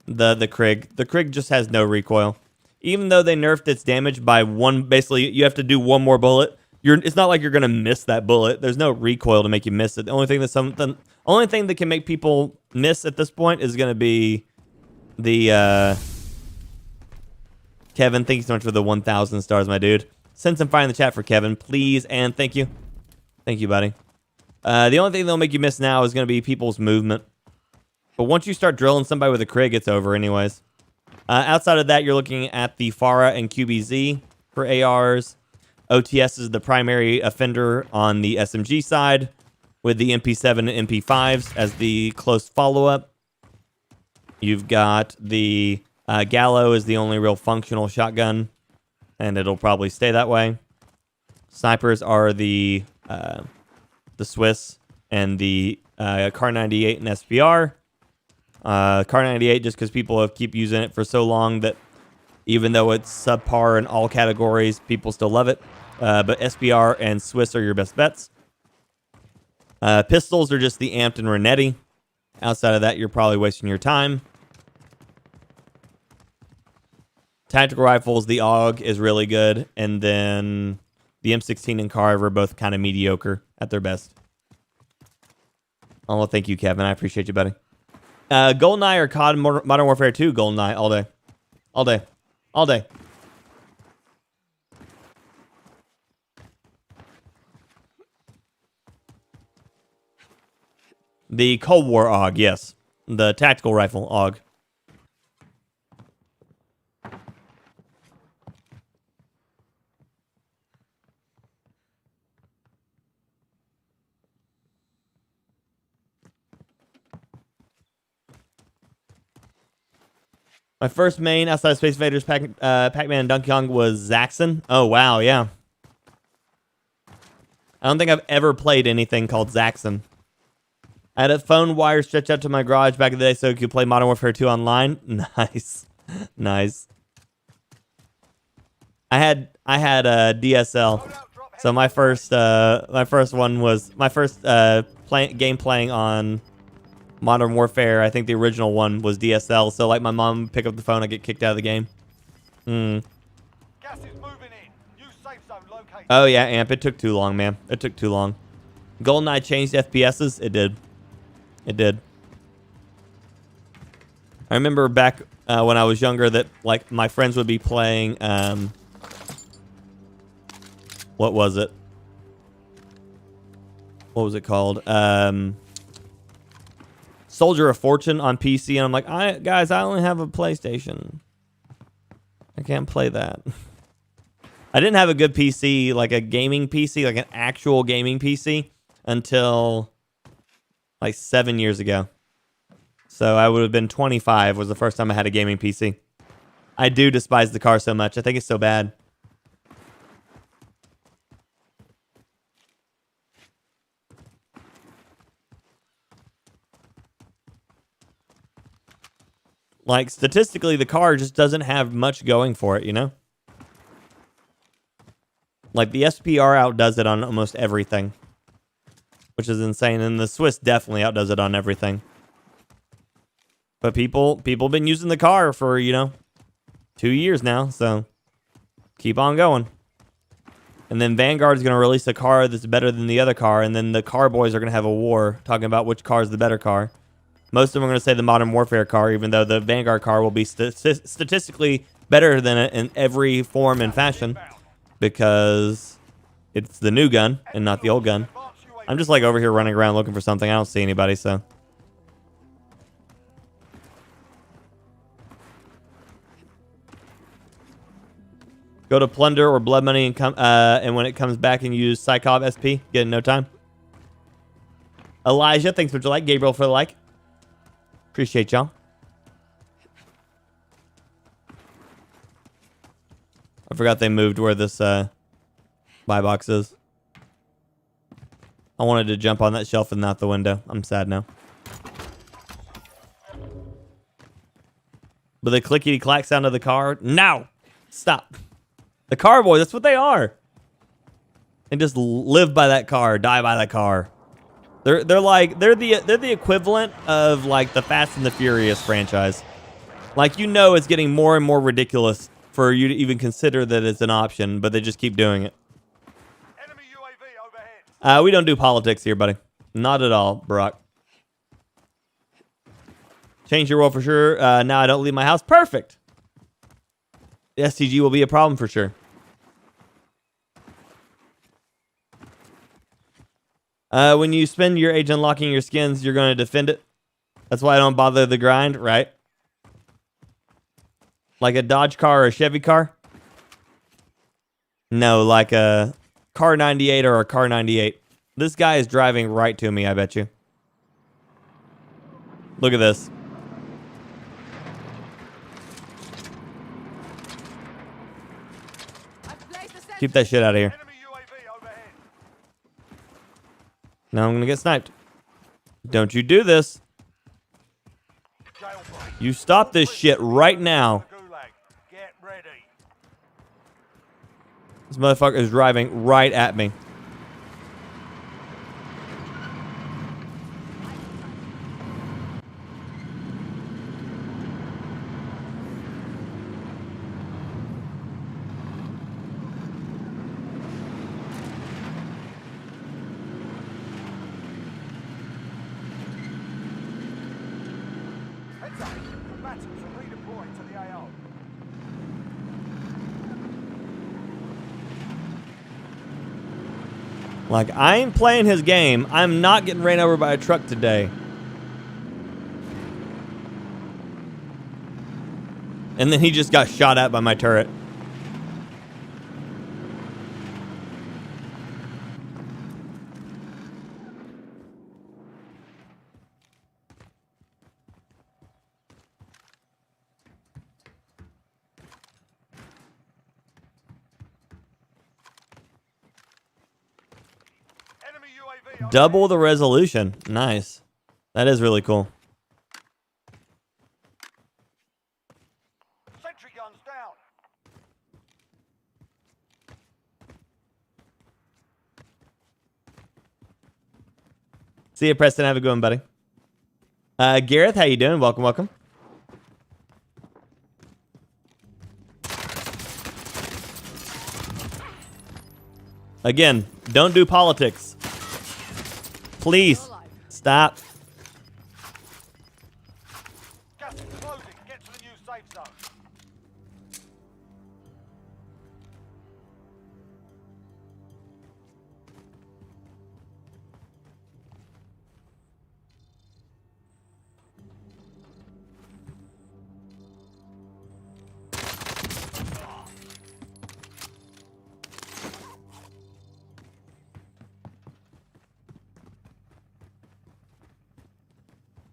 Krig. The Krig just has no recoil. Even though they nerfed its damage by one, basically you have to do one more bullet. It's not like you're gonna miss that bullet. There's no recoil to make you miss it. The only Only thing that can make people miss at this point is going to be the Kevin. Thank you so much for the 1,000 stars, my dude. Send some fire in the chat for Kevin, please, and thank you. Thank you, buddy. The only thing that'll make you miss now is going to be people's movement. But once you start drilling somebody with a Krig, it's over anyways. Outside of that, you're looking at the FARA and QBZ for ARs. OTS is the primary offender on the SMG side, with the MP7 and MP5s as the close follow-up. You've got the Gallo is the only real functional shotgun, and it'll probably stay that way. Snipers are the Swiss and the Kar 98 and SPR. Kar 98 just because people have keep using it for so long that even though it's subpar in all categories, people still love it. But SPR and Swiss are your best bets. Pistols are just the Amped and Renetti. Outside of that, you're probably wasting your time. Tactical rifles, the AUG is really good. And then the M16 and Carve are both kind of mediocre at their best. Oh, well, thank you, Kevin. I appreciate you, buddy. GoldenEye or COD Modern Warfare 2? GoldenEye all day. All day. All day. The Cold War AUG, yes. The tactical rifle AUG. My first main outside of Space Invaders, Pac-Man, and Donkey Kong was Zaxxon. Oh, wow, yeah. I don't think I've ever played anything called Zaxxon. I had a phone wire stretched out to my garage back in the day so I could play Modern Warfare 2 online. Nice. Nice. I had a DSL. So my first one was my first game playing on Modern Warfare. I think the original one was DSL. So like my mom would pick up the phone, I get kicked out of the game. Gas is moving in. Use safe zone located. Oh yeah, Amp. It took too long, man. It took too long. GoldenEye changed FPSs. It did. It did. I remember back when I was younger that like my friends would be playing. What was it? What was it called? Soldier of Fortune on PC, and I'm like, guys, I only have a PlayStation. I can't play that. I didn't have a good PC, like a gaming PC, like an actual gaming PC, until like 7 years ago. So I would have been 25 was the first time I had a gaming PC. I do despise the car so much. I think it's so bad. Like, statistically, the car just doesn't have much going for it, you know? Like, the SPR outdoes it on almost everything. Which is insane. And the Swiss definitely outdoes it on everything. But people been using the car for, 2 years now. So, keep on going. And then Vanguard's going to release a car that's better than the other car. And then the car boys are going to have a war talking about which car is the better car. Most of them are going to say the Modern Warfare car, even though the Vanguard car will be statistically better than it in every form and fashion, because it's the new gun and not the old gun. I'm just like over here running around looking for something. I don't see anybody, so. Go to Plunder or Blood Money and when it comes back and use Psychov SP, get in no time. Elijah, thanks for the like. Gabriel for the like. Appreciate y'all. I forgot they moved where this buy box is. I wanted to jump on that shelf and not the window. I'm sad now. But the clickety clack sound of the car. No! Stop. The car boys, that's what they are. They just live by that car, die by that car. They're the equivalent of like the Fast and the Furious franchise. Like, it's getting more and more ridiculous for you to even consider that it's an option, but they just keep doing it. Enemy UAV overhead. We don't do politics here, buddy. Not at all, Brock. Change your world for sure. Now I don't leave my house. Perfect. The STG will be a problem for sure. When you spend your age unlocking your skins, you're going to defend it. That's why I don't bother the grind, right? Like a Dodge car or a Chevy car? No, like a car 98 or a car 98. This guy is driving right to me, I bet you. Look at this. I've placed a sentry. Keep that shit out of here. Enemy UAV overhead. Now I'm going to get sniped. Don't you do this. Jailbreak. You stop this shit right now. Gulag. Get ready. This motherfucker is driving right at me. Heads up. Combatants are redeploying to the AO. Like, I ain't playing his game. I'm not getting ran over by a truck today. And then he just got shot at by my turret. Enemy UAV Double the resolution. Nice. That is really cool. Sentry guns down. See you, Preston. Have a good one, buddy. Gareth, how you doing? Welcome, welcome. Again, don't do politics. Please, stop. Gas is closing. Get to the new safe zone.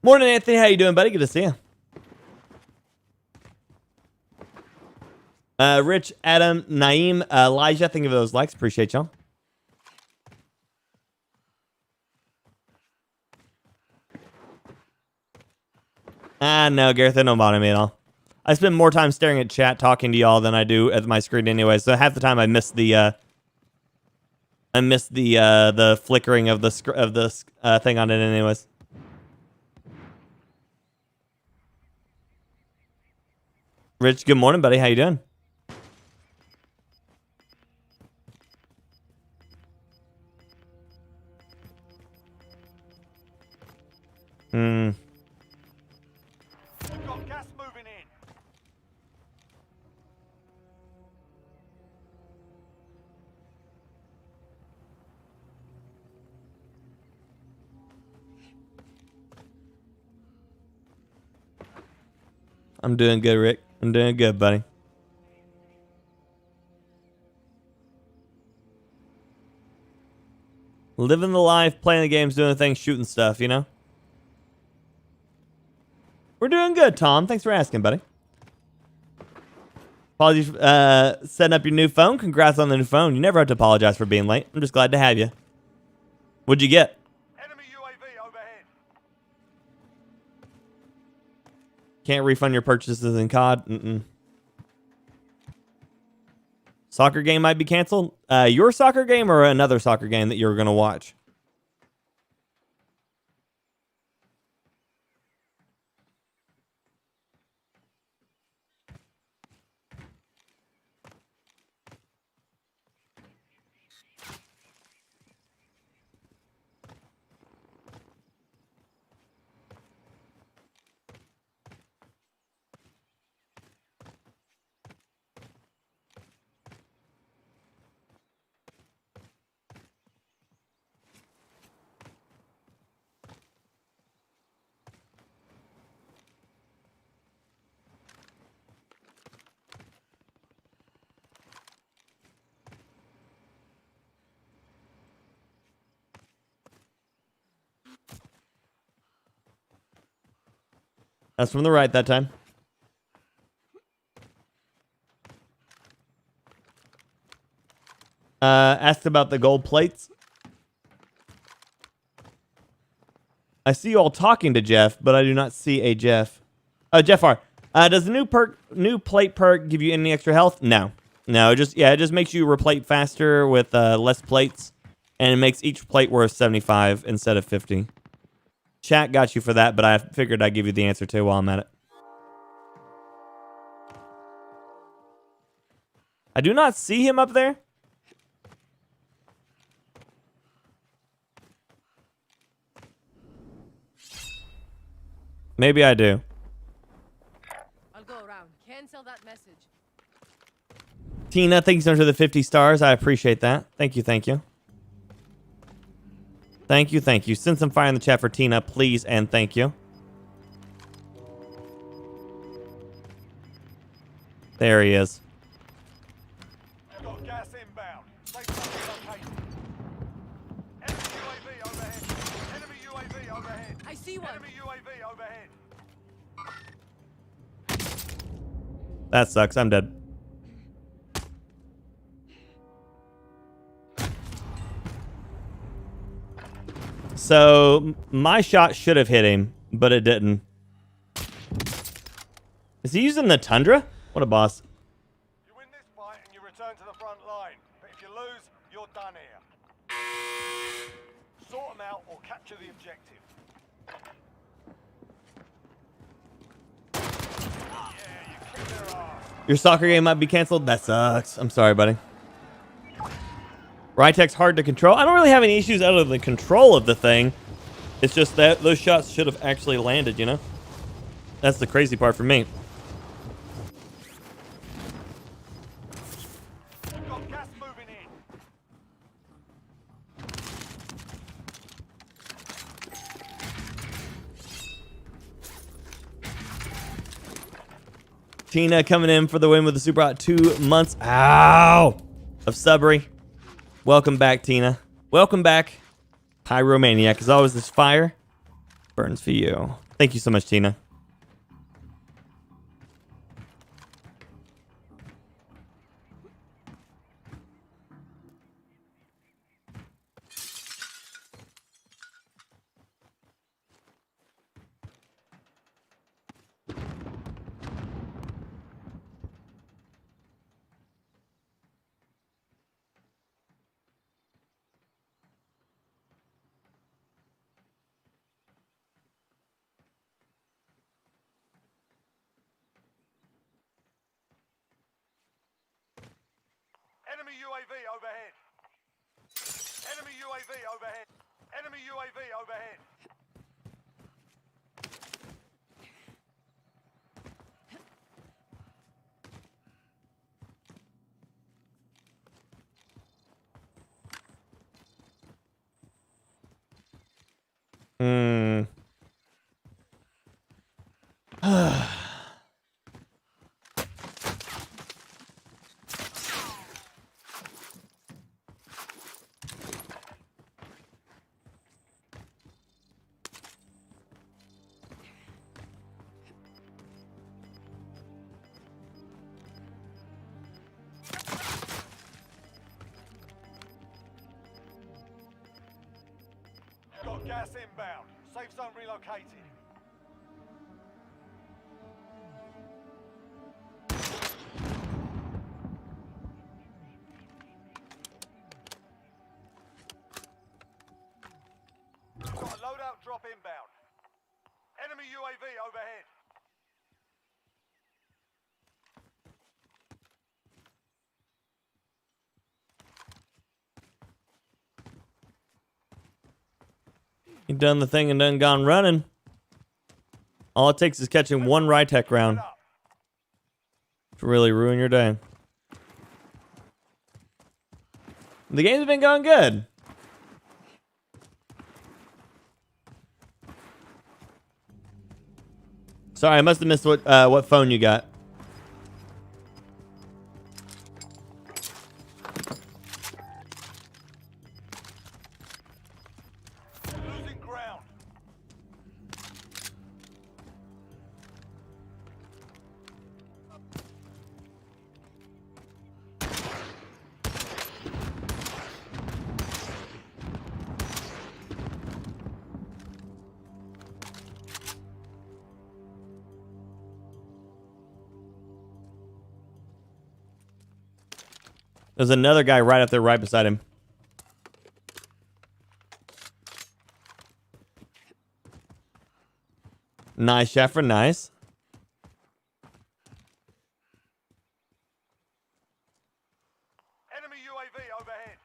Morning, Anthony. How you doing, buddy? Good to see you. Rich, Adam, Naeem, Elijah, thank you for those likes. Appreciate y'all. No, Gareth, that don't bother me at all. I spend more time staring at chat, talking to y'all than I do at my screen anyway. So half the time I miss the flickering of the thing on it anyways. Rich, good morning, buddy. How you doing? We've got gas moving in. I'm doing good, Rick. I'm doing good, buddy. Living the life, playing the games, doing the things, shooting stuff, you know? We're doing good, Tom. Thanks for asking, buddy. Apologies for setting up your new phone. Congrats on the new phone. You never have to apologize for being late. I'm just glad to have you. What'd you get? Enemy UAV overhead. Can't refund your purchases in COD. Soccer game might be canceled. Your soccer game or another soccer game that you're going to watch? That's from the right that time. Asked about the gold plates. I see you all talking to Jeff, but I do not see a Jeff. Oh, Jeff R. Does the new plate perk give you any extra health? No. No, it just makes you replate faster with less plates, and it makes each plate worth 75 instead of 50. Chat got you for that, but I figured I'd give you the answer too while I'm at it. I do not see him up there. Maybe I do. I'll go around. Cancel that message. Tina, thanks so much for the 50 stars. I appreciate that. Thank you, thank you. Thank you, thank you. Send some fire in the chat for Tina, please, and thank you. There he is. Got gas inbound. Safe zone located. Enemy UAV overhead. Enemy UAV overhead. I see one. Enemy UAV overhead. That sucks. I'm dead. So my shot should have hit him, but it didn't. Is he using the Tundra? What a boss. You win this fight and you return to the front line. But if you lose, you're done here. Sort them out or capture the objective. Yeah, you kick their ass. Your soccer game might be canceled? That sucks. I'm sorry, buddy. Rytek's hard to control. I don't really have any issues out of the control of the thing. It's just that those shots should have actually landed, you know? That's the crazy part for me. We've got gas moving in. Tina coming in for the win with the super hot 2 months. Ow! Of subbery. Welcome back, Tina. Welcome back. Pyromaniac. As always, this fire burns for you. Thank you so much, Tina. Enemy UAV overhead. Enemy UAV overhead. Enemy UAV overhead. Got gas inbound. Safe zone relocated. Got a loadout drop inbound. Enemy UAV overhead. You've done the thing and done gone running. All it takes is catching one Rytek round to really ruin your day. The game's been going good. Sorry, I must have missed what phone you got. Losing ground. There's another guy right up there, right beside him. Nice, Sheffer, nice. Enemy UAV overhead.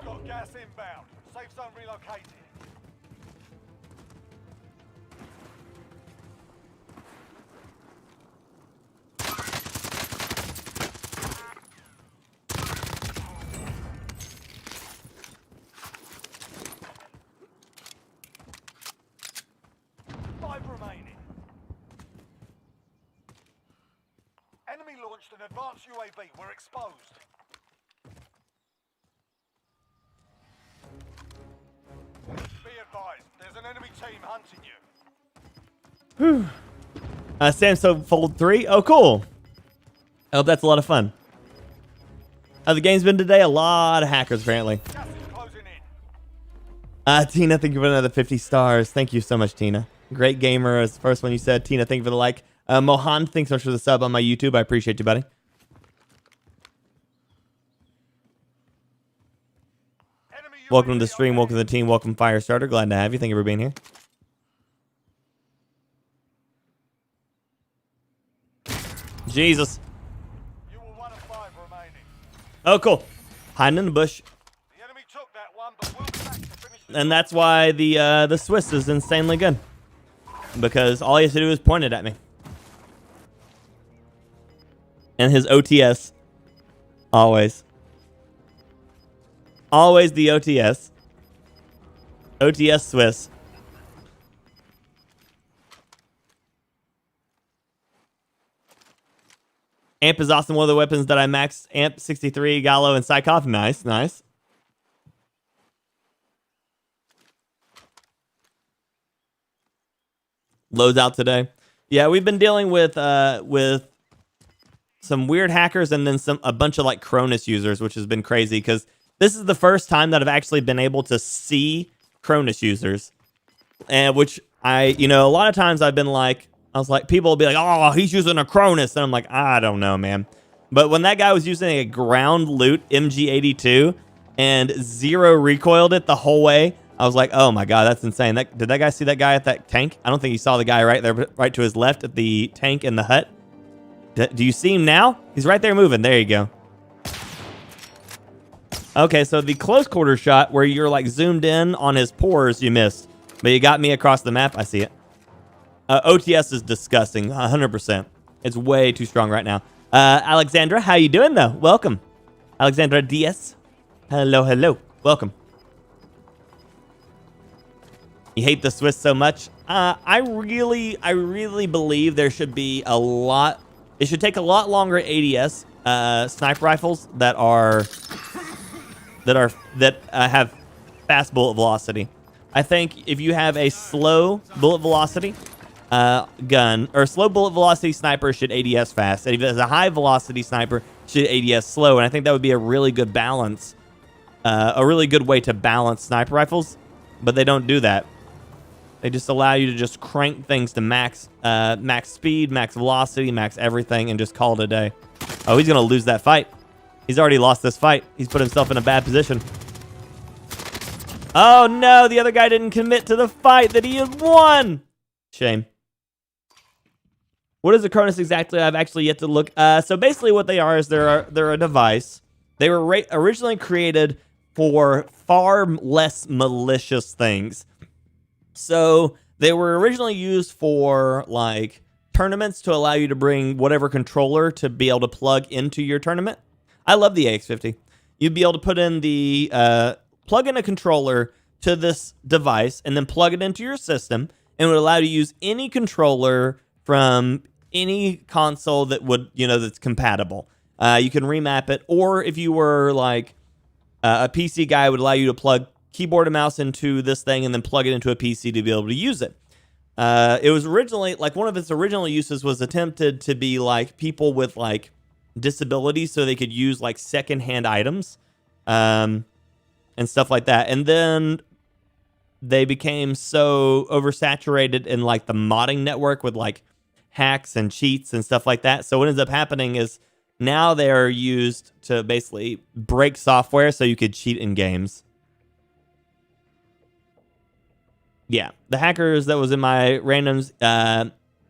Got gas inbound. Safe zone relocated. Five remaining. Enemy launched an advanced UAV. We're exposed. Be advised, there's an enemy team hunting you. Samsung Fold 3. Oh, cool. I hope that's a lot of fun. How the game's been today? A lot of hackers, apparently. Gas is closing in. Tina, thank you for another 50 stars. Thank you so much, Tina. Great gamer is the first one you said. Tina, thank you for the like. Mohan, thanks so much for the sub on my YouTube. I appreciate you, buddy. Enemy Welcome to the UAV stream. Welcome to the team. Welcome, Firestarter. Glad to have you. Thank you for being here. Jesus. You were one of five remaining. Oh, cool. Hiding in the bush. The enemy took that one, but we'll be back to finish the And that's why the Swiss is insanely good. Because all he has to do is point it at me. And his OTS. Always. Always the OTS. OTS Swiss. Amp is awesome. One of the weapons that I maxed. Amp 63, Gallo, and Psychop. Nice, nice. Loads out today. Yeah, we've been dealing with some weird hackers and then a bunch of like Cronus users, which has been crazy because this is the first time that I've actually been able to see Cronus users. And which a lot of times I was like, people will be like, oh, he's using a Cronus. And I'm like, I don't know, man. But when that guy was using a ground loot MG82 and zero recoiled it the whole way, I was like, oh my God, that's insane. Did that guy see that guy at that tank? I don't think he saw the guy right there, right to his left at the tank in the hut. Do you see him now? He's right there moving. There you go. Okay, so the close quarter shot where you're like zoomed in on his pores, you missed. But you got me across the map. I see it. OTS is disgusting, 100%. It's way too strong right now. Alexandra, how you doing though? Welcome. Alexandra DS. Hello, hello. Welcome. You hate the Swiss so much? I really believe there should be a lot. It should take a lot longer ADS sniper rifles that have fast bullet velocity. I think if you have a slow bullet velocity gun or slow bullet velocity sniper should ADS fast, and if it's a high velocity sniper should ADS slow. And I think that would be a really good balance, a really good way to balance sniper rifles. But they don't do that. They just allow you to just crank things to max speed, max velocity, max everything, and just call it a day. Oh, he's gonna lose that fight. He's already lost this fight. He's put himself in a bad position. Oh no, the other guy didn't commit to the fight that he had won. Shame. What is a Cronus exactly? I've actually yet to look. So basically what they are is they're a device. They were originally created for far less malicious things. So they were originally used for like tournaments to allow you to bring whatever controller to be able to plug into your tournament. I love the AX50. You'd be able to put in the plug in a controller to this device and then plug it into your system, and it would allow you to use any controller from any console that would, that's compatible. You can remap it, or if you were like A PC guy would allow you to plug keyboard and mouse into this thing and then plug it into a PC to be able to use it. It was originally, like, one of its original uses was attempted to be like people with like disabilities so they could use like secondhand items and stuff like that. And then they became so oversaturated in like the modding network with like hacks and cheats and stuff like that. So what ends up happening is now they're used to basically break software so you could cheat in games. Yeah, the hackers that was in my randoms,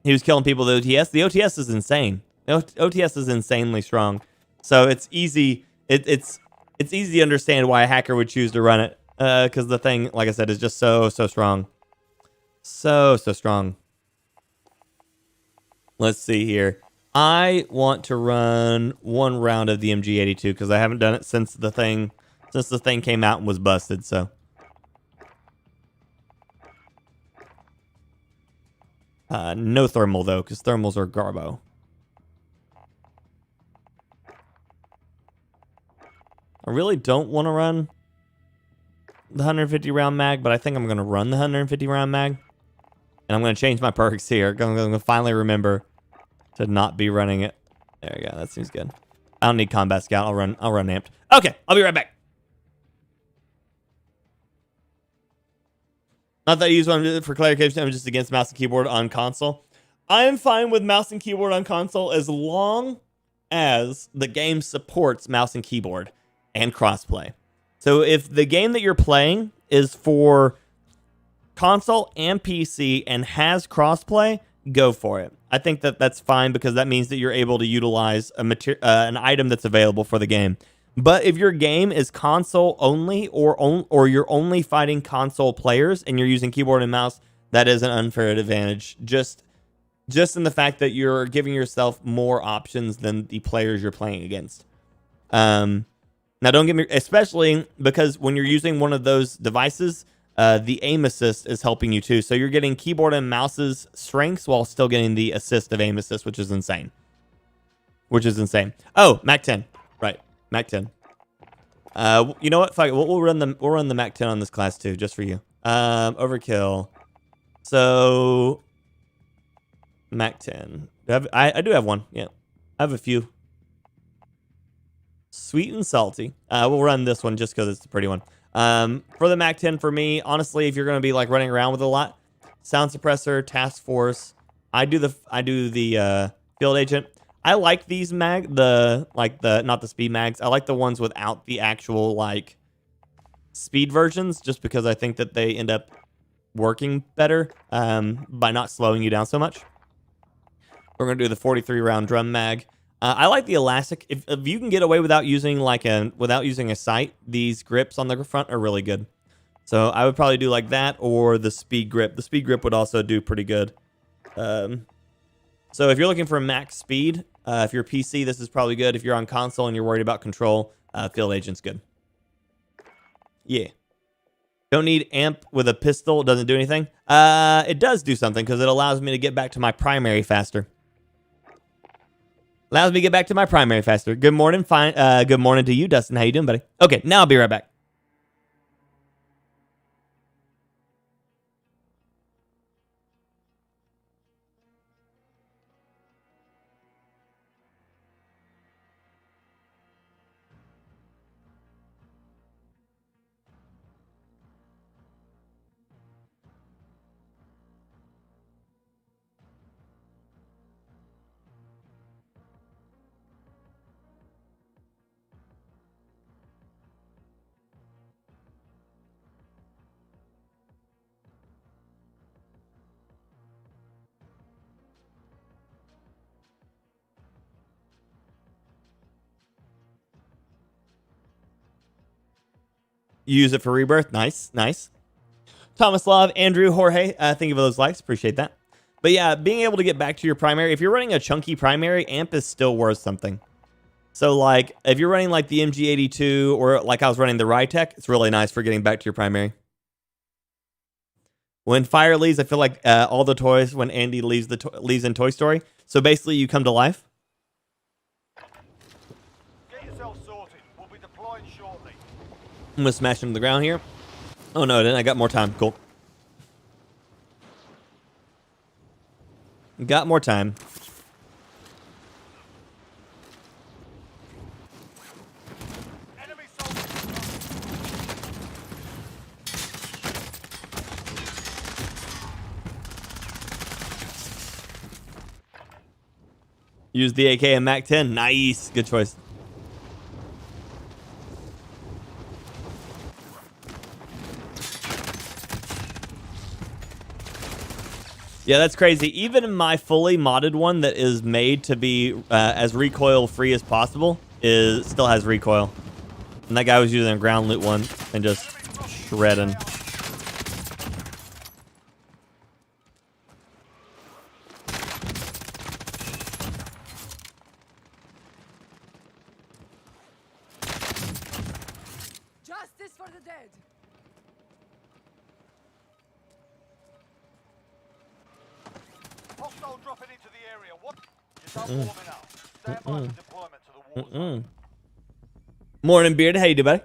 he was killing people with OTS. The OTS is insane. The OTS is insanely strong. So it's easy. It's easy to understand why a hacker would choose to run it. Because the thing, like I said, is just so strong. So strong. Let's see here. I want to run one round of the MG82 because I haven't done it since the thing came out and was busted. So no thermal though, because thermals are garbo. I really don't want to run the 150 round mag, but I think I'm going to run the 150 round mag. And I'm going to change my perks here. I'm going to finally remember to not be running it. There we go. That seems good. I don't need combat scout. I'll run amped. Okay, I'll be right back. Not that I use one for clarification. I'm just against mouse and keyboard on console. I am fine with mouse and keyboard on console as long as the game supports mouse and keyboard and crossplay. So if the game that you're playing is for console and PC and has crossplay, go for it. I think that that's fine because that means that you're able to utilize an item that's available for the game. But if your game is console only or you're only fighting console players and you're using keyboard and mouse, that is an unfair advantage. Just in the fact that you're giving yourself more options than the players you're playing against. Now, don't get me, especially because when you're using one of those devices, the aim assist is helping you too. So you're getting keyboard and mouse's strengths while still getting the assist of aim assist, which is insane. Oh, Mac 10. Right. Mac 10. You know what? Fuck it. We'll run the Mac 10 on this class too, just for you. Overkill. So Mac 10. I do have one. Yeah. I have a few. Sweet and salty. We'll run this one just because it's a pretty one. For the Mac 10, for me, honestly, if you're going to be like running around with a lot, sound suppressor, task force. I do the field agent. I like these not the speed mags. I like the ones without the actual like speed versions, just because I think that they end up working better by not slowing you down so much. We're gonna do the 43 round drum mag. I like the elastic. If you can get away without using a sight, these grips on the front are really good. So I would probably do like that or the speed grip. The speed grip would also do pretty good. So if you're looking for max speed, if you're PC, this is probably good. If you're on console and you're worried about control, field agent's good. Yeah. Don't need amp with a pistol. It doesn't do anything. It does do something because it allows me to get back to my primary faster. Allows me to get back to my primary faster. Good morning. Good morning to you, Dustin. How you doing, buddy? Okay, now I'll be right back. Use it for rebirth. Nice, nice. Thomas Love, Andrew, Jorge, thank you for those likes. Appreciate that. But yeah, being able to get back to your primary, if you're running a chunky primary, amp is still worth something. So like, if you're running like the MG82 or like I was running the Rytech, it's really nice for getting back to your primary. When fire leaves, I feel like all the toys when Andy leaves in Toy Story. So basically, you come to life. Get yourself sorted. We'll be deploying shortly. I'm gonna smash him to the ground here. Oh no, I didn't. I got more time. Cool. Got more time. Enemy soldiers. Use the AK and Mac 10. Nice. Good choice. Yeah, that's crazy. Even in my fully modded one that is made to be as recoil free as possible, still has recoil. And that guy was using a ground loot one and just shredding. Justice for the dead. Hostile dropping into the area. What? You're done warming up. Stand by for deployment to the war zone. Morning, Beard. How you doing, buddy?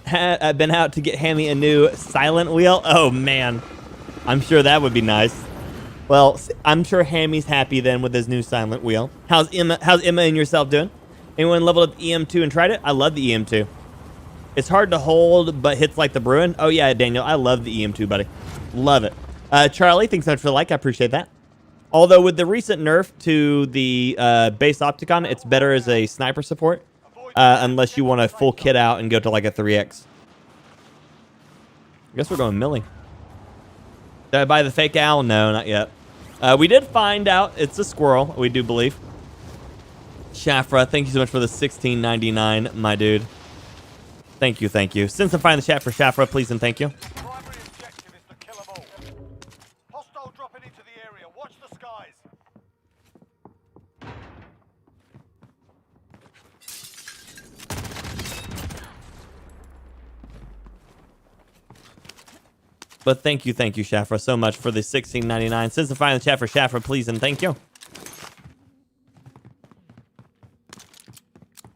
Had been out to get Hammy a new silent wheel. Oh man, I'm sure that would be nice. Well, I'm sure Hammy's happy then with his new silent wheel. How's Emma and yourself doing? Anyone leveled up EM2 and tried it? I love the EM2. It's hard to hold, but hits like the Bruin. Oh yeah, Daniel, I love the EM2, buddy. Love it. Charlie, thanks so much for the like. I appreciate that. Although with the recent nerf to the base Opticon, it's better as a sniper support. Unless you want to full kit out and go to like a 3x. I guess we're going milling. Did I buy the fake owl? No, not yet. We did find out it's a squirrel, we do believe. Shafra, thank you so much for the $16.99, my dude. Thank you, thank you. Since I'm finding the chat for Shafra, please and thank you. Primary objective is to kill them all. Hostile dropping into the area. Watch the skies. But thank you, Shafra, so much for the $16.99. Since I'm finding the chat for Shafra, please and thank you.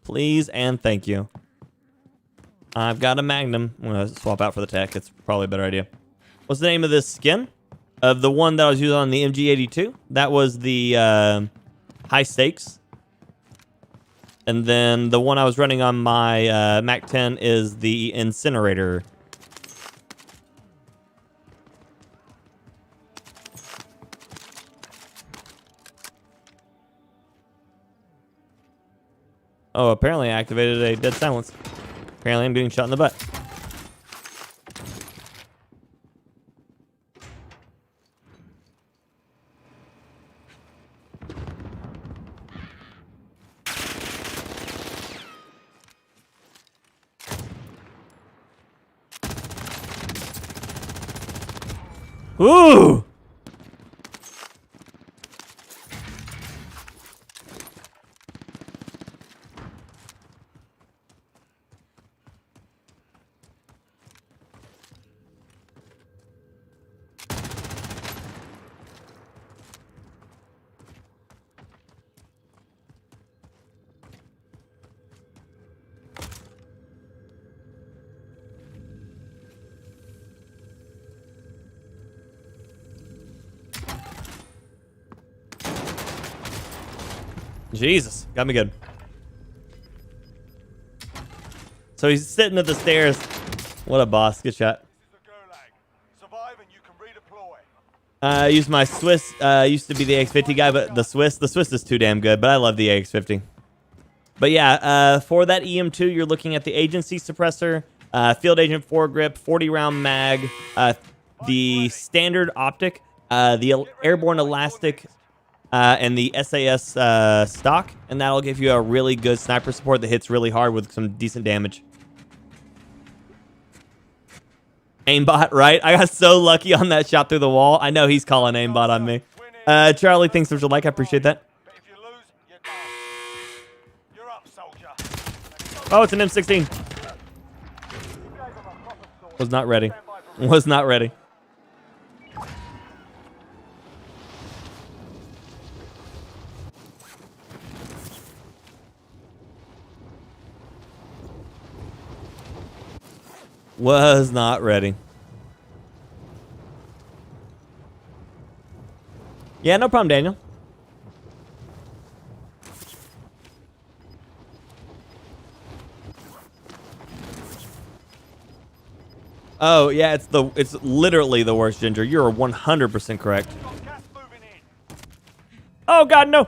Please and thank you. I've got a Magnum. I'm going to swap out for the tech. It's probably a better idea. What's the name of this skin? Of the one that I was using on the MG82. That was the high stakes. And then the one I was running on my Mac 10 is the incinerator. Oh, apparently I activated a dead silence. Apparently I'm getting shot in the butt. Ooh! Jesus, got me good. So he's sitting at the stairs. What a boss. Good shot. This is the gulag. Survive and you can redeploy. I used my Swiss. Used to be the AX50 guy, but the Swiss is too damn good. But I love the AX50. But yeah, for that EM2, you're looking at the agency suppressor, field agent foregrip, 40-round mag, the standard optic, the airborne elastic, and the SAS stock, and that'll give you a really good sniper support that hits really hard with some decent damage. Aimbot, right? I got so lucky on that shot through the wall. I know he's calling aimbot on me. Charlie, thanks so much for the like. I appreciate that. But if you lose, you're done. You're up, soldier. Oh, it's an M16. Was not ready. Was not ready. Was not ready. Yeah, no problem, Daniel. Oh, yeah, it's literally the worst, Ginger. You're 100% correct. Got gas moving in. Oh, God, no.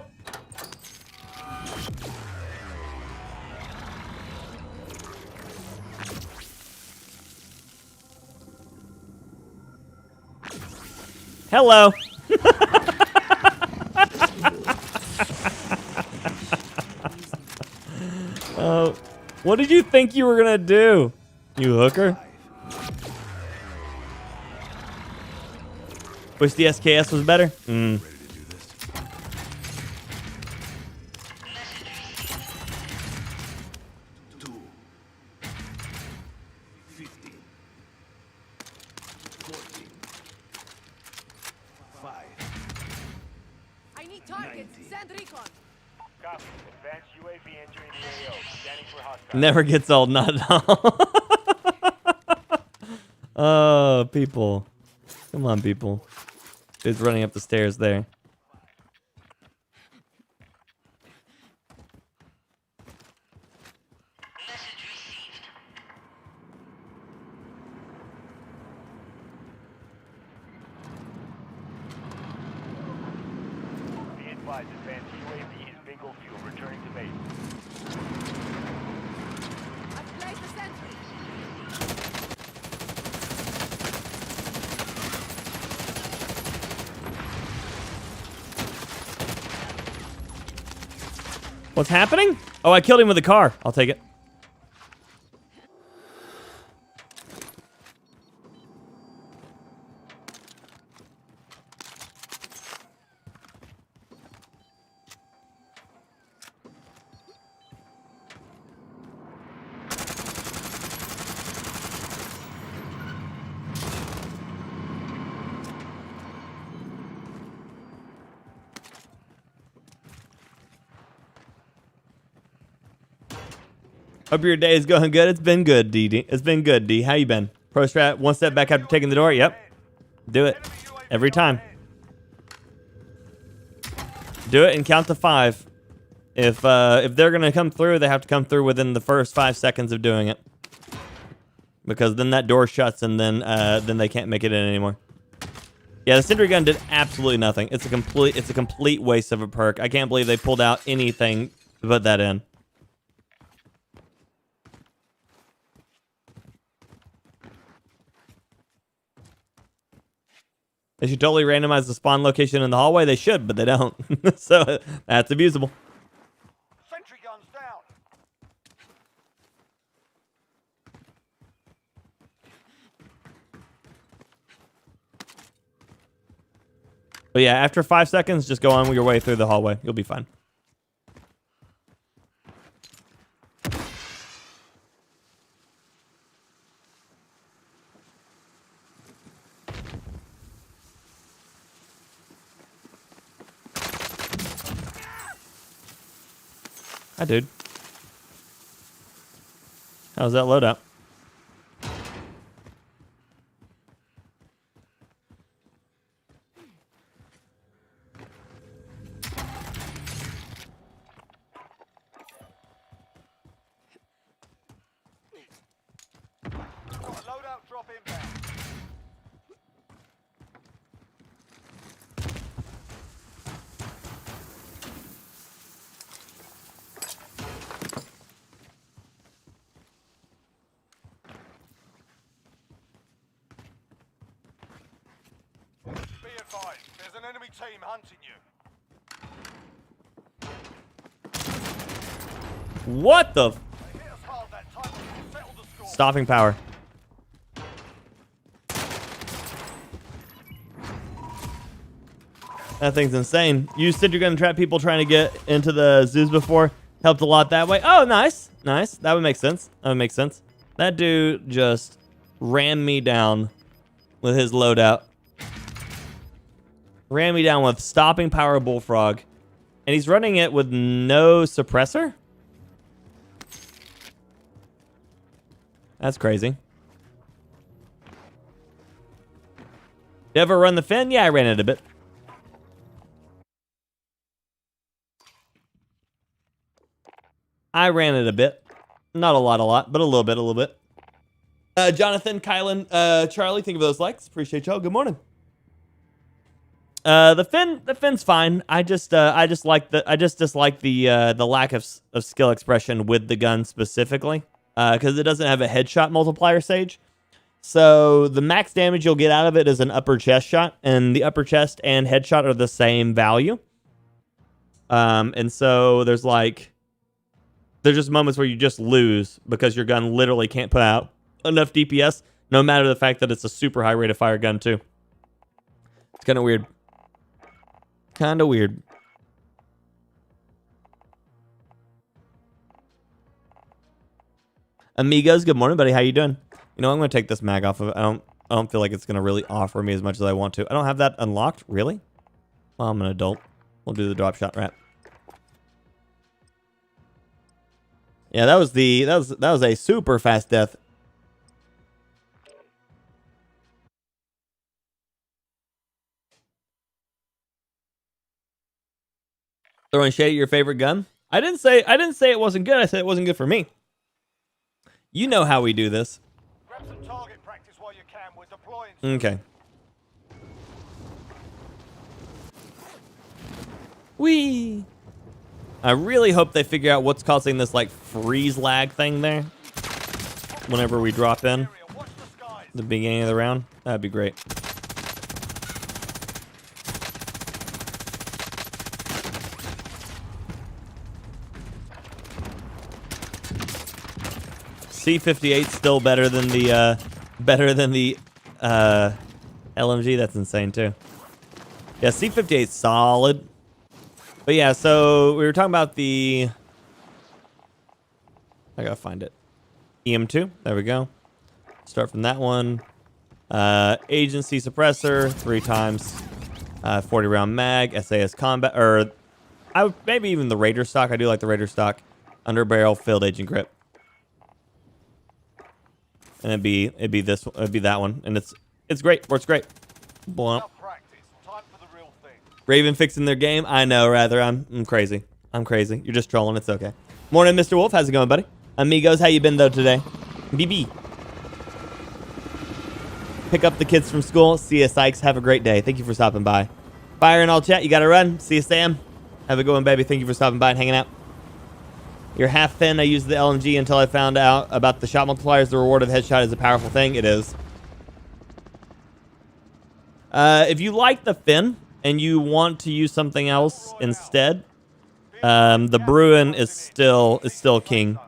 Hello. What did you think you were gonna do, you hooker? Wish the SKS was better. Ready to do this? Two. 15. 14. 5. I need targets. 90. Send recon. Copy. Advanced UAV entering the AO. Scanning for hostiles. Never gets old, not at all. Oh, people. Come on, people. Dude's running up the stairs there. Be advised, advanced UAV is bingo fuel. Returning to base. I've placed a sentry. What's happening? Oh, I killed him with a car. I'll take it. Hope your day is going good. It's been good, D. It's been good, D. How you been? Pro strat, one step back after taking the door. Yep. Do it. Every time. Do it and count to 5. If they're gonna come through, they have to come through within the first 5 seconds of doing it. Because then that door shuts and then they can't make it in anymore. Yeah, the sentry gun did absolutely nothing. It's a complete waste of a perk. I can't believe they pulled out anything to put that in. They should totally randomize the spawn location in the hallway. They should, but they don't. So that's abusable. Sentry guns down. But yeah, after 5 seconds, just go on your way through the hallway. You'll be fine. Hi, dude. How's that loadout? Got a loadout drop inbound. Be advised, there's an enemy team hunting you. What the? They hit us hard that time, but we'll settle the score. Stopping power. That thing's insane. You said you're going to trap people trying to get into the zoos before. Helped a lot that way. Oh, nice. Nice. That would make sense. That would make sense. That dude just ran me down with his loadout. Ran me down with stopping power bullfrog. And he's running it with no suppressor? That's crazy. You ever run the fin? Yeah, I ran it a bit. I ran it a bit. Not a lot, but a little bit. Jonathan, Kylan, Charlie, think of those likes. Appreciate y'all. Good morning. The fin's fine. I just dislike the lack of skill expression with the gun specifically, because it doesn't have a headshot multiplier, Sage. So the max damage you'll get out of it is an upper chest shot, and the upper chest and headshot are the same value. And so there's just moments where you just lose because your gun literally can't put out enough DPS, no matter the fact that it's a super high rate of fire gun too. It's kind of weird. Amigos, good morning, buddy. How you doing? You know, I'm gonna take this mag off of it. I don't feel like it's gonna really offer me as much as I want to. I don't have that unlocked, really? Well, I'm an adult. We'll do the drop shot wrap. Yeah, that was a super fast death. Throwing shade at your favorite gun? I didn't say it wasn't good. I said it wasn't good for me. You know how we do this. Grab some target practice while you can. We're deploying. Okay. Whee! I really hope they figure out what's causing this like freeze lag thing there whenever we drop in Watch the skies. the beginning of the round. That'd be great. C58 still better than the LMG. That's insane too. Yeah, C58 solid. But yeah, so we were talking about the... I gotta find it. EM2. There we go. Start from that one. Agency suppressor, 3 times. 40 round mag. SAS combat, or maybe even the Raider stock. I do like the Raider stock. Under barrel, field agent grip. And it'd be that one, and it's great. Works great. Blunt. Enough practice. Time for the real thing. Raven fixing their game. I know, rather. I'm crazy. I'm crazy. You're just trolling. It's okay. Morning, Mr. Wolf. How's it going, buddy? Amigos, how you been though today? BB. Pick up the kids from school. See you, Sykes. Have a great day. Thank you for stopping by. Fire and all chat. You gotta run. See you, Sam. Have a good one, baby. Thank you for stopping by and hanging out. You're half thin. I used the LMG until I found out about the shot multipliers. The reward of the headshot is a powerful thing. It is. If you like the fin and you want to use something else instead, the Bruin is still king.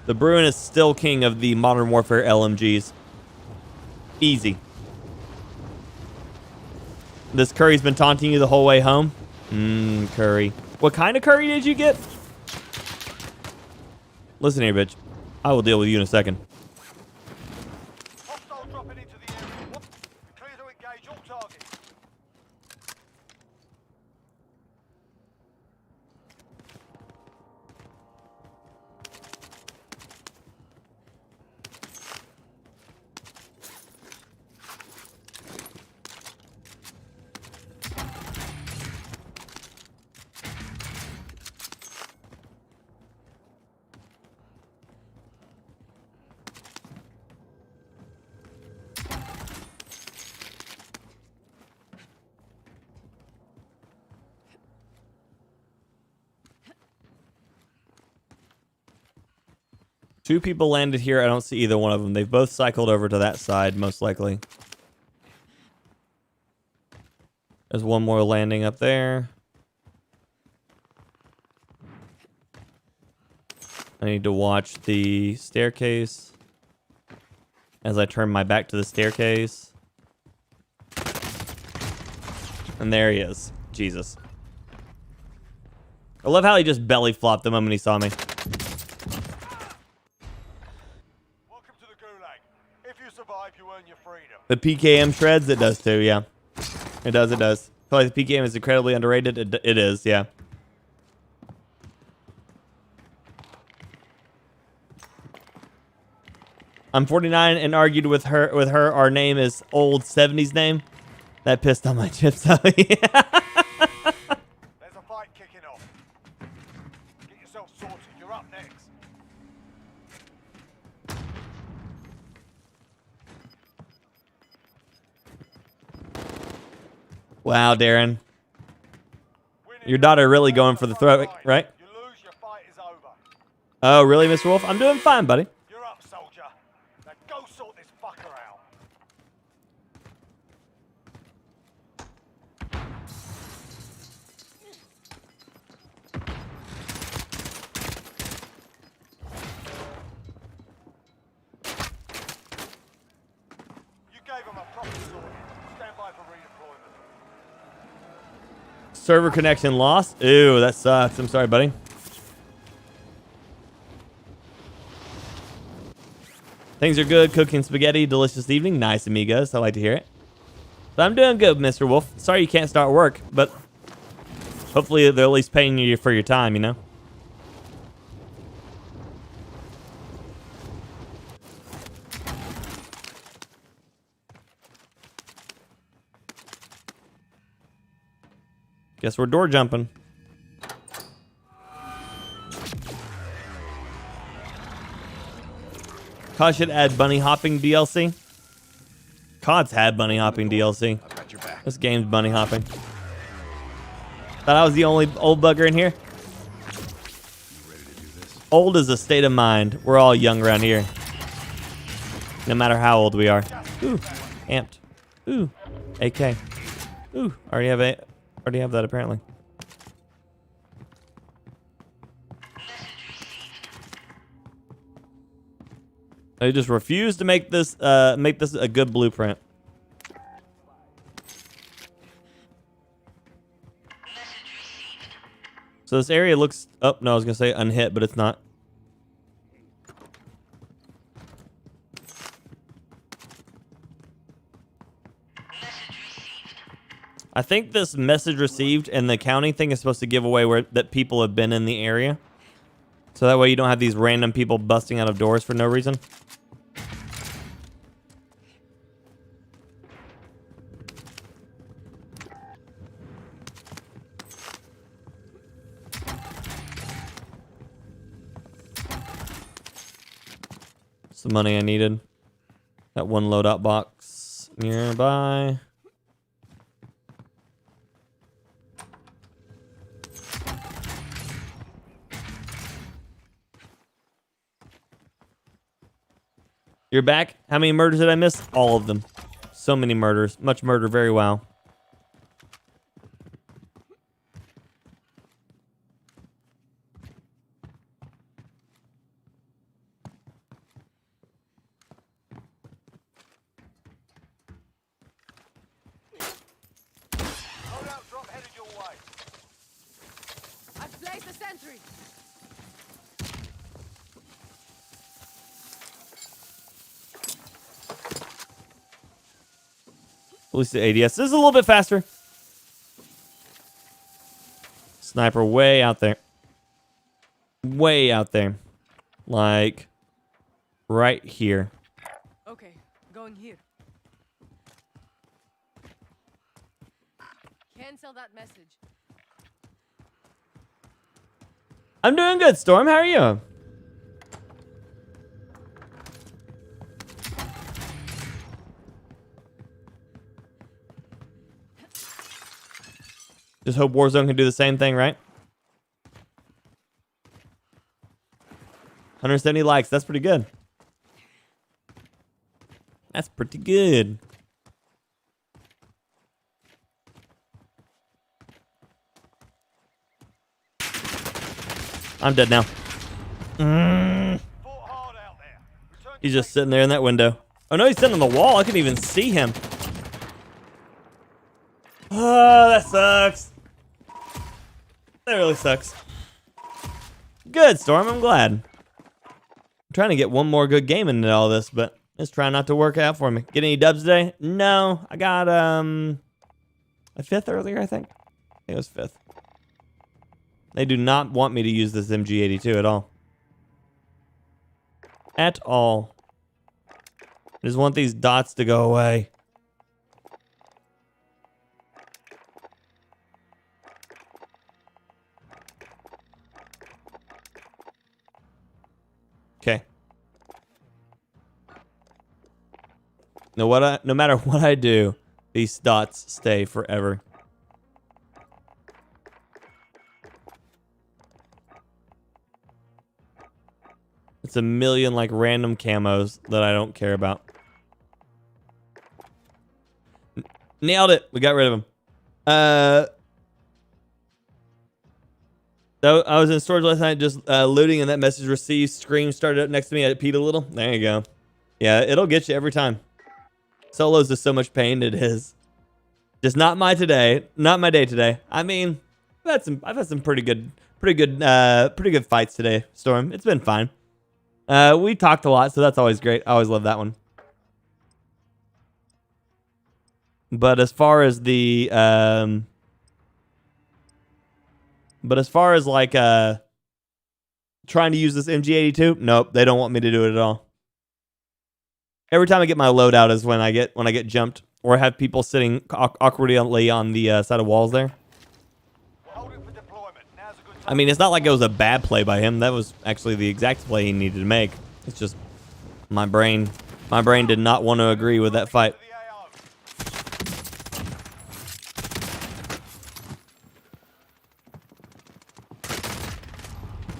The Bruin is still king of the Modern Warfare LMGs. Easy. This Curry's been taunting you the whole way home? Curry. What kind of curry did you get? Listen here, bitch. I will deal with you in a second. Hostile dropping into the area. Clear to engage all targets. Two people landed here. I don't see either one of them. They've both cycled over to that side, most likely. There's one more landing up there. I need to watch the staircase as I turn my back to the staircase. And there he is. Jesus. I love how he just belly flopped the moment he saw me. Welcome to the gulag. If you survive, you earn your freedom. The PKM shreds? It does too, yeah. It does, it does. I feel like the PKM is incredibly underrated. It is, yeah. I'm 49 and argued with her. Our name is old 70s name. That pissed on my chips out. There's a fight kicking off. Get yourself sorted. You're up next. Wow, Darren. Your daughter really going for the throat, right? You lose, your fight is over. Oh, really, Mr. Wolf? I'm doing fine, buddy. You're up, soldier. Now go sort this fucker out. You gave him a proper sorting. Stand by for redeployment. Server connection lost. Ooh, that sucks. I'm sorry, buddy. Things are good. Cooking spaghetti. Delicious evening. Nice, amigos. I like to hear it. But I'm doing good, Mr. Wolf. Sorry you can't start work, but hopefully they're at least paying you for your time, you know? Guess we're door jumping. COD should add bunny hopping DLC. COD's had bunny hopping DLC. I've got your back. This game's bunny hopping. Thought I was the only old bugger in here. Old is a state of mind. We're all young around here. No matter how old we are. Ooh, amped. Ooh, AK. Ooh, already have that apparently. I just refuse to make this a good blueprint. So this area looks, oh no, I was gonna say unhit, but it's not. I think this message received and the counting thing is supposed to give away that people have been in the area. So that way you don't have these random people busting out of doors for no reason. It's the money I needed. That one loadout box nearby. You're back? How many murders did I miss? All of them. So many murders. Much murder, very well. Loadout drop headed your way. I've placed a sentry. At least the ADS this is a little bit faster. Sniper way out there. Way out there. Like right here. Okay, going here. Cancel that message. I'm doing good, Storm. How are you? Just hope Warzone can do the same thing, right? 170 likes. That's pretty good. That's pretty good. I'm dead now. Fought hard out there. Return to He's just sitting there in that window. Oh no, he's sitting on the wall. I couldn't even see him. Oh, that sucks. That really sucks. Good, Storm. I'm glad. I'm trying to get one more good game into all this, but it's trying not to work out for me. Get any dubs today? No. I got a fifth earlier, I think. It was fifth. They do not want me to use this MG82 at all. At all. I just want these dots to go away. Okay. No matter what I do, these dots stay forever. It's a million like random camos that I don't care about. Nailed it. We got rid of them. So I was in storage last night just looting, and that message received screen started up next to me. I peed a little. There you go. Yeah, it'll get you every time. Solos is so much pain. It is. Just not my today. Not my day today. I mean, I've had some pretty good fights today, Storm. It's been fine. We talked a lot, so that's always great. I always love that one. But as far as the like trying to use this MG82, nope, they don't want me to do it at all. Every time I get my loadout is when I get jumped or have people sitting awkwardly on the side of walls there. I mean, it's not like it was a bad play by him. That was actually the exact play he needed to make. It's just my brain did not want to agree with that fight.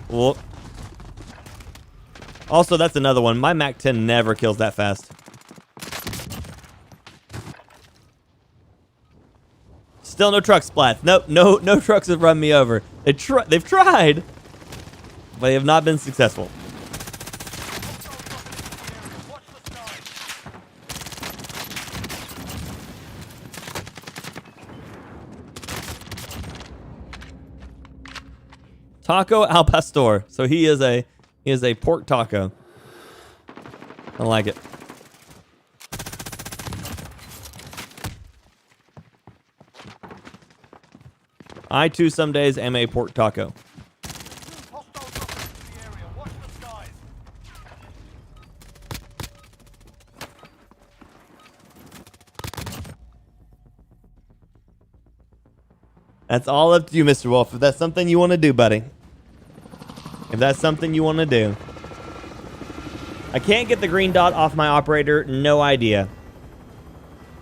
Well, also, that's another one. My MAC-10 never kills that fast. Still no truck splats. Nope, no trucks have run me over. They've tried, but they have not been successful. Taco al pastor. So he is a pork taco. I like it. I too some days am a pork taco. That's all up to you, Mr. Wolf. If that's something you want to do, buddy. If that's something you want to do. I can't get the green dot off my operator. No idea.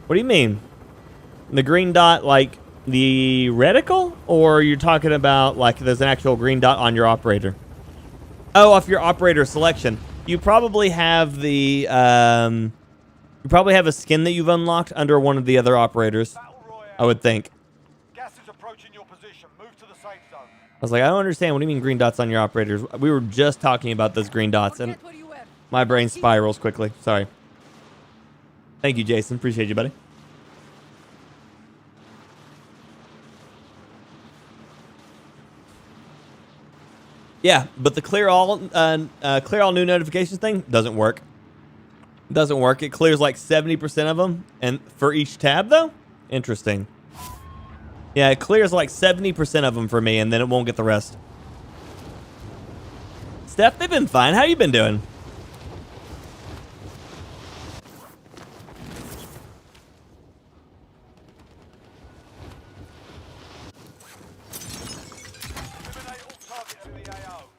What do you mean? The green dot, like the reticle? Or you're talking about like there's an actual green dot on your operator? Oh, off your operator selection. You probably have the you probably have a skin that you've unlocked under one of the other operators, I would think. Gas is approaching your position. Move to the safe zone. I was like, I don't understand. What do you mean green dots on your operators? We were just talking about those green dots, and my brain spirals quickly. Sorry. Thank you, Jason. Appreciate you, buddy. Yeah, but the clear all new notifications thing doesn't work. Doesn't work. It clears like 70% of them, and for each tab though. Interesting. Yeah, it clears like 70% of them for me, and then it won't get the rest. Steph, they've been fine. How you been doing? Eliminate all targets in the AO.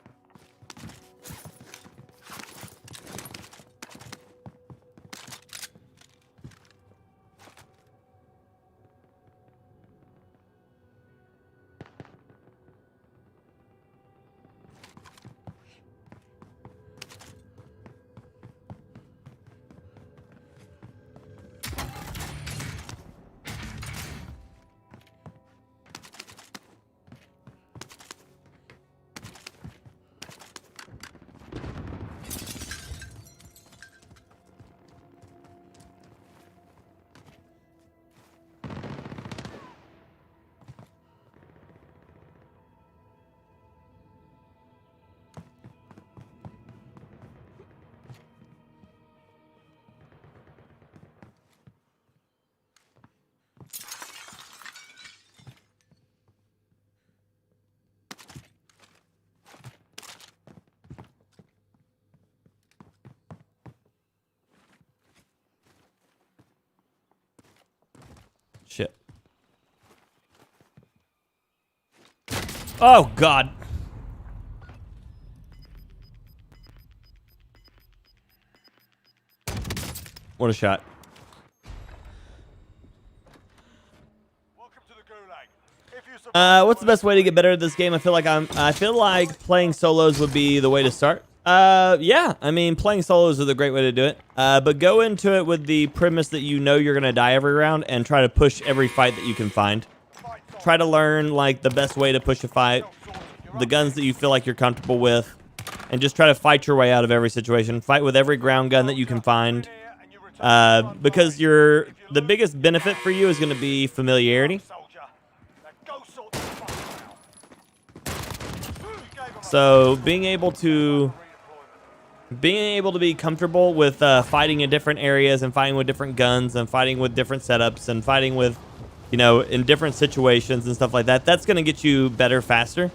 Oh, God. What a shot. Welcome to the gulag. If you survive, What's the best way to get better at this game? I feel like playing solos would be the way to start. Yeah, I mean, playing solos is a great way to do it. But go into it with the premise that you know you're gonna die every round and try to push every fight that you can find. Try to learn like the best way to push a fight, the guns that you feel like you're comfortable with, and just try to fight your way out of every situation. Fight with every ground gun that you can find. Because the biggest benefit for you is going to be familiarity. So being able to be comfortable with fighting in different areas and fighting with different guns and fighting with different setups and fighting with, you know, in different situations and stuff like that, that's going to get you better faster.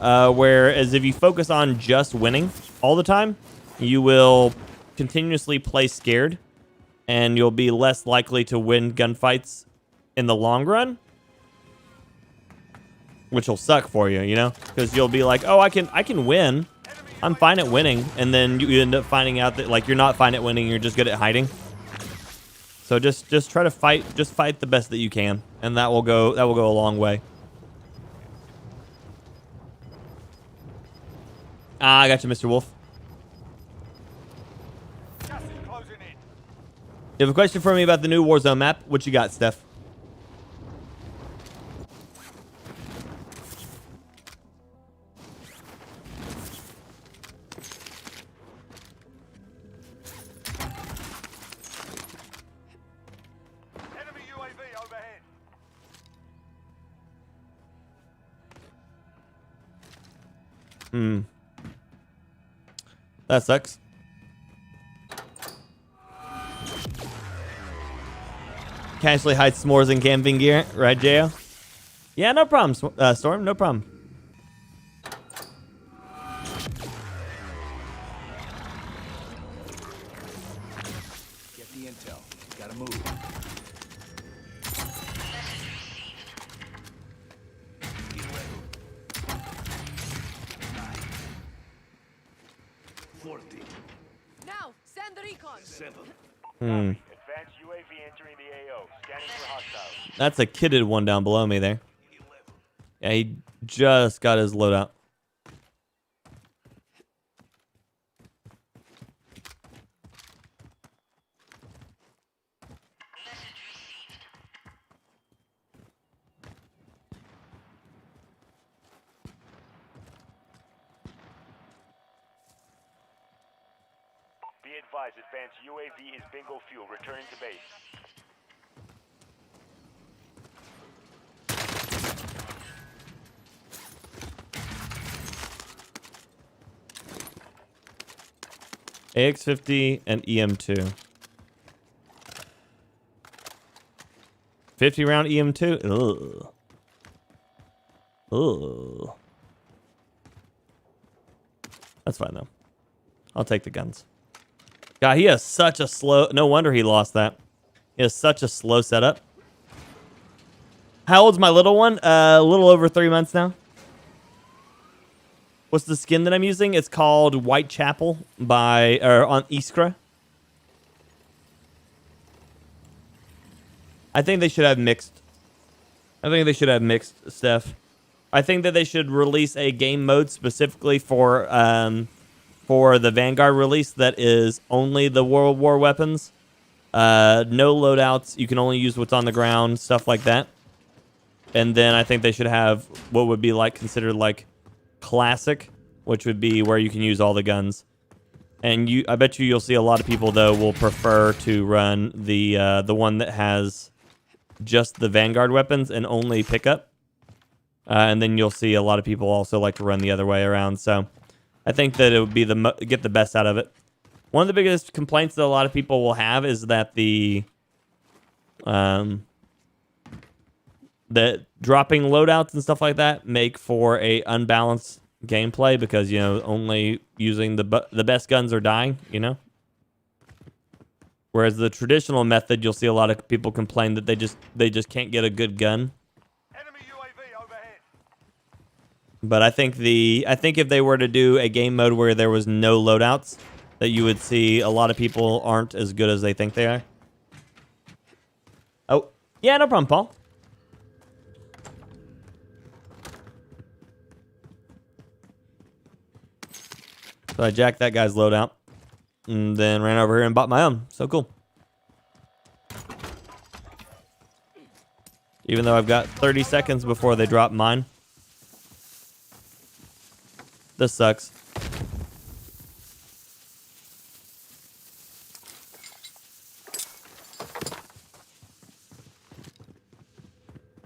Whereas if you focus on just winning all the time, you will continuously play scared. And you'll be less likely to win gunfights in the long run, which will suck for you, you know, because you'll be like, oh, I can win. I'm fine at winning. And then you end up finding out that like you're not fine at winning. You're just good at hiding. So just try to fight. Just fight the best that you can. And that will go a long way. I got you, Mr. Wolf. You have a question for me about the new Warzone map? What you got, Steph? Enemy UAV overhead. That sucks. Casually hide s'mores and camping gear, right, J.O.? Yeah, no problem, Storm, no problem. Get the intel. Gotta move. Get ready. 9. 40. Now, send the recon. 7. Advanced UAV entering the AO. Scanning for hostiles. That's a kitted one down below me there. Yeah, he just got his loadout. Be advised, advanced UAV is bingo fuel. Returning to base. AX-50 and EM2. 50 round EM2? Ugh. Ugh. That's fine though. I'll take the guns. God, he has such a slow... No wonder he lost that. He has such a slow setup. How old's my little one? A little over 3 months now. What's the skin that I'm using? It's called Whitechapel on Iskra. I think they should have mixed. Steph. I think that they should release a game mode specifically for the Vanguard release that is only the World War weapons. No loadouts. You can only use what's on the ground, stuff like that. And then I think they should have what would be like considered like classic, which would be where you can use all the guns. And I bet you'll see a lot of people though will prefer to run the one that has just the Vanguard weapons and only pickup. And then you'll see a lot of people also like to run the other way around. So I think that it would be get the best out of it. One of the biggest complaints that a lot of people will have is that that dropping loadouts and stuff like that make for a unbalanced gameplay because, you know, only using the best guns are dying, you know? Whereas the traditional method, you'll see a lot of people complain that they just can't get a good gun. Enemy UAV overhead. But I think if they were to do a game mode where there was no loadouts, that you would see a lot of people aren't as good as they think they are. Oh, yeah, no problem, Paul. So I jacked that guy's loadout and then ran over here and bought my own. So cool. Even though I've got 30 seconds before they drop mine. This sucks.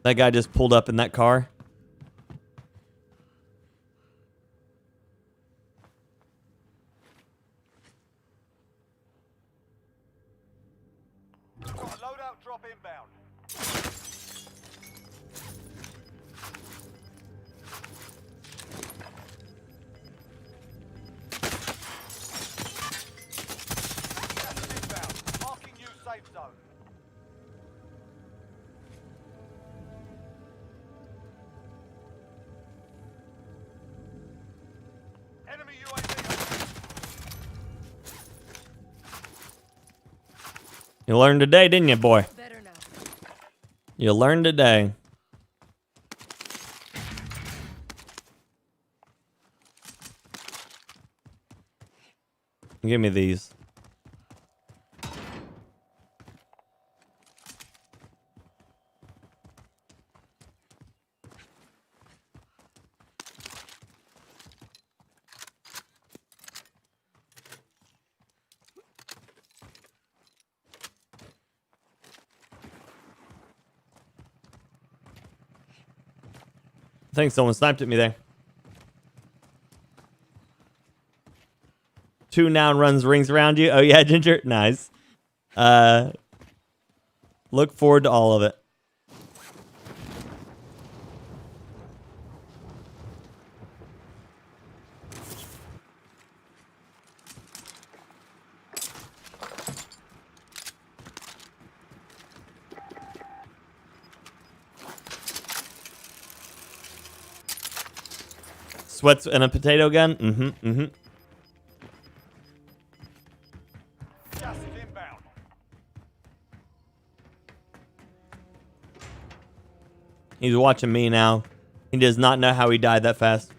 That guy just pulled up in that car. Got a loadout drop inbound. Gas is inbound. Marking new safe zone. Enemy UAV. You learned today, didn't you, boy? Better now. You learned today. Give me these. I think someone sniped at me there. 2 noun runs rings around you. Oh yeah, Ginger. Nice. Look forward to all of it. Sweats and a potato gun? Mm-hmm. Gas is inbound. He's watching me now. He does not know how he died that fast.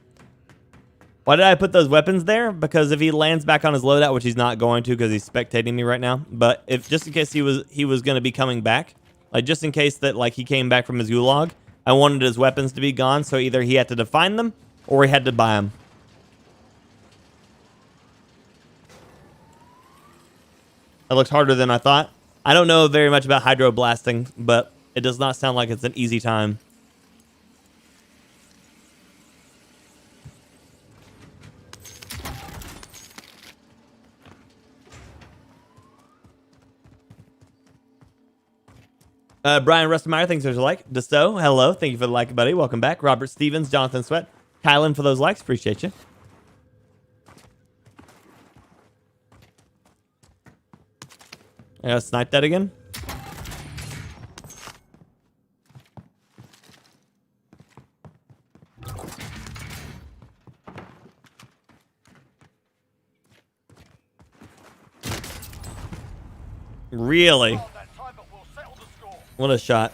Why did I put those weapons there? Because if he lands back on his loadout, which he's not going to because he's spectating me right now, but if just in case he was going to be coming back, like just in case that like he came back from his gulag, I wanted his weapons to be gone, so either he had to define them or he had to buy them. That looks harder than I thought. I don't know very much about hydroblasting, but it does not sound like it's an easy time. Brian Rustemeyer, thanks for the like. Desto, hello. Thank you for the like, buddy. Welcome back. Robert Stevens, Jonathan Sweat, Kylan for those likes. Appreciate you. I gotta snipe that again. Really? That time, but we'll settle the score. What a shot.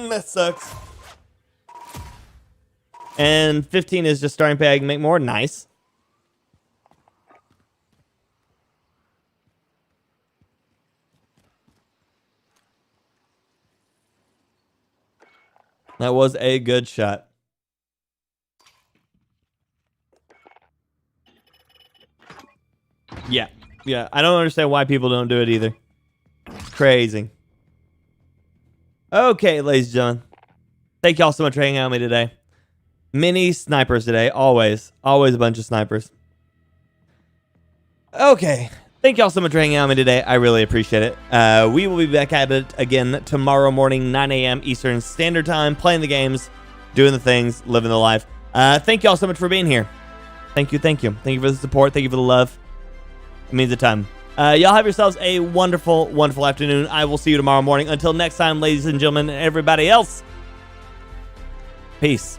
That sucks. And 15 is just starting pay. I can make more. Nice. That was a good shot. Yeah. Yeah. I don't understand why people don't do it either. It's crazy. Okay, ladies and gentlemen. Thank y'all so much for hanging out with me today. Many snipers today. Always. Always a bunch of snipers. Okay. Thank y'all so much for hanging out with me today. I really appreciate it. We will be back at it again tomorrow morning, 9 a.m. Eastern Standard Time, playing the games, doing the things, living the life. Thank y'all so much for being here. Thank you. Thank you. Thank you for the support. Thank you for the love. It means a ton. Y'all have yourselves a wonderful, wonderful afternoon. I will see you tomorrow morning. Until next time, ladies and gentlemen, and everybody else, peace.